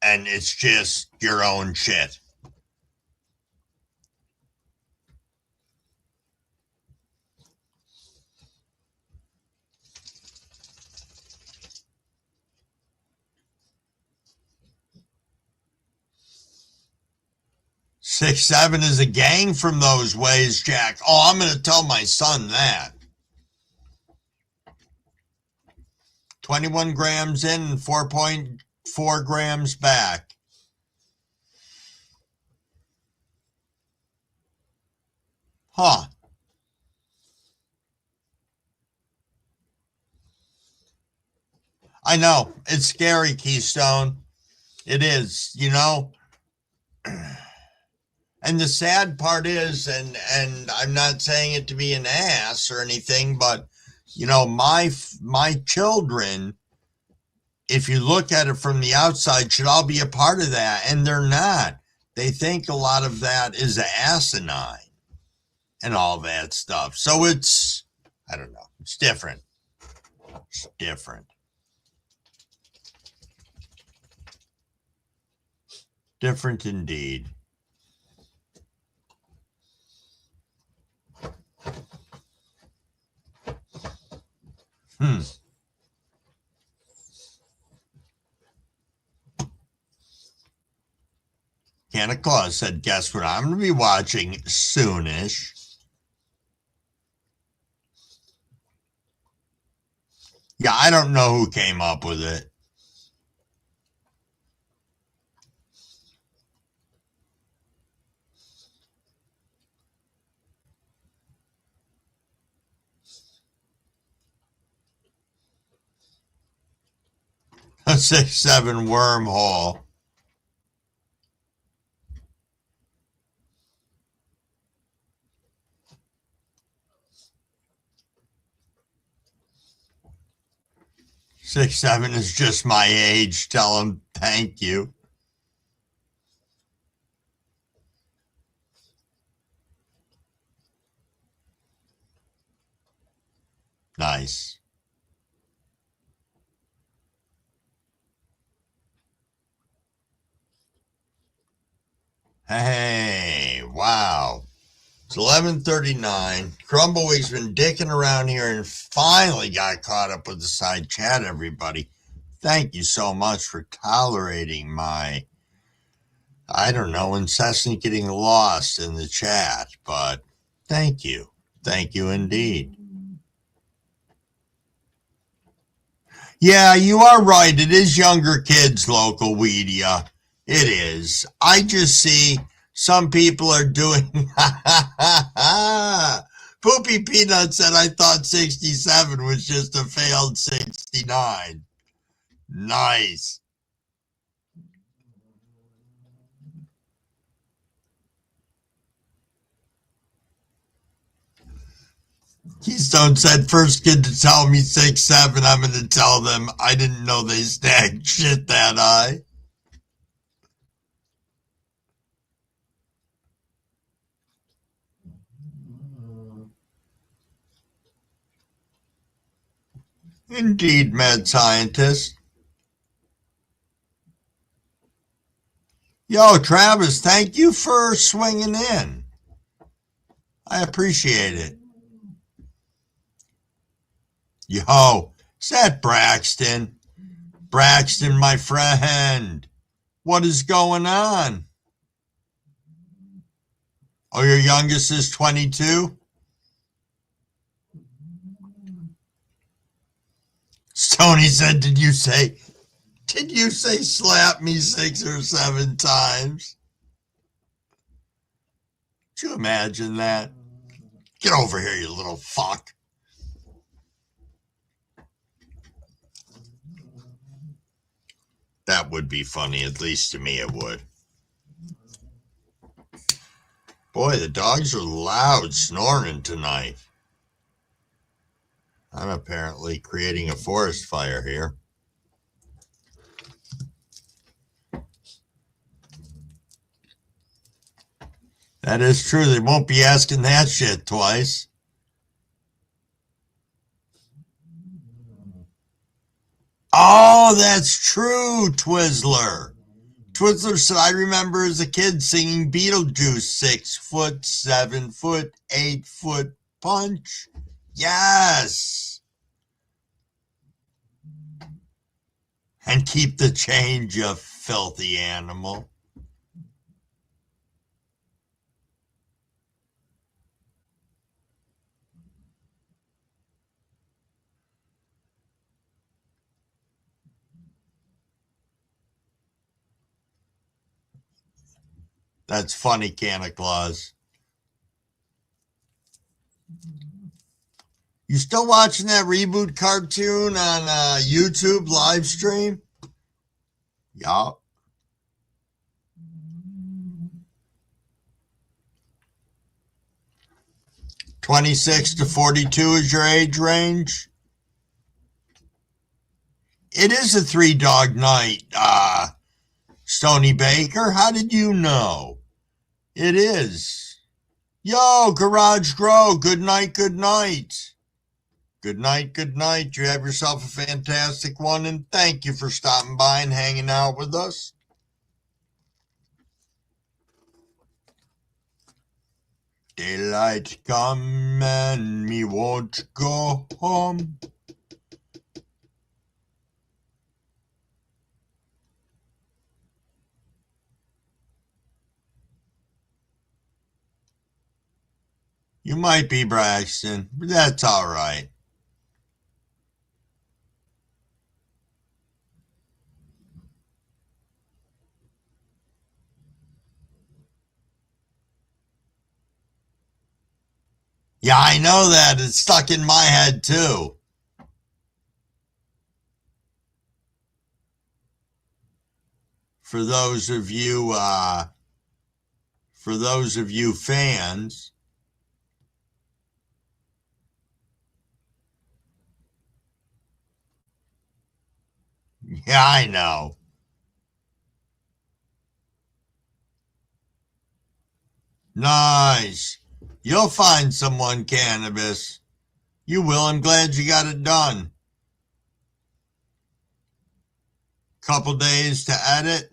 and it's just your own shit? Six, seven is a gang from those ways, Jack. Oh, I'm going to tell my son that. 21 grams in and 4.4 grams back. Huh. I know. It's scary, Keystone. It is, you know. And the sad part is, and I'm not saying it to be an ass or anything, but, you know, my children, if you look at it from the outside, should all be a part of that. And they're not. They think a lot of that is asinine and all that stuff. So it's, I don't know. It's different. It's different. Different indeed. Santa Claus said, guess what I'm going to be watching soonish? Yeah, I don't know who came up with it. A 6-7 wormhole. Six, 7 is just my age. Tell him thank you. Nice. Hey, wow. It's 11:39. Crumbleweed's been dicking around here and finally got caught up with the side chat, everybody. Thank you so much for tolerating my, I don't know, incessant getting lost in the chat, but thank you. Thank you indeed. Yeah, you are right. It is younger kids, Local Weedia. It is. I just see some people are doing... Poopy Peanut said, I thought 67 was just a failed 69. Nice. Keystone said, first kid to tell me 6'7", I'm going to tell them I didn't know they stacked shit that high. Indeed, mad scientist. Yo, Travis, thank you for swinging in. I appreciate it. Yo, is that Braxton? Braxton, my friend. What is going on? Oh, your youngest is 22? Stoney said, did you say slap me 6 or 7 times? Could you imagine that? Get over here, you little fuck. That would be funny, at least to me it would. Boy, the dogs are loud snoring tonight. I'm apparently creating a forest fire here. That is true. They won't be asking that shit twice. Oh, that's true, Twizzler. Twizzler said, I remember as a kid singing Beetlejuice, 6 foot, 7 foot, 8 foot punch. Yes. And keep the change, you filthy animal. That's funny, Santa Claus. You still watching that reboot cartoon on YouTube live stream? Yup. 26 to 42 is your age range? It is a 3-dog night, Stony Baker. How did you know? It is. Yo, Garage Grow, good night, good night. Good night, good night. You have yourself a fantastic one, and thank you for stopping by and hanging out with us. Daylight come and me won't go home. You might be, Braxton, but that's all right. Yeah, I know that. It's stuck in my head, too. For those of you fans, yeah, I know. Nice. You'll find someone, Cannabis. You will. I'm glad you got it done. Couple days to edit.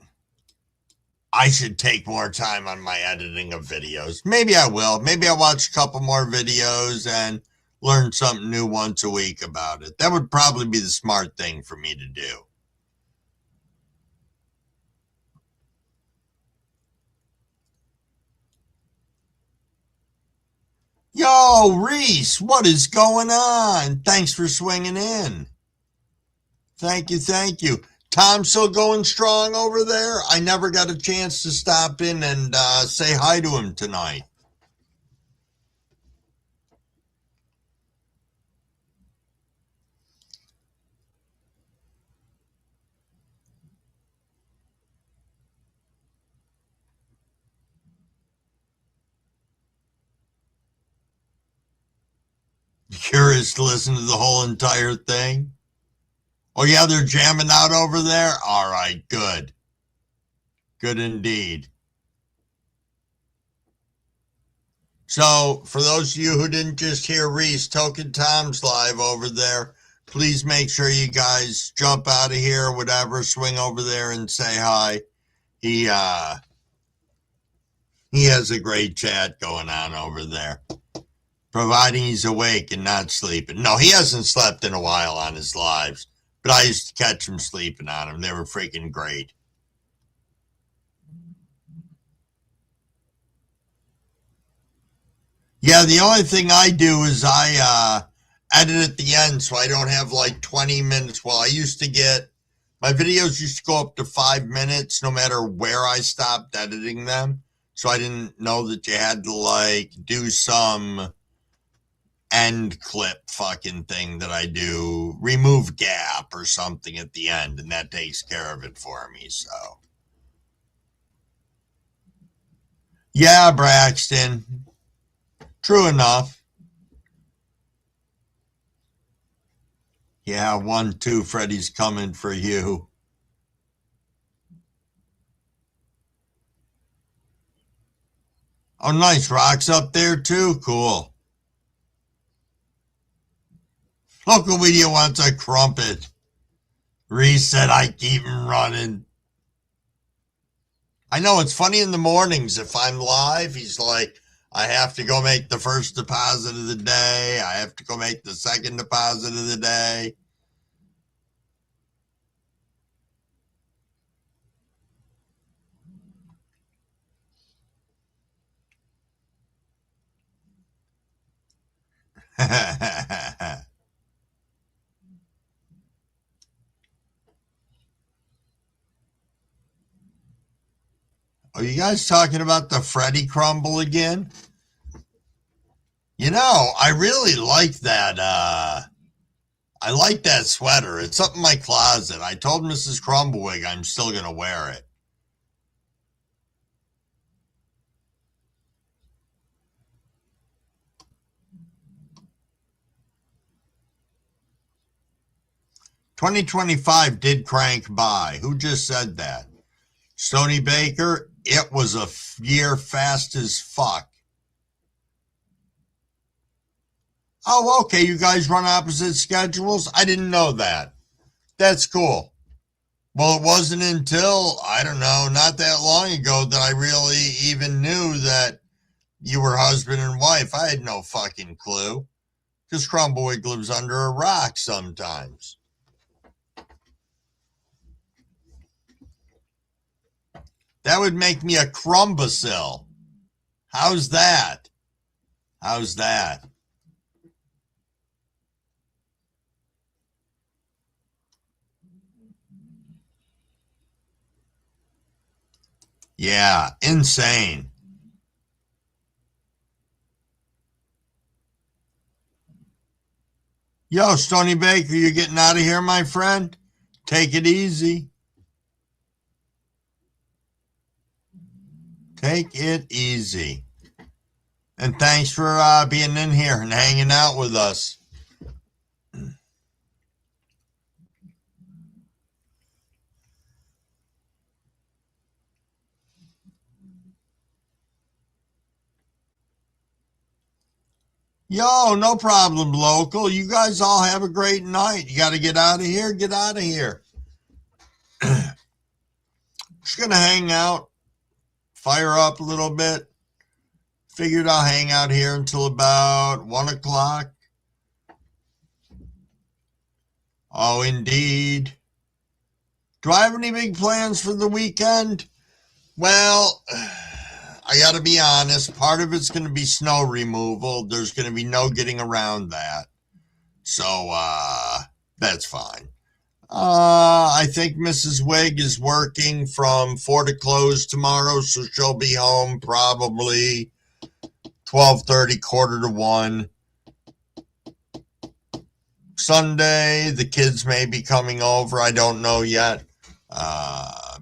I should take more time on my editing of videos. Maybe I will. Maybe I'll watch a couple more videos and learn something new once a week about it. That would probably be the smart thing for me to do. Yo, Reese, what is going on? Thanks for swinging in. Thank you, thank you. Tom still going strong over there? I never got a chance to stop in and say hi to him tonight. Curious to listen to the whole entire thing? Oh, yeah, they're jamming out over there? All right, good. Good indeed. So, for those of you who didn't just hear Reese, Token Tom's live over there. Please make sure you guys jump out of here, whatever, swing over there and say hi. He has a great chat going on over there. Providing he's awake and not sleeping. No, he hasn't slept in a while on his lives, but I used to catch him sleeping on them. They were freaking great. Yeah, the only thing I do is I edit at the end so I don't have like 20 minutes. Well, I used to get, my videos used to go up to 5 minutes no matter where I stopped editing them. So I didn't know that you had to like do some end clip fucking thing that I do, remove gap or something at the end, and that takes care of it for me. So yeah, Braxton, true enough. Yeah, 1-2, Freddie's coming for you. Oh, nice. Rock's up there too. Cool. Local media wants a crumpet. Reese said I keep him running. I know it's funny in the mornings if I'm live, he's like, I have to go make the first deposit of the day. I have to go make the second deposit of the day. Are you guys talking about the Freddy crumble again? You know, I really like that. I like that sweater. It's up in my closet. I told Mrs. Crumbwig I'm still going to wear it. $2025 did crank by. Who just said that? Stony Baker, it was a year fast as fuck. Oh, okay. You guys run opposite schedules? I didn't know that. That's cool. Well, it wasn't until, I don't know, not that long ago that I really even knew that you were husband and wife. I had no fucking clue. Because Crumbwig lives under a rock sometimes. That would make me a crumbacil. How's that? How's that? Yeah, insane. Yo, Stony Baker, you getting out of here, my friend? Take it easy. Take it easy. And thanks for being in here and hanging out with us. Yo, no problem, local. You guys all have a great night. You got to get out of here. Get out of here. Just going to hang out, fire up a little bit. Figured I'll hang out here until about 1 o'clock. Oh, indeed. Do I have any big plans for the weekend? Well, I got to be honest. Part of it's going to be snow removal. There's going to be no getting around that. So, that's fine. I think Mrs. Wig is working from 4 to close tomorrow, so she'll be home probably 12:30, quarter to 1. Sunday, the kids may be coming over. I don't know yet.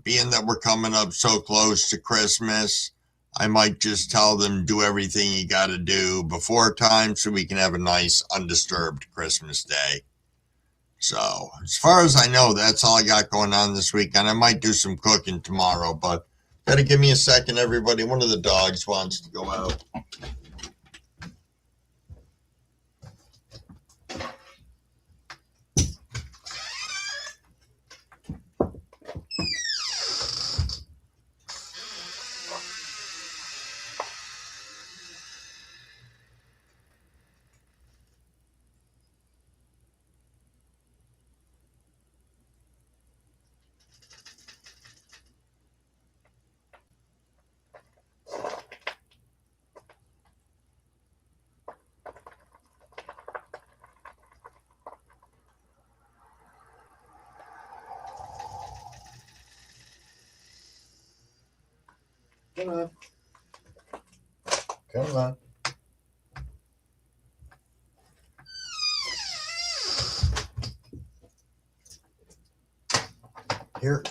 Being that we're coming up so close to Christmas, I might just tell them do everything you got to do before time so we can have a nice undisturbed Christmas day. So as far as I know, that's all I got going on this weekend. I might do some cooking tomorrow, but gotta give me a second, everybody. One of the dogs wants to go out. Come on. Come on. Here.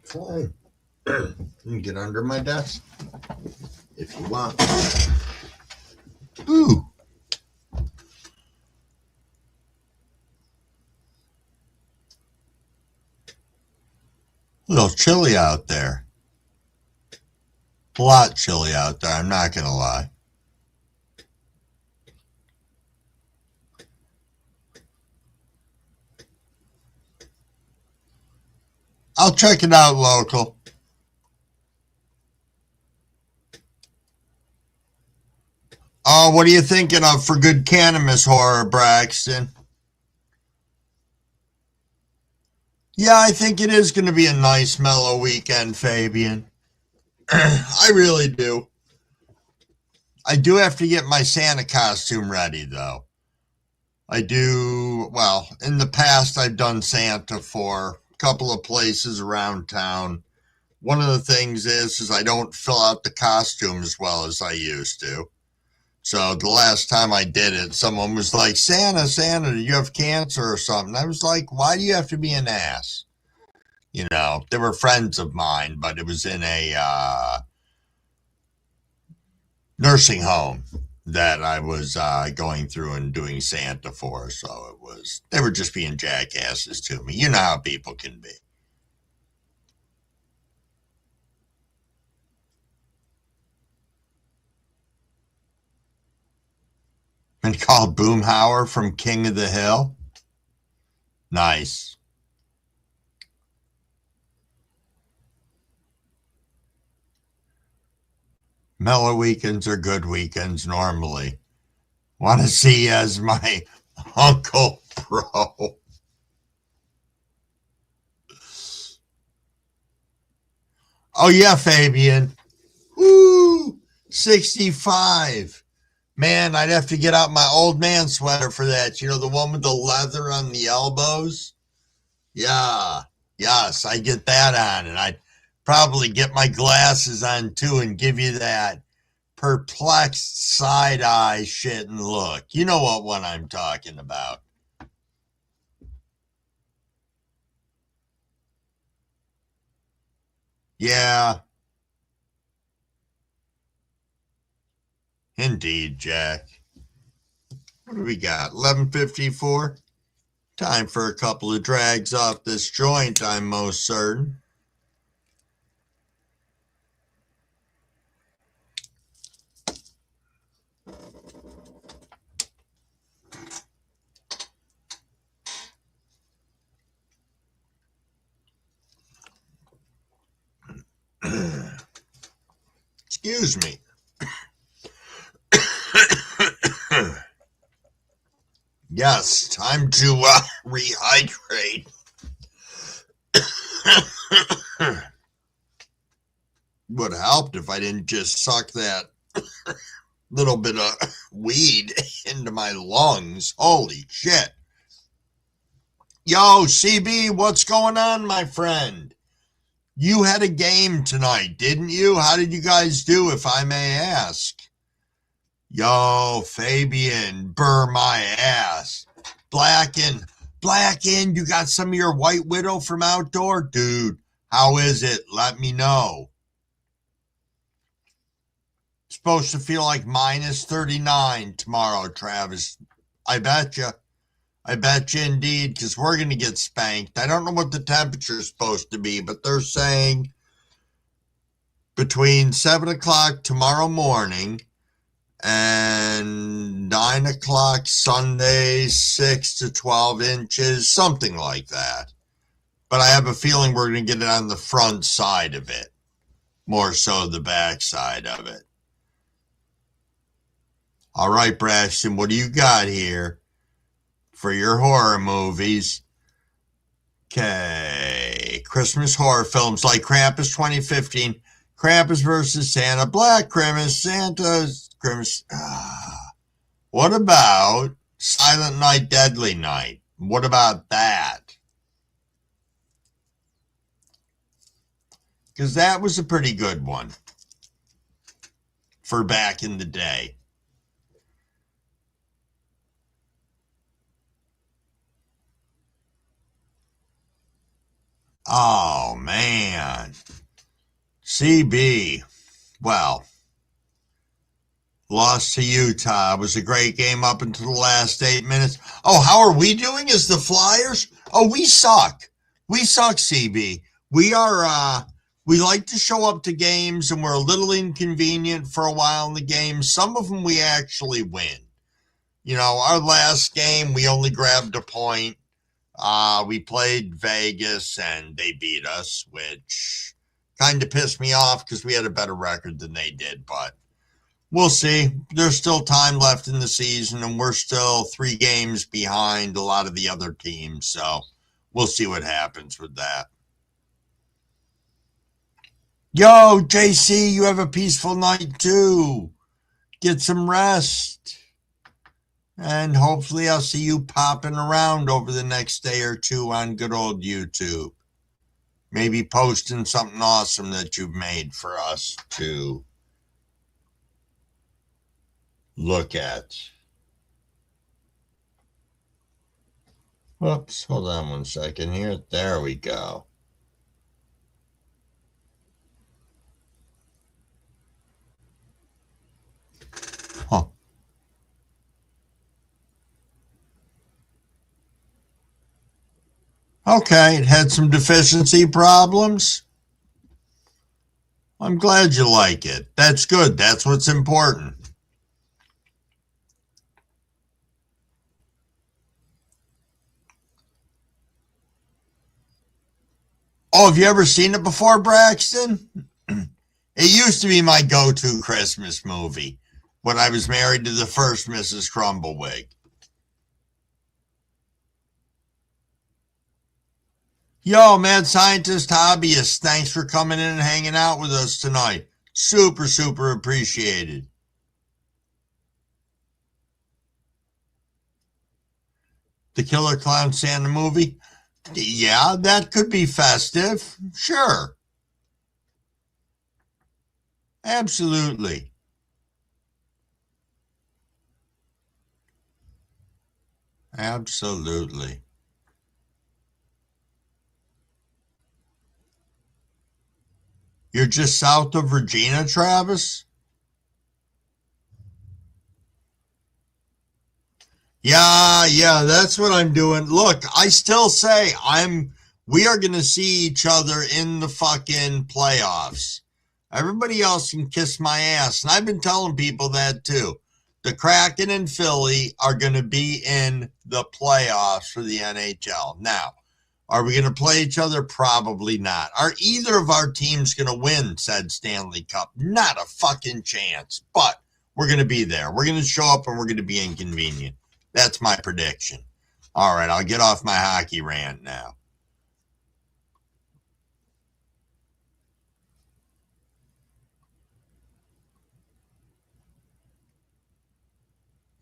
Fine. You can get under my desk if you want. Ooh. A little chilly out there. A lot chilly out there, I'm not going to lie. I'll check it out local. Oh, what are you thinking of for good cannabis horror, Braxton? Yeah, I think it is going to be a nice, mellow weekend, Fabian. I really do. I do have to get my Santa costume ready, though. I do, well, in the past, I've done Santa for a couple of places around town. One of the things is I don't fill out the costume as well as I used to. So the last time I did it, someone was like, Santa, do you have cancer or something? I was like, why do you have to be an ass? You know, they were friends of mine, but it was in a nursing home that I was going through and doing Santa for. So they were just being jackasses to me. You know how people can be. Been called Boomhauer from King of the Hill. Nice. Mellow weekends are good weekends normally. Want to see you as my Uncle Pro. Oh, yeah, Fabian. Woo! 65. Man, I'd have to get out my old man sweater for that. You know, the one with the leather on the elbows? Yeah. Yes, I get that on. And I'd probably get my glasses on, too, and give you that perplexed side-eye shit and look. You know what one I'm talking about. Yeah. Indeed, Jack. What do we got? 11:54. Time for a couple of drags off this joint, I'm most certain. Excuse me. Yes, time to rehydrate. Would have helped if I didn't just suck that little bit of weed into my lungs. Holy shit. Yo, CB, what's going on, my friend? You had a game tonight, didn't you? How did you guys do, if I may ask? Yo, Fabian, burr my ass. Blacken, you got some of your White Widow from outdoor? Dude, how is it? Let me know. It's supposed to feel like minus 39 tomorrow, Travis. I bet you. I bet you indeed, because we're going to get spanked. I don't know what the temperature is supposed to be, but they're saying between 7 o'clock tomorrow morning and 9 o'clock Sunday, 6 to 12 inches, something like that. But I have a feeling we're going to get it on the front side of it, more so the back side of it. All right, Braxton, what do you got here for your horror movies? Okay, Christmas horror films like Krampus 2015, Krampus versus Santa, Black Christmas, Santa's Christmas. What about Silent Night, Deadly Night? What about that? Because that was a pretty good one for back in the day. Oh, man. CB. Well, lost to Utah. It was a great game up until the last 8 minutes. Oh, how are we doing as the Flyers? Oh, we suck. We suck, CB. We are, we like to show up to games and we're a little inconvenient for a while in the games. Some of them we actually win. You know, our last game, we only grabbed a point. We played Vegas and they beat us, which kind of pissed me off because we had a better record than they did, but we'll see. There's still time left in the season, and we're still 3 games behind a lot of the other teams, so we'll see what happens with that. Yo, JC, you have a peaceful night too. Get some rest. And hopefully I'll see you popping around over the next day or two on good old YouTube. Maybe posting something awesome that you've made for us to look at. Whoops, hold on one second here. There we go. Huh. Okay, it had some deficiency problems. I'm glad you like it. That's good. That's what's important. Oh, have you ever seen it before, Braxton? It used to be my go-to Christmas movie when I was married to the first Mrs. Crumblewick. Yo, mad scientist hobbyist, thanks for coming in and hanging out with us tonight. Super, super appreciated. The Killer Clown Santa movie? Yeah, that could be festive. Sure. Absolutely. Absolutely. You're just south of Regina, Travis? Yeah, that's what I'm doing. Look, I still say we are going to see each other in the fucking playoffs. Everybody else can kiss my ass. And I've been telling people that too. The Kraken and Philly are going to be in the playoffs for the NHL. Now, are we going to play each other? Probably not. Are either of our teams going to win said Stanley Cup? Not a fucking chance. But we're going to be there. We're going to show up and we're going to be inconvenient. That's my prediction. All right, I'll get off my hockey rant now.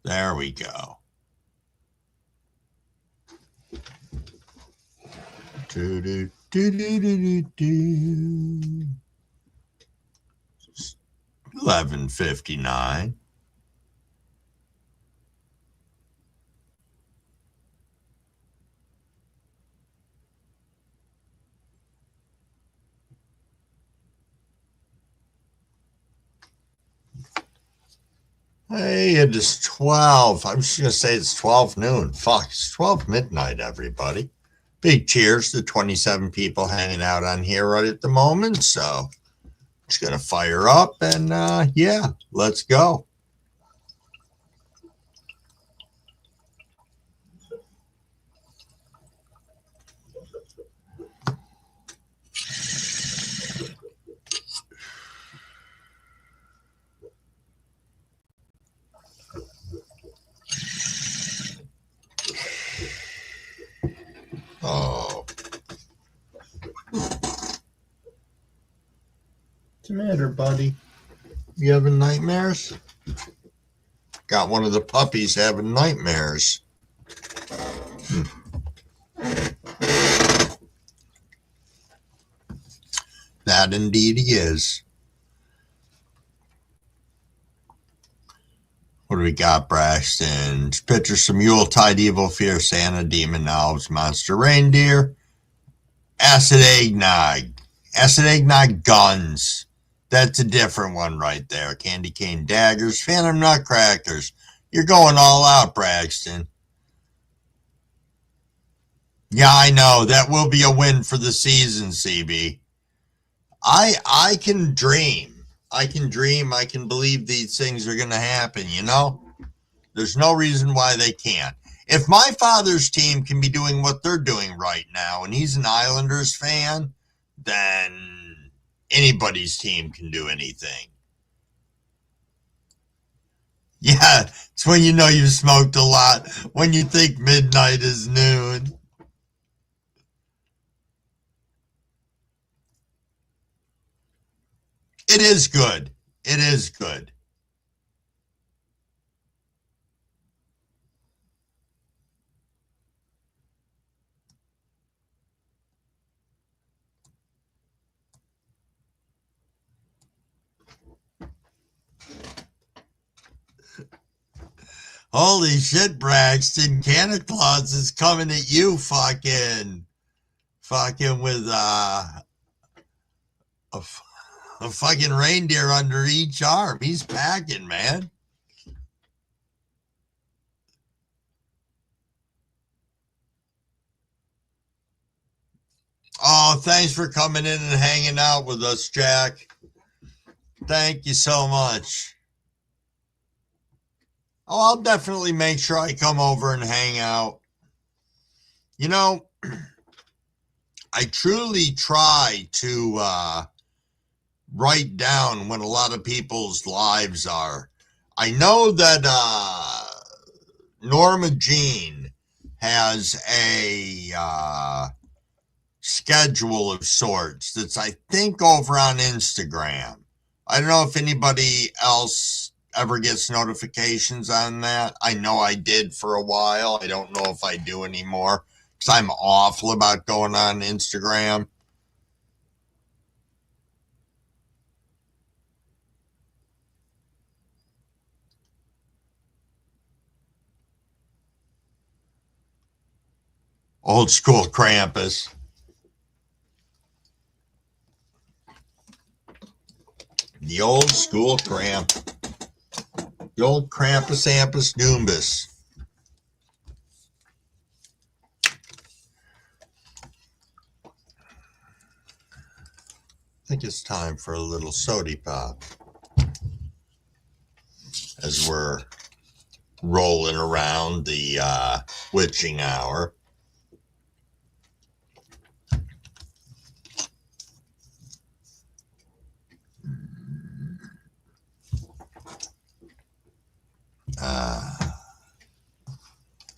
There we go. 11:59. Hey, it is 12. I'm just going to say it's 12 noon. Fuck, it's 12 midnight, everybody. Big cheers to 27 people hanging out on here right at the moment. So, just going to fire up and, yeah, let's go. Oh. What's the matter, buddy? You having nightmares? Got one of the puppies having nightmares. That indeed he is. What do we got, Braxton? Picture some Yuletide evil, fear, Santa, demon, elves, monster, reindeer. Acid eggnog. Acid eggnog guns. That's a different one right there. Candy cane daggers, phantom nutcrackers. You're going all out, Braxton. Yeah, I know. That will be a win for the season, CB. I can dream. I can dream. I can believe these things are going to happen, you know? There's no reason why they can't. If my father's team can be doing what they're doing right now, and he's an Islanders fan, then anybody's team can do anything. Yeah, it's when you know you've smoked a lot, when you think midnight is noon. It is good. It is good. Holy shit, Braxton. Santa Claus is coming at you fucking with a fucking reindeer under each arm. He's packing, man. Oh, thanks for coming in and hanging out with us, Jack. Thank you so much. Oh, I'll definitely make sure I come over and hang out. You know, I truly try to write down what a lot of people's lives are. I know that Norma Jean has a schedule of sorts that's, I think, over on Instagram. I don't know if anybody else ever gets notifications on that. I know I did for a while. I don't know if I do anymore because I'm awful about going on Instagram. Old school Krampus. The old school cramp. The old Krampus, Ampus, Noombus. I think it's time for a little sody pop as we're rolling around the witching hour. I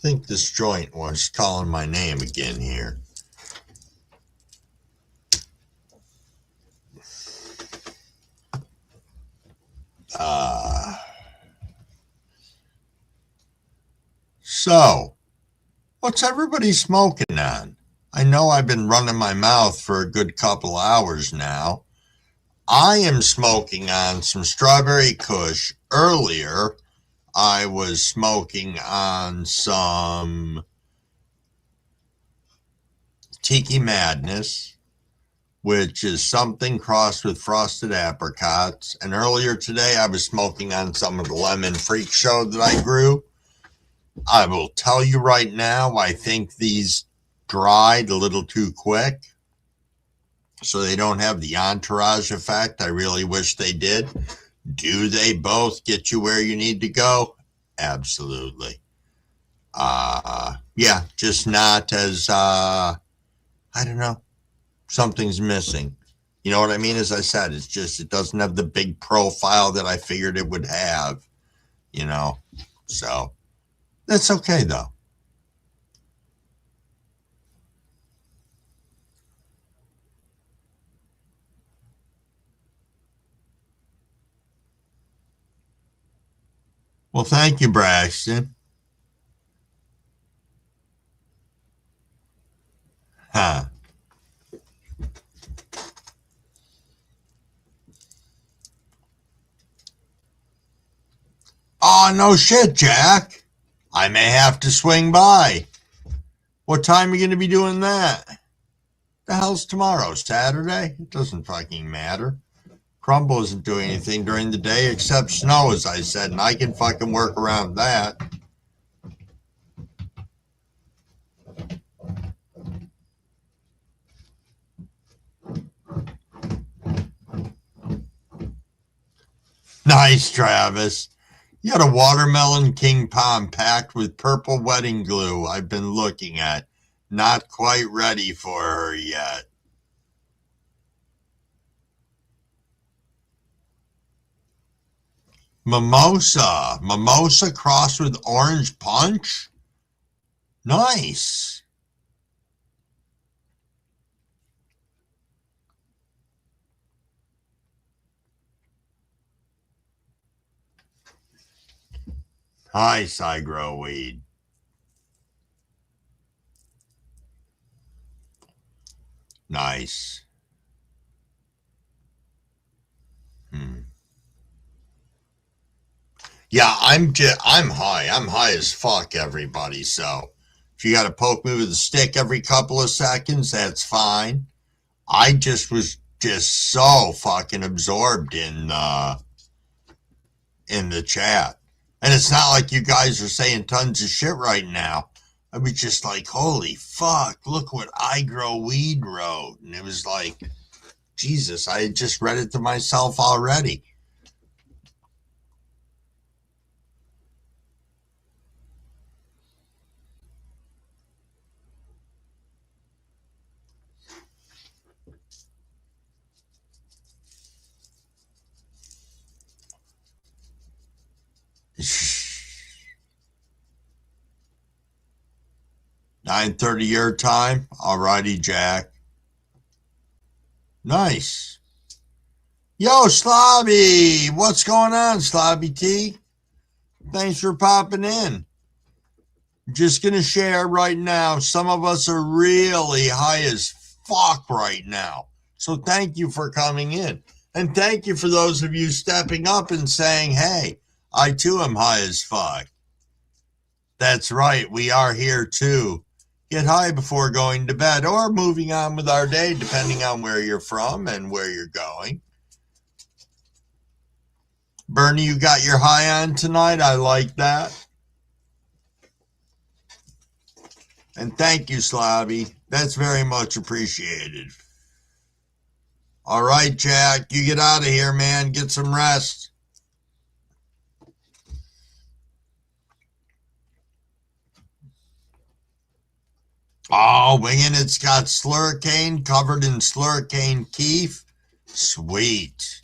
think this joint was calling my name again here. So, what's everybody smoking on? I know I've been running my mouth for a good couple hours now. I am smoking on some strawberry kush. Earlier, I was smoking on some Tiki Madness, which is something crossed with frosted apricots. And earlier today, I was smoking on some of the Lemon Freak Show that I grew. I will tell you right now, I think these dried a little too quick, so they don't have the entourage effect I really wish they did. Do they both get you where you need to go? Absolutely. Yeah, just not as, I don't know, something's missing. You know what I mean? As I said, it's just, it doesn't have the big profile that I figured it would have, you know, so that's okay though. Well, thank you, Braxton. Huh. Oh, no shit, Jack. I may have to swing by. What time are you going to be doing that? The hell's tomorrow? Saturday? It doesn't fucking matter. Crumble isn't doing anything during the day except snow, as I said, and I can fucking work around that. Nice, Travis. You got a watermelon king palm packed with purple wedding glue I've been looking at. Not quite ready for her yet. Mimosa. Mimosa crossed with orange punch? Nice. Nice, I grow weed. Nice. Yeah, I'm high. I'm high as fuck, everybody. So if you got to poke me with a stick every couple of seconds, that's fine. I just was just so fucking absorbed in the chat. And it's not like you guys are saying tons of shit right now. I was just like, holy fuck, look what I Grow Weed wrote. And it was like, Jesus, I had just read it to myself already. $9:30 your time. Alrighty, Jack. Nice. Yo, Slobby. What's going on, Slobby T? Thanks for popping in. Just going to share right now. Some of us are really high as fuck right now. So thank you for coming in. And thank you for those of you stepping up and saying, hey, I too am high as fuck. That's right. We are here too. Get high before going to bed or moving on with our day, depending on where you're from and where you're going. Bernie, you got your high on tonight. I like that. And thank you, Slobby. That's very much appreciated. All right, Jack, you get out of here, man. Get some rest. Oh, winging it's got slurricane covered in slurricane keef. Sweet.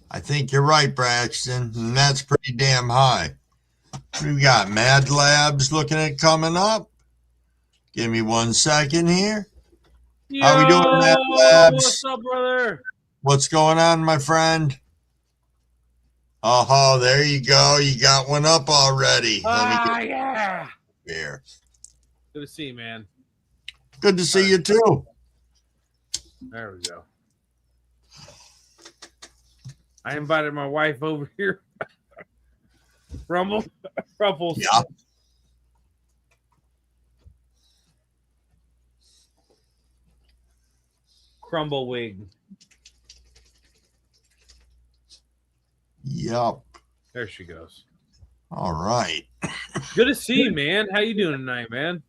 I think you're right, Braxton, and that's pretty damn high. We've got Mad Labs looking at coming up. Give me 1 second here. Yo, how we doing, Mad Labs? What's up, brother? What's going on, my friend? Oh, there you go. You got one up already. Yeah. Here. Good to see you, man. Good to see you too. There we go. I invited my wife over here. Rumples. Yeah. Crumble wig. Yep. There she goes. All right. Good to see you, man. How you doing tonight, man?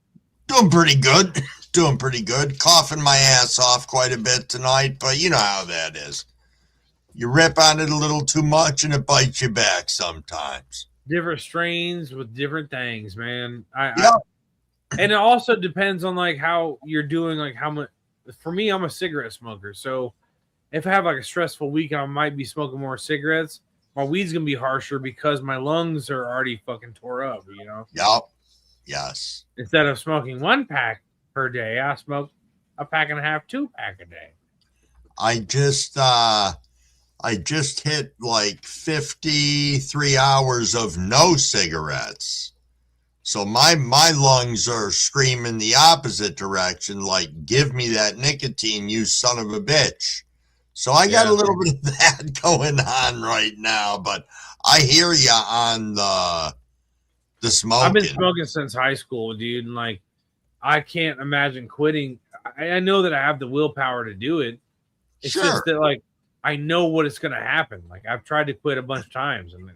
Doing pretty good. Doing pretty good. Coughing my ass off quite a bit tonight, but you know how that is. You rip on it a little too much and it bites you back sometimes. Different strains with different things, man. Yep. And it also depends on like how you're doing, like how much. For me, I'm a cigarette smoker, so if I have like a stressful week, I might be smoking more cigarettes. My weed's gonna be harsher because my lungs are already fucking tore up, you know. Yep. Yes. Instead of smoking 1 pack per day, I smoke a pack and a half, 2 pack a day. I just hit like 53 hours of no cigarettes. So my lungs are screaming the opposite direction, like, give me that nicotine, you son of a bitch. So I got a little bit of that going on right now, but I hear you on The I've been smoking. smoking since high school, dude, and like I can't imagine quitting. I know that I have the willpower to do it. It's Sure. just that like I know what it's gonna happen. Like I've tried to quit a bunch of times, and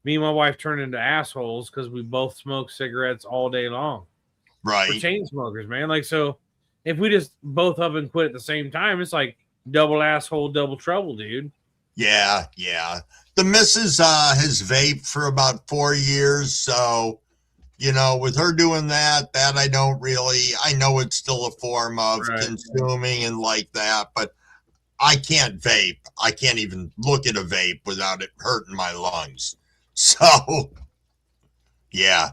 me and my wife turned into assholes because we both smoke cigarettes all day long. We're Right. chain smokers, man. Like so, if we just both up and quit at the same time, it's like double asshole, double trouble, dude. Yeah, yeah. The missus has vaped for about 4 years, so you know, with her doing that I know it's still a form of Right. consuming and like that, but I can't vape. I can't even look at a vape without it hurting my lungs. So, yeah.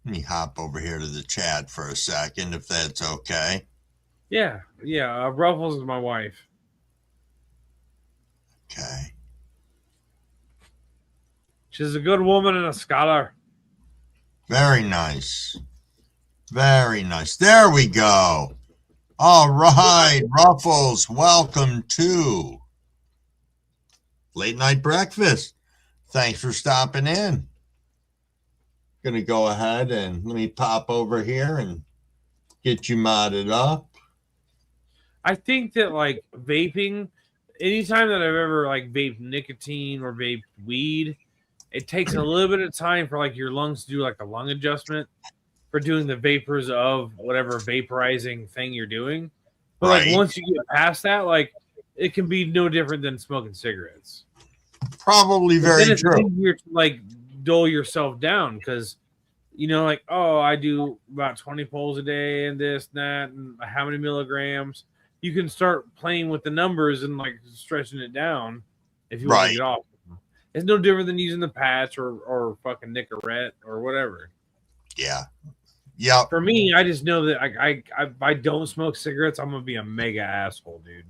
Let me hop over here to the chat for a second, if that's okay. Yeah. Ruffles is my wife. Okay. She's a good woman and a scholar. Very nice. Very nice. There we go. All right, Ruffles, welcome to Late Night Breakfast. Thanks for stopping in. Gonna go ahead and let me pop over here and get you modded up. I think that like vaping, anytime that I've ever like vaped nicotine or vaped weed, it takes a little bit of time for like your lungs to do like a lung adjustment for doing the vapors of whatever vaporizing thing you're doing. But Right. like once you get past that, like it can be no different than smoking cigarettes. Probably But very then it's true. easier to like dull yourself down because you know, like, oh, I do about 20 pulls a day and this, and that, and how many milligrams. You can start playing with the numbers and like stretching it down if you want to Right. get off. It's no different than using the patch or fucking Nicorette or whatever. Yeah. Yep. For me, I just know that if I don't smoke cigarettes, I'm gonna be a mega asshole, dude.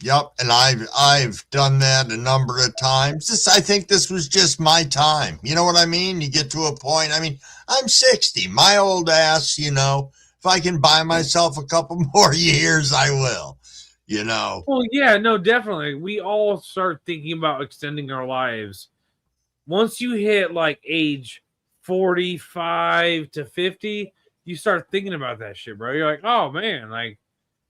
Yep. And I've done that a number of times. I think this was just my time. You know what I mean? You get to a point. I mean, I'm 60. My old ass, you know, if I can buy myself a couple more years, I will. You know. Well, yeah, no, definitely. We all start thinking about extending our lives. Once you hit like age 45 to 50, you start thinking about that shit, bro. You're like, oh man, like,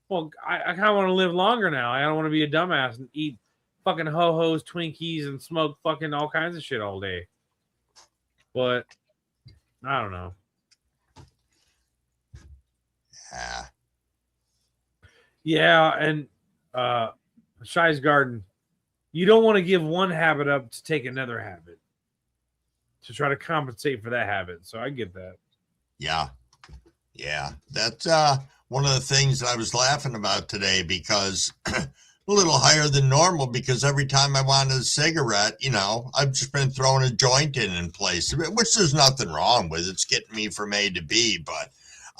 well, I kind of want to live longer now. I don't want to be a dumbass and eat fucking ho-hos, Twinkies, and smoke fucking all kinds of shit all day. But I don't know. Yeah. Yeah, and Shy's Garden, you don't want to give one habit up to take another habit to try to compensate for that habit. So I get that. Yeah. Yeah. That's one of the things that I was laughing about today because a little higher than normal because every time I wanted a cigarette, you know, I've just been throwing a joint in place, which there's nothing wrong with. It's getting me from A to B, but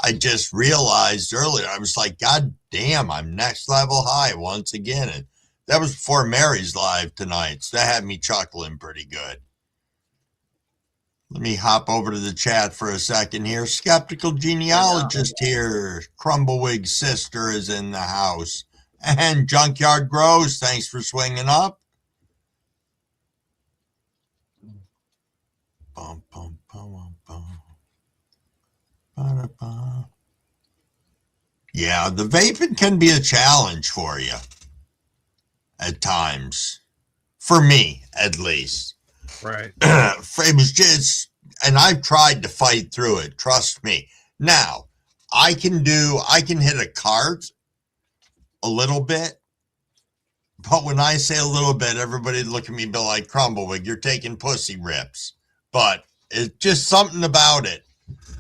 I just realized earlier, I was like, God damn, I'm next level high once again. And that was before Mary's live tonight. So that had me chuckling pretty good. Let me hop over to the chat for a second here. Skeptical genealogist here. Crumblewigg's sister is in the house. And Junkyard Grows, thanks for swinging up. Bum, bum, bum, bum, bum. Yeah, the vaping can be a challenge for you at times. For me, at least. Right. It was just, and I've tried to fight through it. Trust me. Now, I can hit a cart a little bit, but when I say a little bit, everybody look at me and be like, Crumblewick, you're taking pussy rips. But it's just something about it,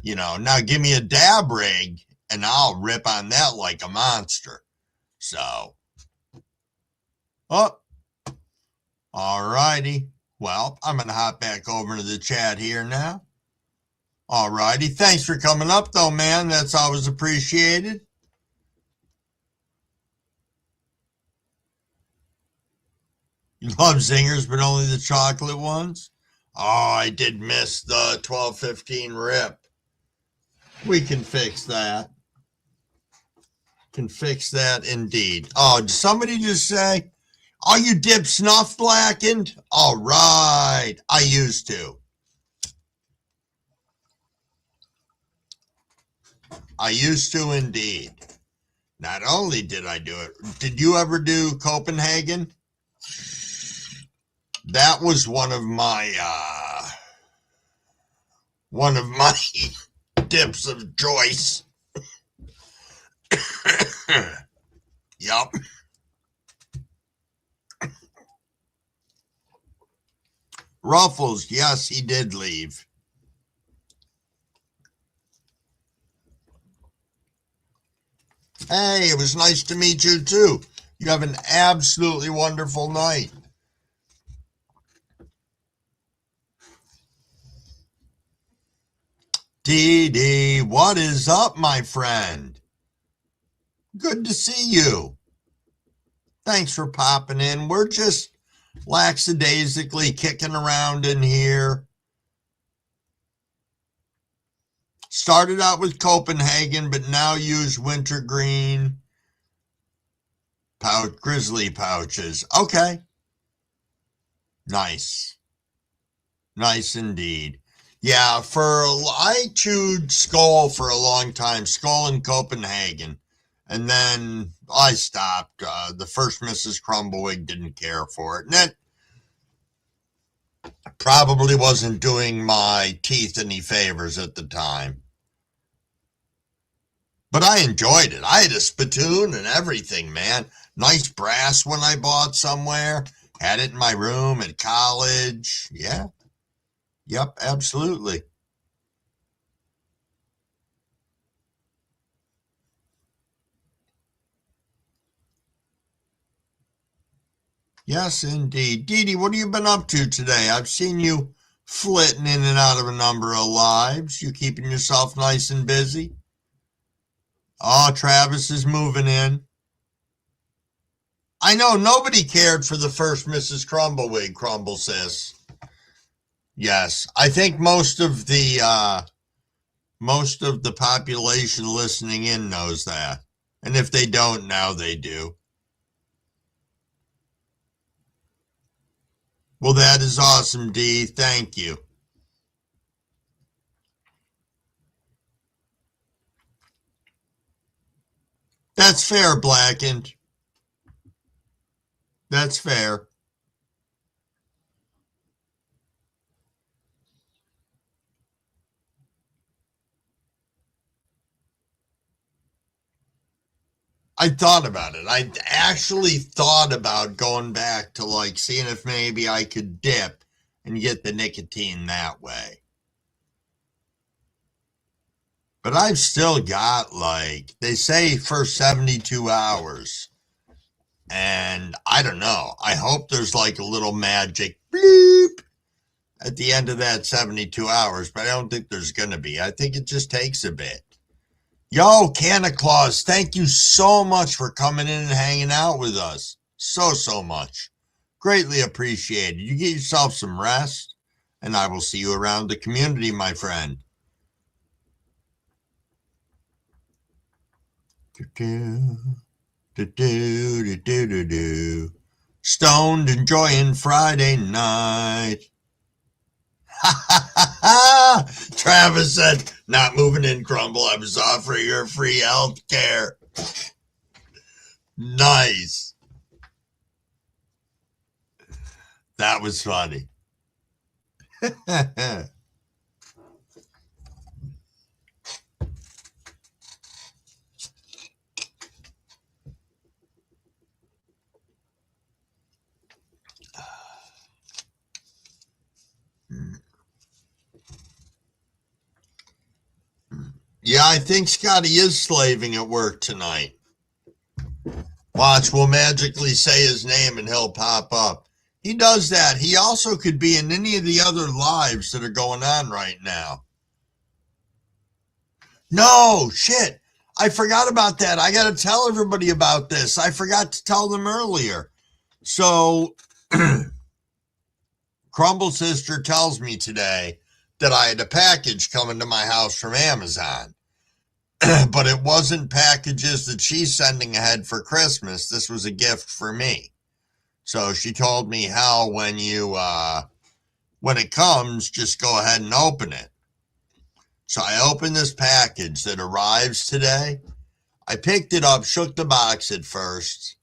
you know. Now give me a dab rig, and I'll rip on that like a monster. So, oh, all righty. Well, I'm going to hop back over to the chat here now. All righty. Thanks for coming up, though, man. That's always appreciated. You love zingers, but only the chocolate ones? Oh, I did miss the 12-15 rip. We can fix that. Can fix that indeed. Oh, did somebody just say? Oh, you dip snuff blackened? All right. I used to. I used to indeed. Not only did I do it, did you ever do Copenhagen? That was one of my dips of choice. Yup. Ruffles, yes, he did leave. Hey, it was nice to meet you too. You have an absolutely wonderful night. Dee Dee, what is up, my friend? Good to see you. Thanks for popping in. We're just lackadaisically kicking around in here. Started out with Copenhagen, but now use wintergreen grizzly pouches. Okay. Nice. Nice indeed. Yeah, I chewed Skull for a long time, Skull in Copenhagen. And then I stopped. The first Mrs. Crumbawig didn't care for it. And that probably wasn't doing my teeth any favors at the time. But I enjoyed it. I had a spittoon and everything, man. Nice brass one I bought somewhere. Had it in my room at college. Yeah. Yep, absolutely. Yes, indeed. Dee Dee, what have you been up to today? I've seen you flitting in and out of a number of lives. You keeping yourself nice and busy? Oh, Travis is moving in. I know nobody cared for the first Mrs. Crumbawig, Crumble says. Yes, I think most of the population listening in knows that. And if they don't now, they do. Well, that is awesome, Dee. Thank you. That's fair, Blackened. That's fair. I thought about it. I actually thought about going back to like seeing if maybe I could dip and get the nicotine that way. But I've still got like, they say for 72 hours. And I don't know. I hope there's like a little magic bleep at the end of that 72 hours, but I don't think there's going to be. I think it just takes a bit. Yo, Santa Claus, thank you so much for coming in and hanging out with us. So much. Greatly appreciated. You get yourself some rest, and I will see you around the community, my friend. Stoned enjoying Friday night. Travis said, not moving in, Crumble. I was offering her free health care. Nice. That was funny. Yeah, I think Scotty is slaving at work tonight. Watch, we'll magically say his name and he'll pop up. He does that. He also could be in any of the other lives that are going on right now. No, shit. I forgot about that. I got to tell everybody about this. I forgot to tell them earlier. So, Crumble Sister tells me today that I had a package coming to my house from Amazon. But it wasn't packages that she's sending ahead for Christmas. This was a gift for me. So she told me, hell, when it comes, just go ahead and open it. So I opened this package that arrives today. I picked it up, shook the box at first,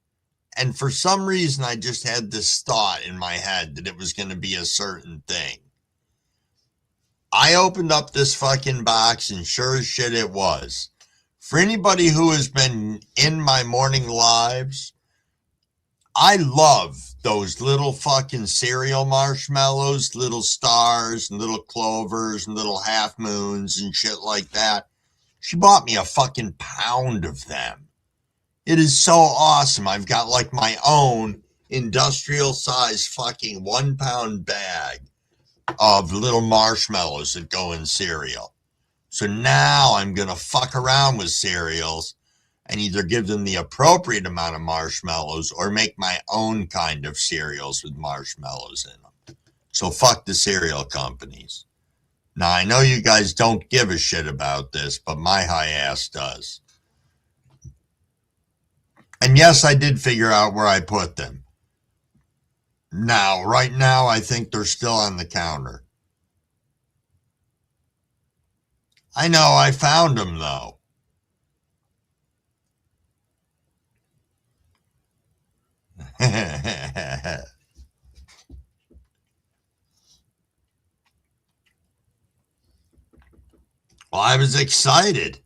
and for some reason I just had this thought in my head that it was going to be a certain thing. I opened up this fucking box and sure as shit it was. For anybody who has been in my morning lives, I love those little fucking cereal marshmallows, little stars and little clovers and little half moons and shit like that. She bought me a fucking pound of them. It is so awesome. I've got like my own industrial size fucking 1 pound bag of little marshmallows that go in cereal. So now I'm going to fuck around with cereals and either give them the appropriate amount of marshmallows or make my own kind of cereals with marshmallows in them. So fuck the cereal companies. Now, I know you guys don't give a shit about this, but my high ass does. And yes, I did figure out where I put them. Now, right now, I think they're still on the counter. I know, I found them, though. Well, I was excited.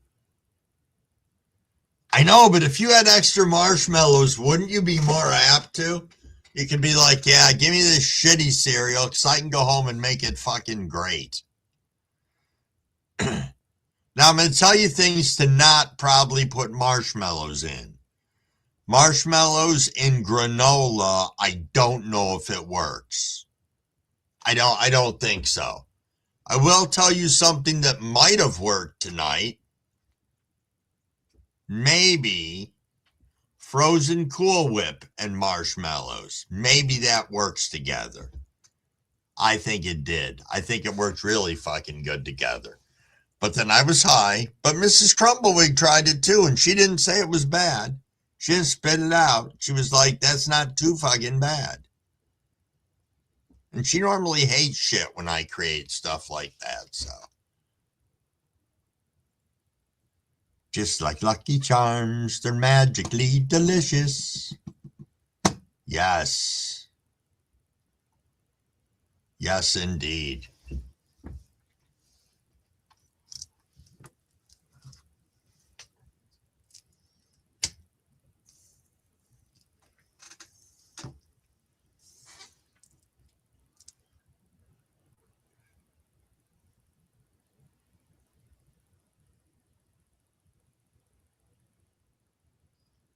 I know, but if you had extra marshmallows, wouldn't you be more apt to? You could be like, yeah, give me this shitty cereal because I can go home and make it fucking great. Now, I'm going to tell you things to not probably put marshmallows in. Marshmallows in granola, I don't know if it works. I don't think so. I will tell you something that might have worked tonight. Maybe frozen Cool Whip and marshmallows. Maybe that works together. I think it did. I think it worked really fucking good together. But then I was high. But Mrs. Crumbleweed tried it too, and she didn't say it was bad. She didn't spit it out. She was like, that's not too fucking bad. And she normally hates shit when I create stuff like that, so. Just like Lucky Charms, they're magically delicious. Yes. Yes, indeed.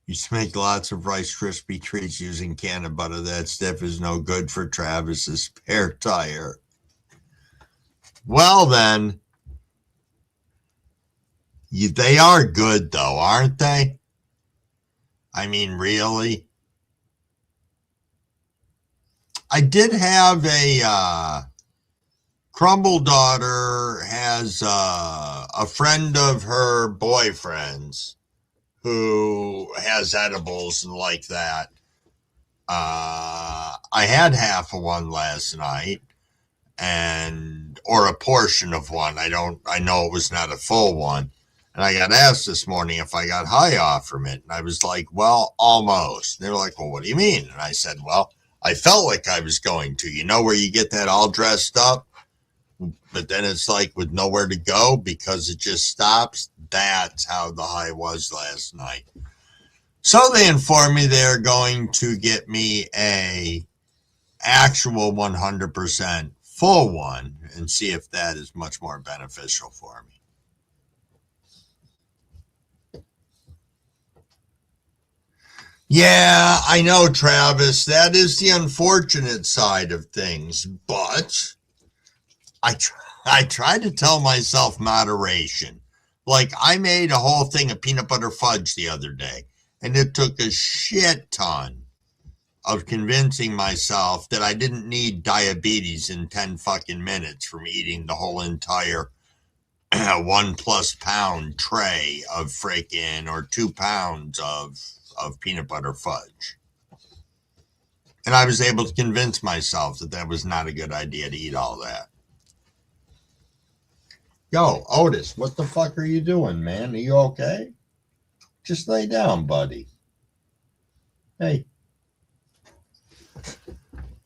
Used to make lots of Rice Krispie treats using canned butter. That stuff is no good for Travis's spare tire. Well, then, they are good, though, aren't they? I mean, really? I did have a Crumble daughter has a friend of her boyfriend's who has edibles and like that. I had half of one last night or a portion of one. I know it was not a full one. And I got asked this morning if I got high off from it. And I was like, well, almost. And they were like, well, what do you mean? And I said, well, I felt like I was going to, where you get that all dressed up, but then it's like with nowhere to go because it just stops. That's how the high was last night. So they informed me they're going to get me a actual 100% full one and see if that is much more beneficial for me. Yeah, I know, Travis. That is the unfortunate side of things, but I try to tell myself moderation. Like, I made a whole thing of peanut butter fudge the other day, and it took a shit ton of convincing myself that I didn't need diabetes in 10 fucking minutes from eating the whole entire 1+ pound tray of freaking or 2 pounds of peanut butter fudge. And I was able to convince myself that that was not a good idea to eat all that. Yo, Otis, what the fuck are you doing, man? Are you okay? Just lay down, buddy. Hey.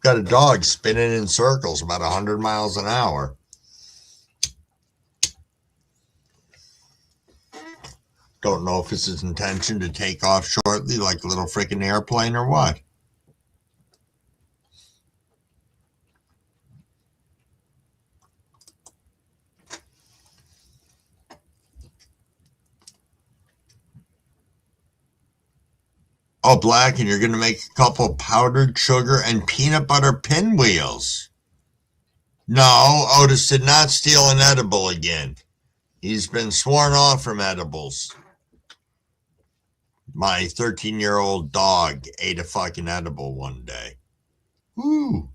Got a dog spinning in circles about 100 miles an hour. Don't know if it's his intention to take off shortly like a little freaking airplane or what. Oh, Black, and you're going to make a couple powdered sugar and peanut butter pinwheels. No, Otis did not steal an edible again. He's been sworn off from edibles. My 13-year-old dog ate a fucking edible one day. Woo.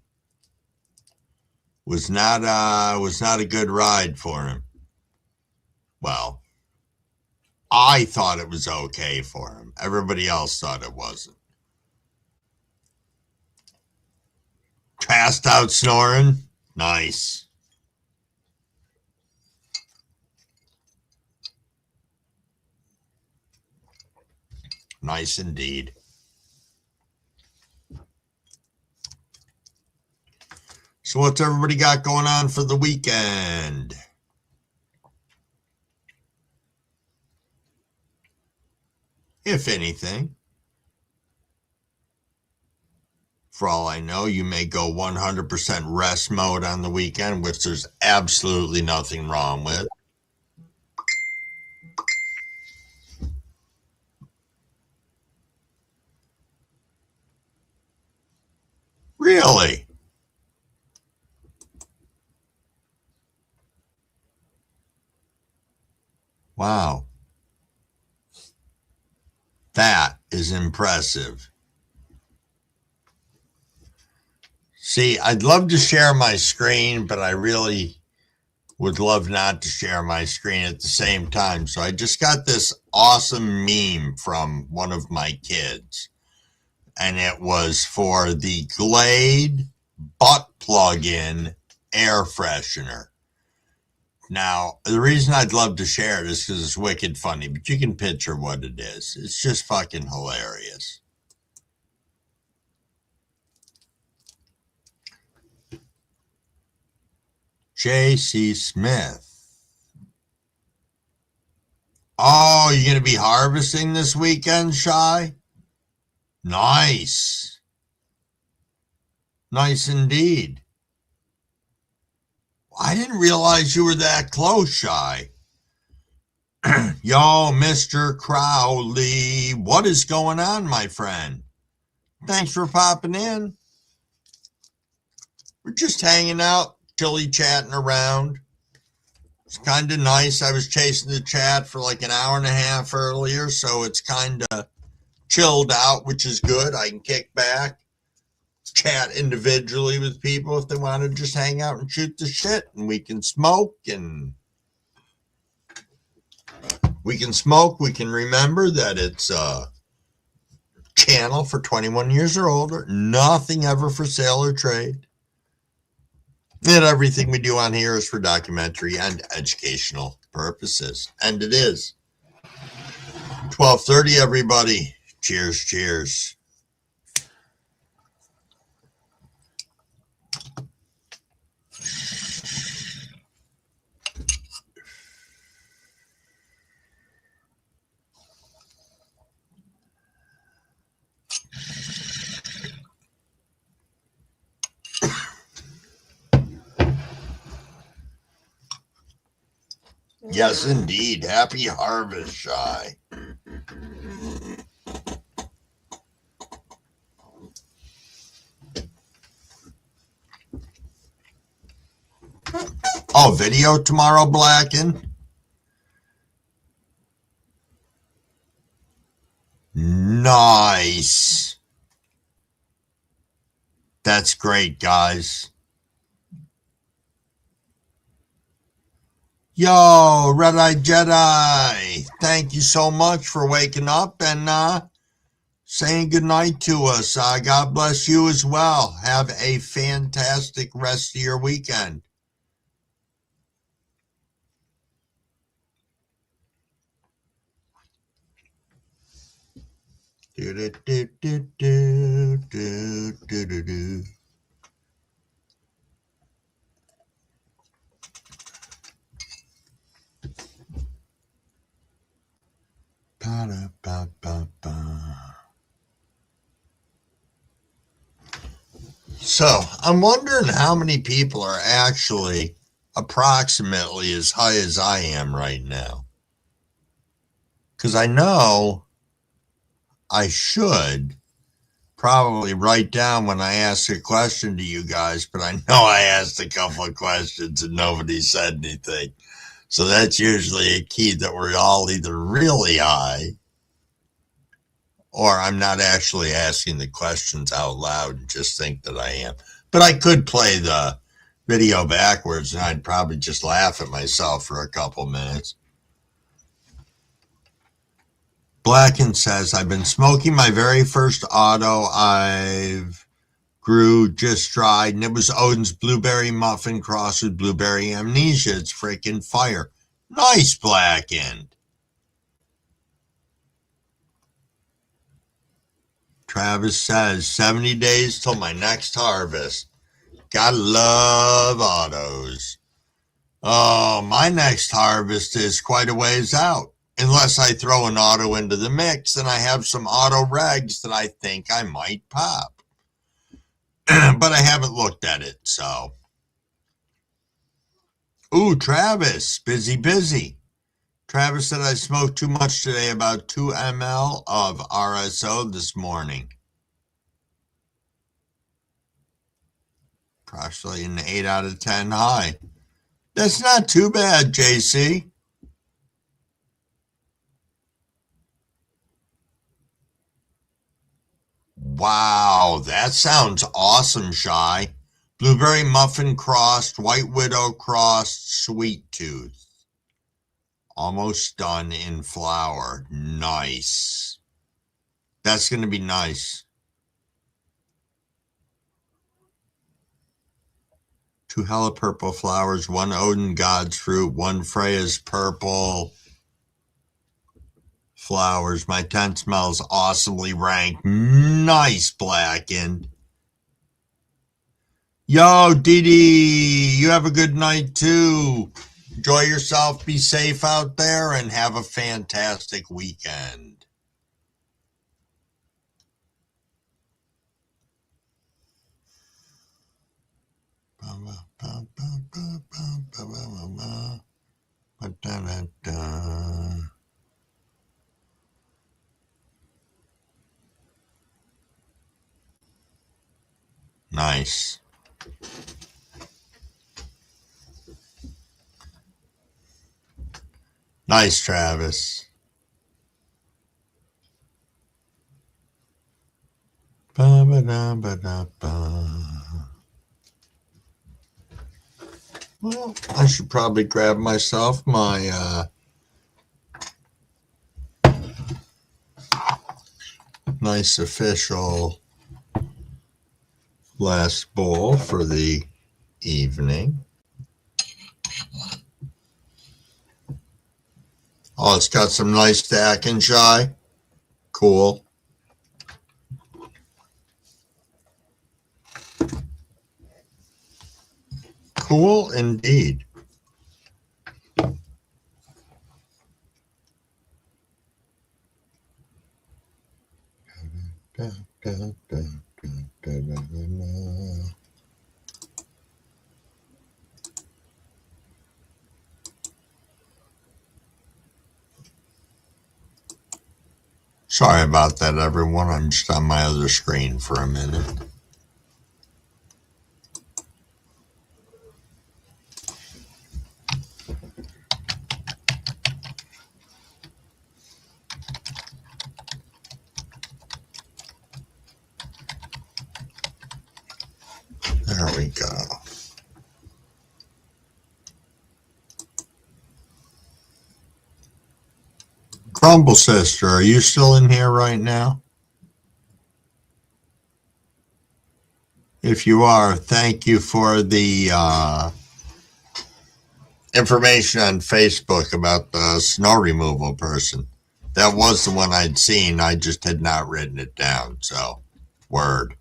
Was not a good ride for him. Well, I thought it was okay for him. Everybody else thought it wasn't. Passed out snoring. Nice. Nice indeed. So what's everybody got going on for the weekend? If anything. For all I know, you may go 100% rest mode on the weekend, which there's absolutely nothing wrong with. Really? Wow. That is impressive. See, I'd love to share my screen, but I really would love not to share my screen at the same time. So I just got this awesome meme from one of my kids. And it was for the Glade butt plug-in air freshener. Now, the reason I'd love to share it is because it's wicked funny, but you can picture what it is. It's just fucking hilarious. J.C. Smith. Oh, you're going to be harvesting this weekend, Shy? Nice. Nice indeed. I didn't realize you were that close, Shy. Yo, Mr. Crowley, what is going on, my friend? Thanks for popping in. We're just hanging out, chilly chatting around. It's kind of nice. I was chasing the chat for like an hour and a half earlier, so it's kind of chilled out, which is good. I can kick back, chat individually with people if they want to just hang out and shoot the shit, and we can smoke we can remember that it's a channel for 21 years or older, nothing ever for sale or trade, and everything we do on here is for documentary and educational purposes, and it is 12:30, everybody. Cheers, cheers. Yes, indeed. Happy harvest, Shy. Oh, video tomorrow, Blacken? Nice. That's great, guys. Yo, Red-Eye Jedi, thank you so much for waking up and saying goodnight to us. God bless you as well. Have a fantastic rest of your weekend. Do, do, do, do, do, do, do, do, do. So I'm wondering how many people are actually approximately as high as I am right now. Because I know I should probably write down when I ask a question to you guys, but I know I asked a couple of questions and nobody said anything. So that's usually a key that we're all either really high or I'm not actually asking the questions out loud and just think that I am. But I could play the video backwards and I'd probably just laugh at myself for a couple minutes. Blacken says, I've been smoking my very first auto I've grew just dried, and it was Odin's Blueberry Muffin crossed with Blueberry Amnesia. It's freaking fire. Nice, Blackened. Travis says, 70 days till my next harvest. Gotta love autos. Oh, my next harvest is quite a ways out. Unless I throw an auto into the mix and I have some auto regs that I think I might pop. But I haven't looked at it, so. Ooh, Travis, busy. Travis said I smoked too much today, about 2 ml of RSO this morning. Approximately an 8 out of 10 high. That's not too bad, JC. Wow, that sounds awesome, Shy. Blueberry Muffin crossed, White Widow crossed, Sweet Tooth. Almost done in flower. Nice. That's going to be nice. 2 hella purple flowers, 1 Odin God's fruit, 1 Freya's purple flowers. My tent smells awesomely rank. Nice, Blackened. Yo, Didi, you have a good night too. Enjoy yourself, be safe out there, and have a fantastic weekend. Nice. Nice, Travis. Well, I should probably grab myself my nice official last bowl for the evening. Oh, it's got some nice stacking, Shy. Cool. Cool indeed. Sorry about that, everyone. I'm just on my other screen for a minute. There we go. Crumble Sister, are you still in here right now? If you are, thank you for the information on Facebook about the snow removal person. That was the one I'd seen. I just had not written it down. So, word.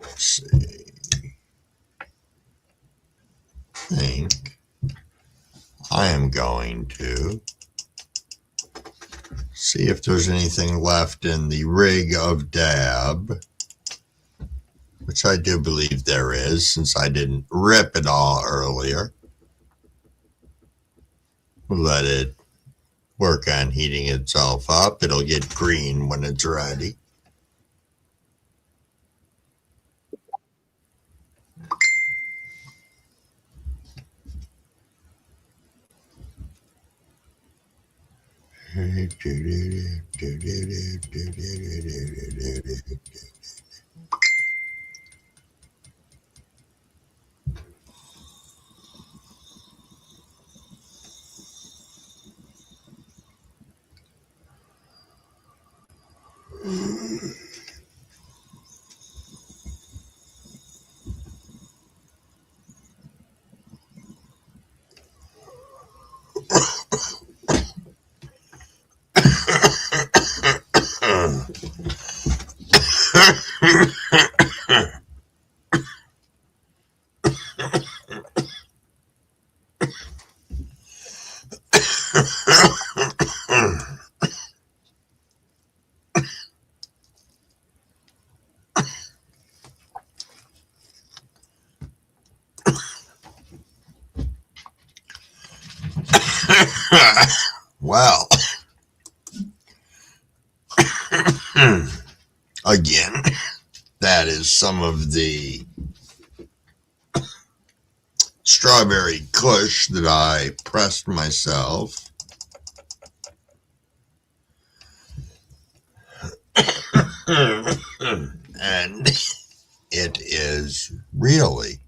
Let's see. I think I am going to see if there's anything left in the rig of dab, which I do believe there is, since I didn't rip it all earlier. We'll let it work on heating itself up. It'll get green when it's ready. Well, again, that is some of the strawberry kush that I pressed myself. And it is really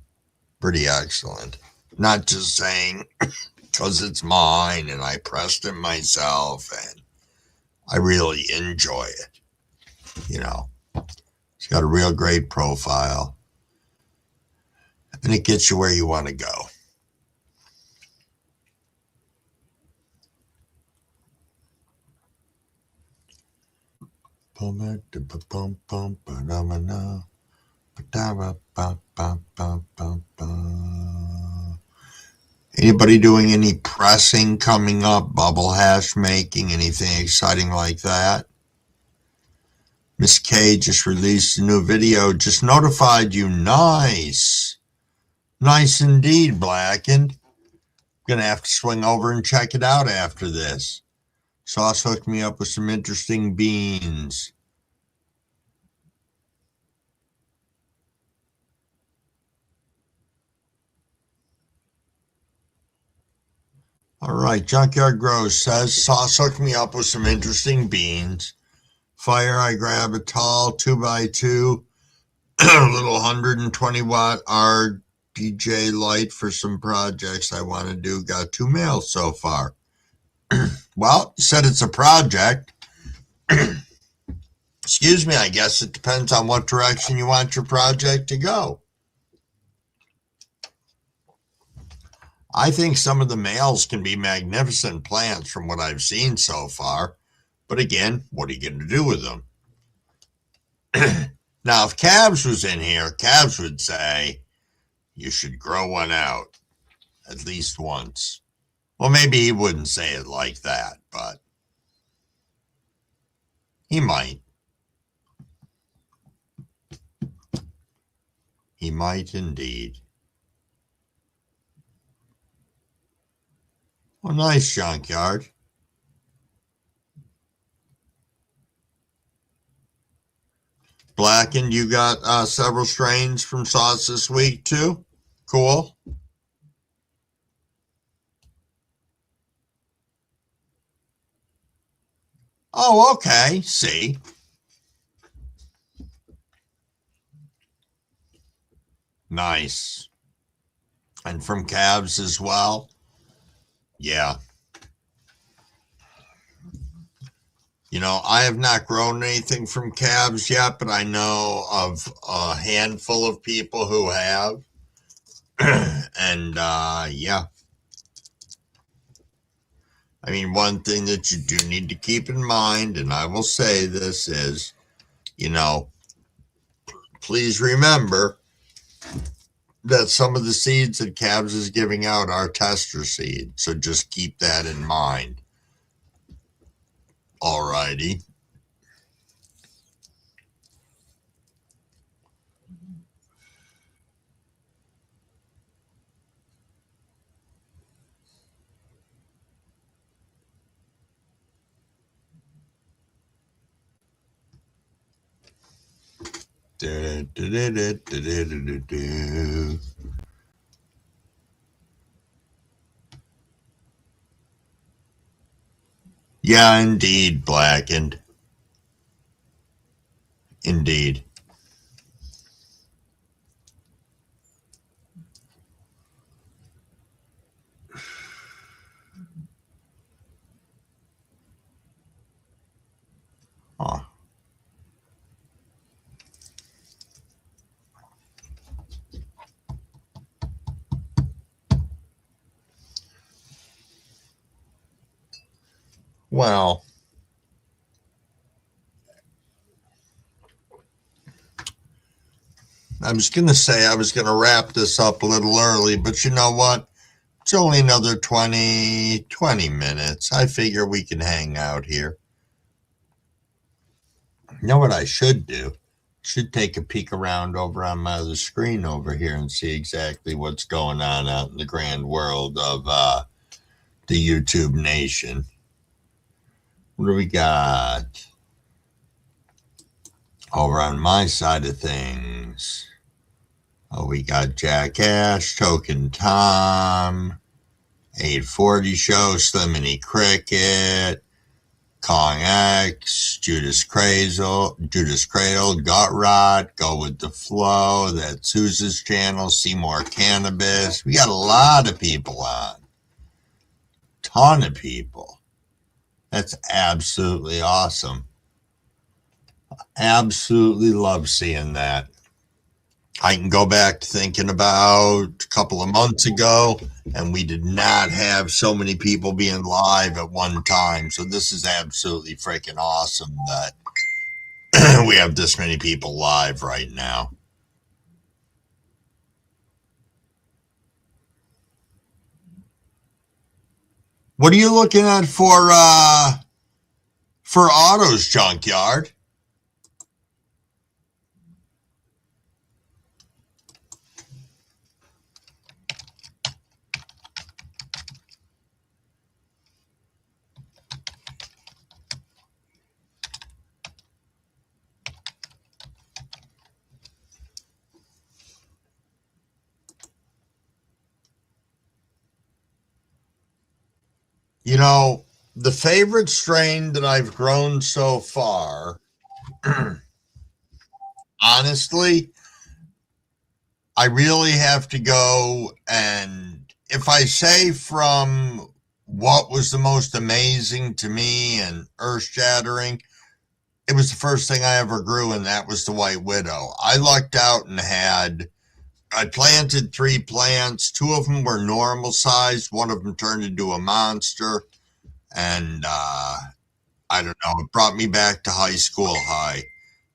pretty excellent. Not just saying because it's mine and I pressed it myself and I really enjoy it. You know, it's got a real great profile and it gets you where you want to go. Anybody doing any pressing coming up, bubble hash making, anything exciting like that? Miss K just released a new video, just notified you. Nice. Nice indeed, Blackened. Gonna have to swing over and check it out after this. Sauce hooked me up with some interesting beans. All right, Junkyard Grows says, Sauce hooked me up with some interesting beans. Fire, I grab a tall 2x2, little 120 watt RDJ light for some projects I want to do. Got 2 mails so far. Well, you said it's a project. Excuse me, I guess it depends on what direction you want your project to go. I think some of the males can be magnificent plants from what I've seen so far. But again, what are you going to do with them? Now, if Cabs was in here, Cabs would say you should grow one out at least once. Well, maybe he wouldn't say it like that, but he might. He might indeed. Well, nice, Junkyard. Blackened, you got several strains from Sauce this week, too? Cool. Oh, okay. See. Nice. and from calves as well. Yeah. You know, I have not grown anything from calves yet, but I know of a handful of people who have. And yeah. I mean, one thing that you do need to keep in mind, and I will say this, is, you know, please remember that some of the seeds that calves is giving out are tester seeds. So just keep that in mind. Alrighty. Yeah, indeed, blackened. Indeed. Huh. Well, I was going to say I was going to wrap this up a little early, but you know what? It's only another 20 minutes. I figure we can hang out here. You know what I should do? Should take a peek around over on my other screen over here and see exactly what's going on out in the grand world of the YouTube nation. What do we got over on my side of things? Oh, we got Jackass, Token Tom, 840 Show, Sliminy Cricket, Kong X, Judas Cradle, Gut Rot, Go With The Flow, that's Sousa's channel, Seymour Cannabis. We got a lot of people on. Ton of people. That's absolutely awesome. Absolutely love seeing that. I can go back to thinking about a couple of months ago, and we did not have so many people being live at one time. So this is absolutely freaking awesome that we have this many people live right now. What are you looking at for autos, Junkyard? You know, the favorite strain that I've grown so far, honestly, I really have to go, and if I say from what was the most amazing to me and earth-shattering, it was the first thing I ever grew, and that was the White Widow. I lucked out and I planted 3 plants. 2 of them were normal size. 1 of them turned into a monster. And I don't know, it brought me back to high school high.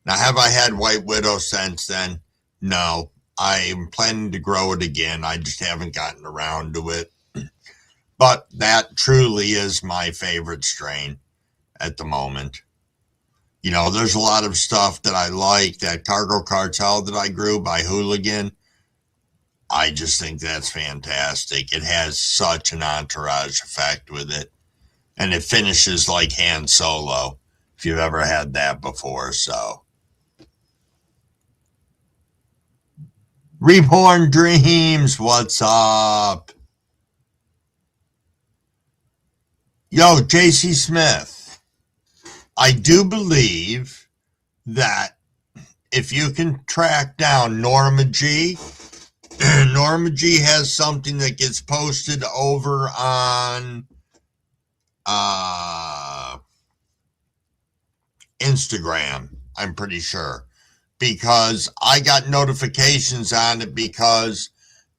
Now, have I had White Widow since then? No. I'm planning to grow it again. I just haven't gotten around to it. But that truly is my favorite strain at the moment. You know, there's a lot of stuff that I like. That Cargo Cartel that I grew by Hooligan, I just think that's fantastic. It has such an entourage effect with it. And it finishes like Han Solo, if you've ever had that before. So, Reborn Dreams, what's up? Yo, JC Smith, I do believe that if you can track down Norma G, Norma G has something that gets posted over on Instagram, I'm pretty sure, because I got notifications on it because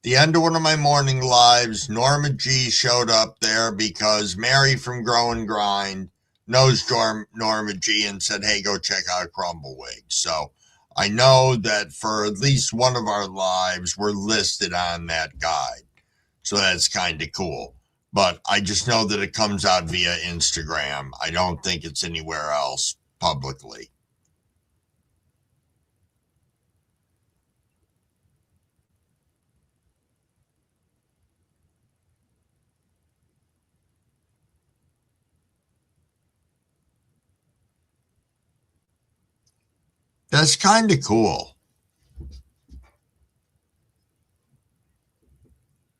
the end of one of my morning lives, Norma G showed up there because Mary from Grow and Grind knows Norma G and said, hey, go check out Crumblewig. So I know that for at least one of our lives, we're listed on that guide. So that's kind of cool. But I just know that it comes out via Instagram. I don't think it's anywhere else publicly. That's kind of cool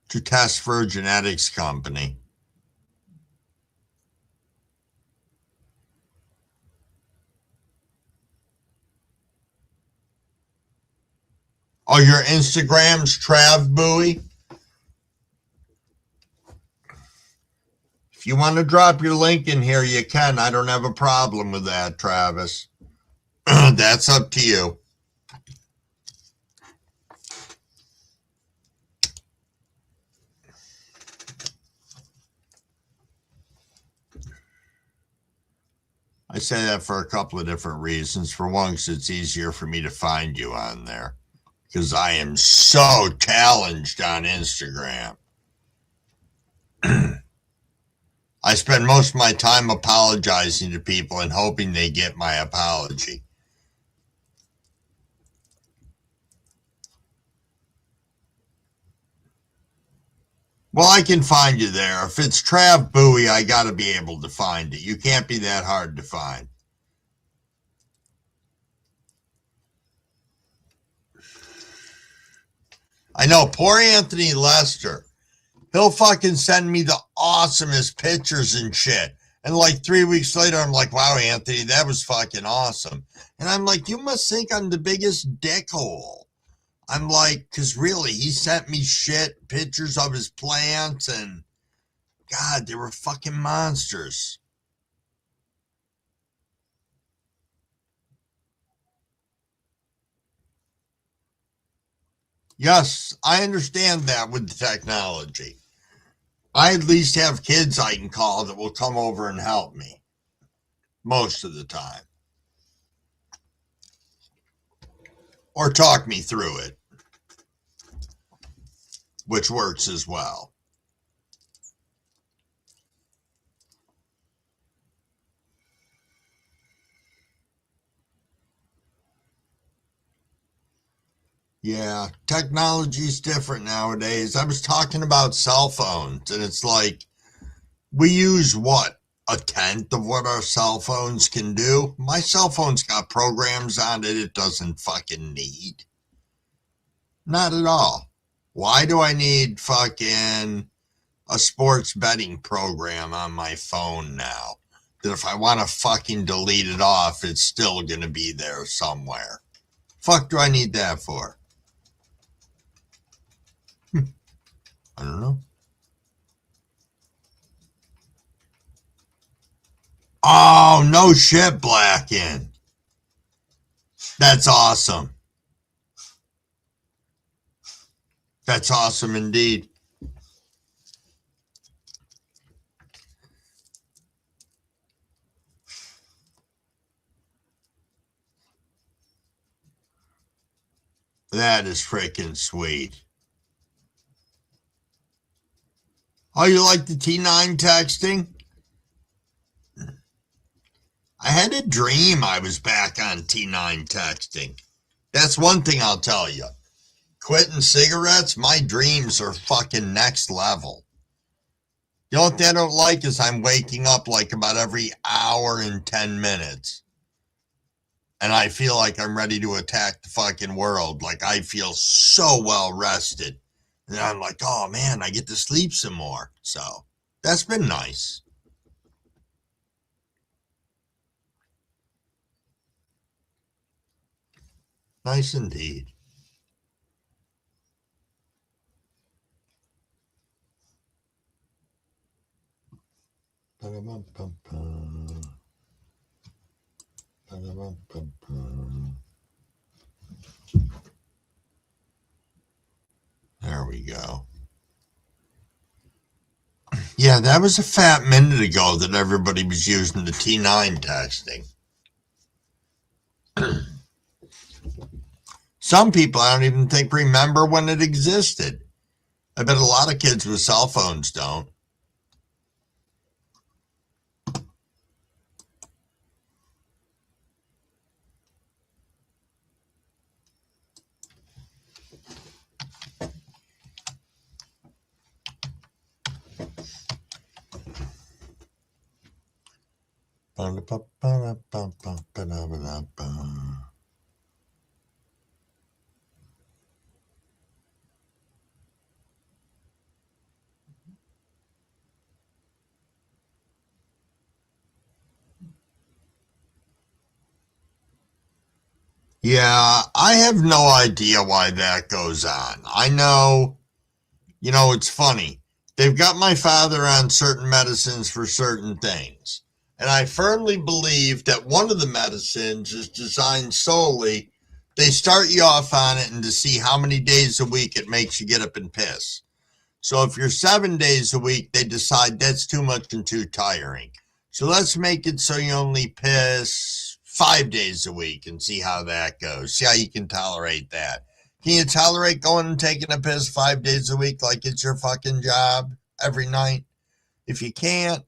to test for a genetics company. Oh, your Instagram's Trav Bowie? If you want to drop your link in here, you can. I don't have a problem with that, Travis. That's up to you. I say that for a couple of different reasons. For one, because it's easier for me to find you on there, because I am so challenged on Instagram. I spend most of my time apologizing to people and hoping they get my apology. Well, I can find you there. If it's Trav Bowie, I got to be able to find it. You can't be that hard to find. I know, poor Anthony Lester. He'll fucking send me the awesomest pictures and shit. And like 3 weeks later, I'm like, wow, Anthony, that was fucking awesome. And I'm like, you must think I'm the biggest dickhole. I'm like, because really, he sent me shit, pictures of his plants, and God, they were fucking monsters. Yes, I understand that with the technology. I at least have kids I can call that will come over and help me most of the time. Or talk me through it, which works as well. Yeah, technology's different nowadays. I was talking about cell phones, and it's like we use what? A tenth of what our cell phones can do? My cell phone's got programs on it it doesn't fucking need. Not at all. Why do I need fucking a sports betting program on my phone now? That if I want to fucking delete it off, it's still going to be there somewhere. Fuck do I need that for? I don't know. Oh, no shit, Blacken. That's awesome. That's awesome indeed. That is freaking sweet. Oh, you like the T9 texting? I had a dream I was back on T9 texting. That's one thing I'll tell you. Quitting cigarettes, my dreams are fucking next level. The only thing I don't like is I'm waking up like about every hour and 10 minutes. And I feel like I'm ready to attack the fucking world. Like I feel so well rested. And I'm like, oh man, I get to sleep some more. So that's been nice. Nice indeed. There we go. Yeah, that was a fat minute ago that everybody was using the T9 texting. Some people I don't even think remember when it existed. I bet a lot of kids with cell phones don't. Yeah, I have no idea why that goes on. I know, it's funny. They've got my father on certain medicines for certain things. And I firmly believe that one of the medicines is designed solely, they start you off on it and to see how many days a week it makes you get up and piss. So if you're 7 days a week, they decide that's too much and too tiring. So let's make it so you only piss 5 days a week and see how that goes. See how you can tolerate that. Can you tolerate going and taking a piss 5 days a week like it's your fucking job every night? If you can't,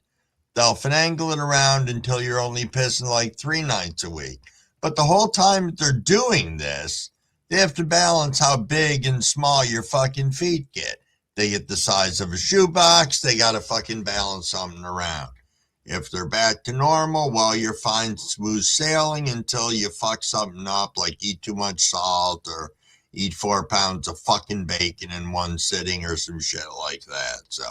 they'll finagle it around until you're only pissing like 3 nights a week. But the whole time that they're doing this, they have to balance how big and small your fucking feet get. They get the size of a shoebox, they got to fucking balance something around. If they're back to normal, well, you're fine, smooth sailing until you fuck something up, like eat too much salt or eat 4 pounds of fucking bacon in one sitting or some shit like that. So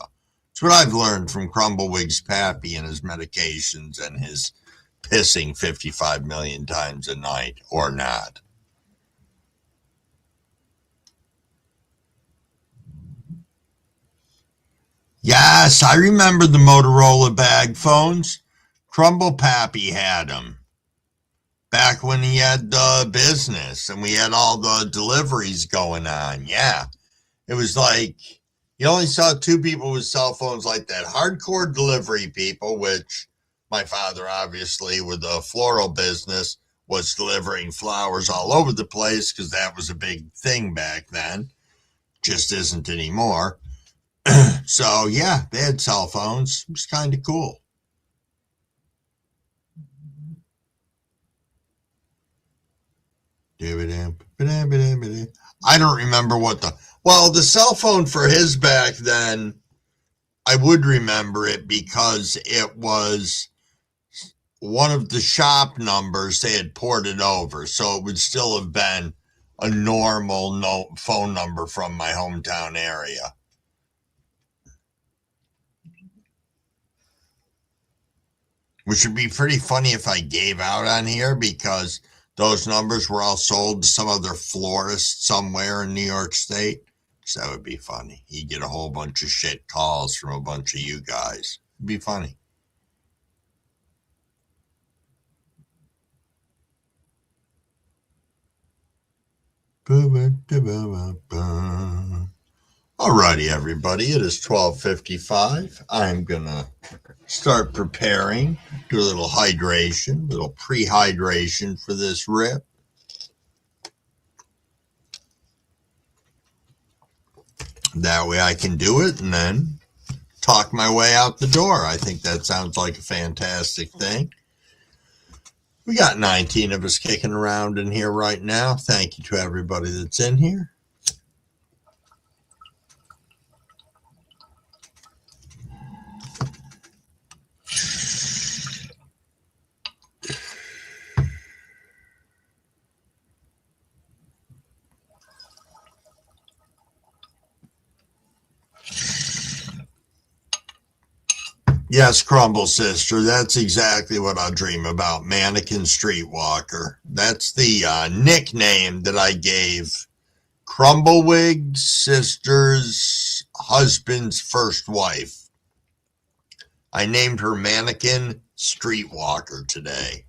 it's what I've learned from Crumblewig's Pappy and his medications and his pissing 55 million times a night or not. Yes, I remember the Motorola bag phones. Crumble Pappy had them back when he had the business and we had all the deliveries going on. Yeah, it was like you only saw 2 people with cell phones like that. Hardcore delivery people, which my father, obviously, with the floral business, was delivering flowers all over the place because that was a big thing back then. Just isn't anymore. So, yeah, they had cell phones. It was kind of cool. I don't remember what the cell phone for his back then, I would remember it because it was one of the shop numbers they had ported over. So it would still have been a normal phone number from my hometown area. Which would be pretty funny if I gave out on here because those numbers were all sold to some other florist somewhere in New York State. So that would be funny. You'd get a whole bunch of shit calls from a bunch of you guys. It'd be funny. Alrighty, everybody. It is 12:55. I'm going to start preparing, do a little hydration, a little pre-hydration for this rip. That way I can do it and then talk my way out the door. I think that sounds like a fantastic thing. We got 19 of us kicking around in here right now. Thank you to everybody that's in here. Yes, Crumble Sister, that's exactly what I dream about, Mannequin Streetwalker. That's the nickname that I gave Crumblewig's sister's husband's first wife. I named her Mannequin Streetwalker today.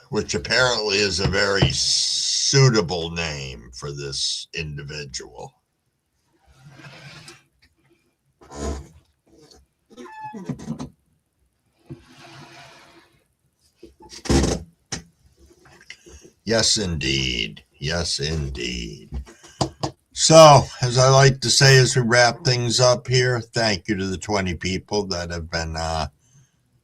Which apparently is a very suitable name for this individual. Yes, indeed. Yes, indeed. So, as I like to say as we wrap things up here, thank you to the 20 people that have been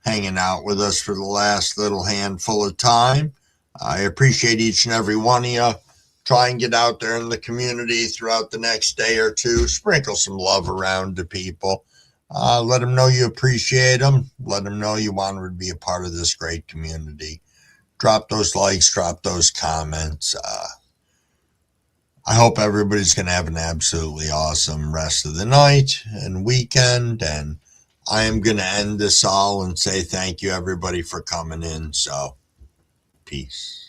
hanging out with us for the last little handful of time. I appreciate each and every one of you. Try and get out there in the community throughout the next day or two. Sprinkle some love around to people. Let them know you appreciate them. Let them know you want them to be a part of this great community. Drop those likes, drop those comments. I hope everybody's going to have an absolutely awesome rest of the night and weekend. And I am going to end this all and say thank you, everybody, for coming in. So, peace.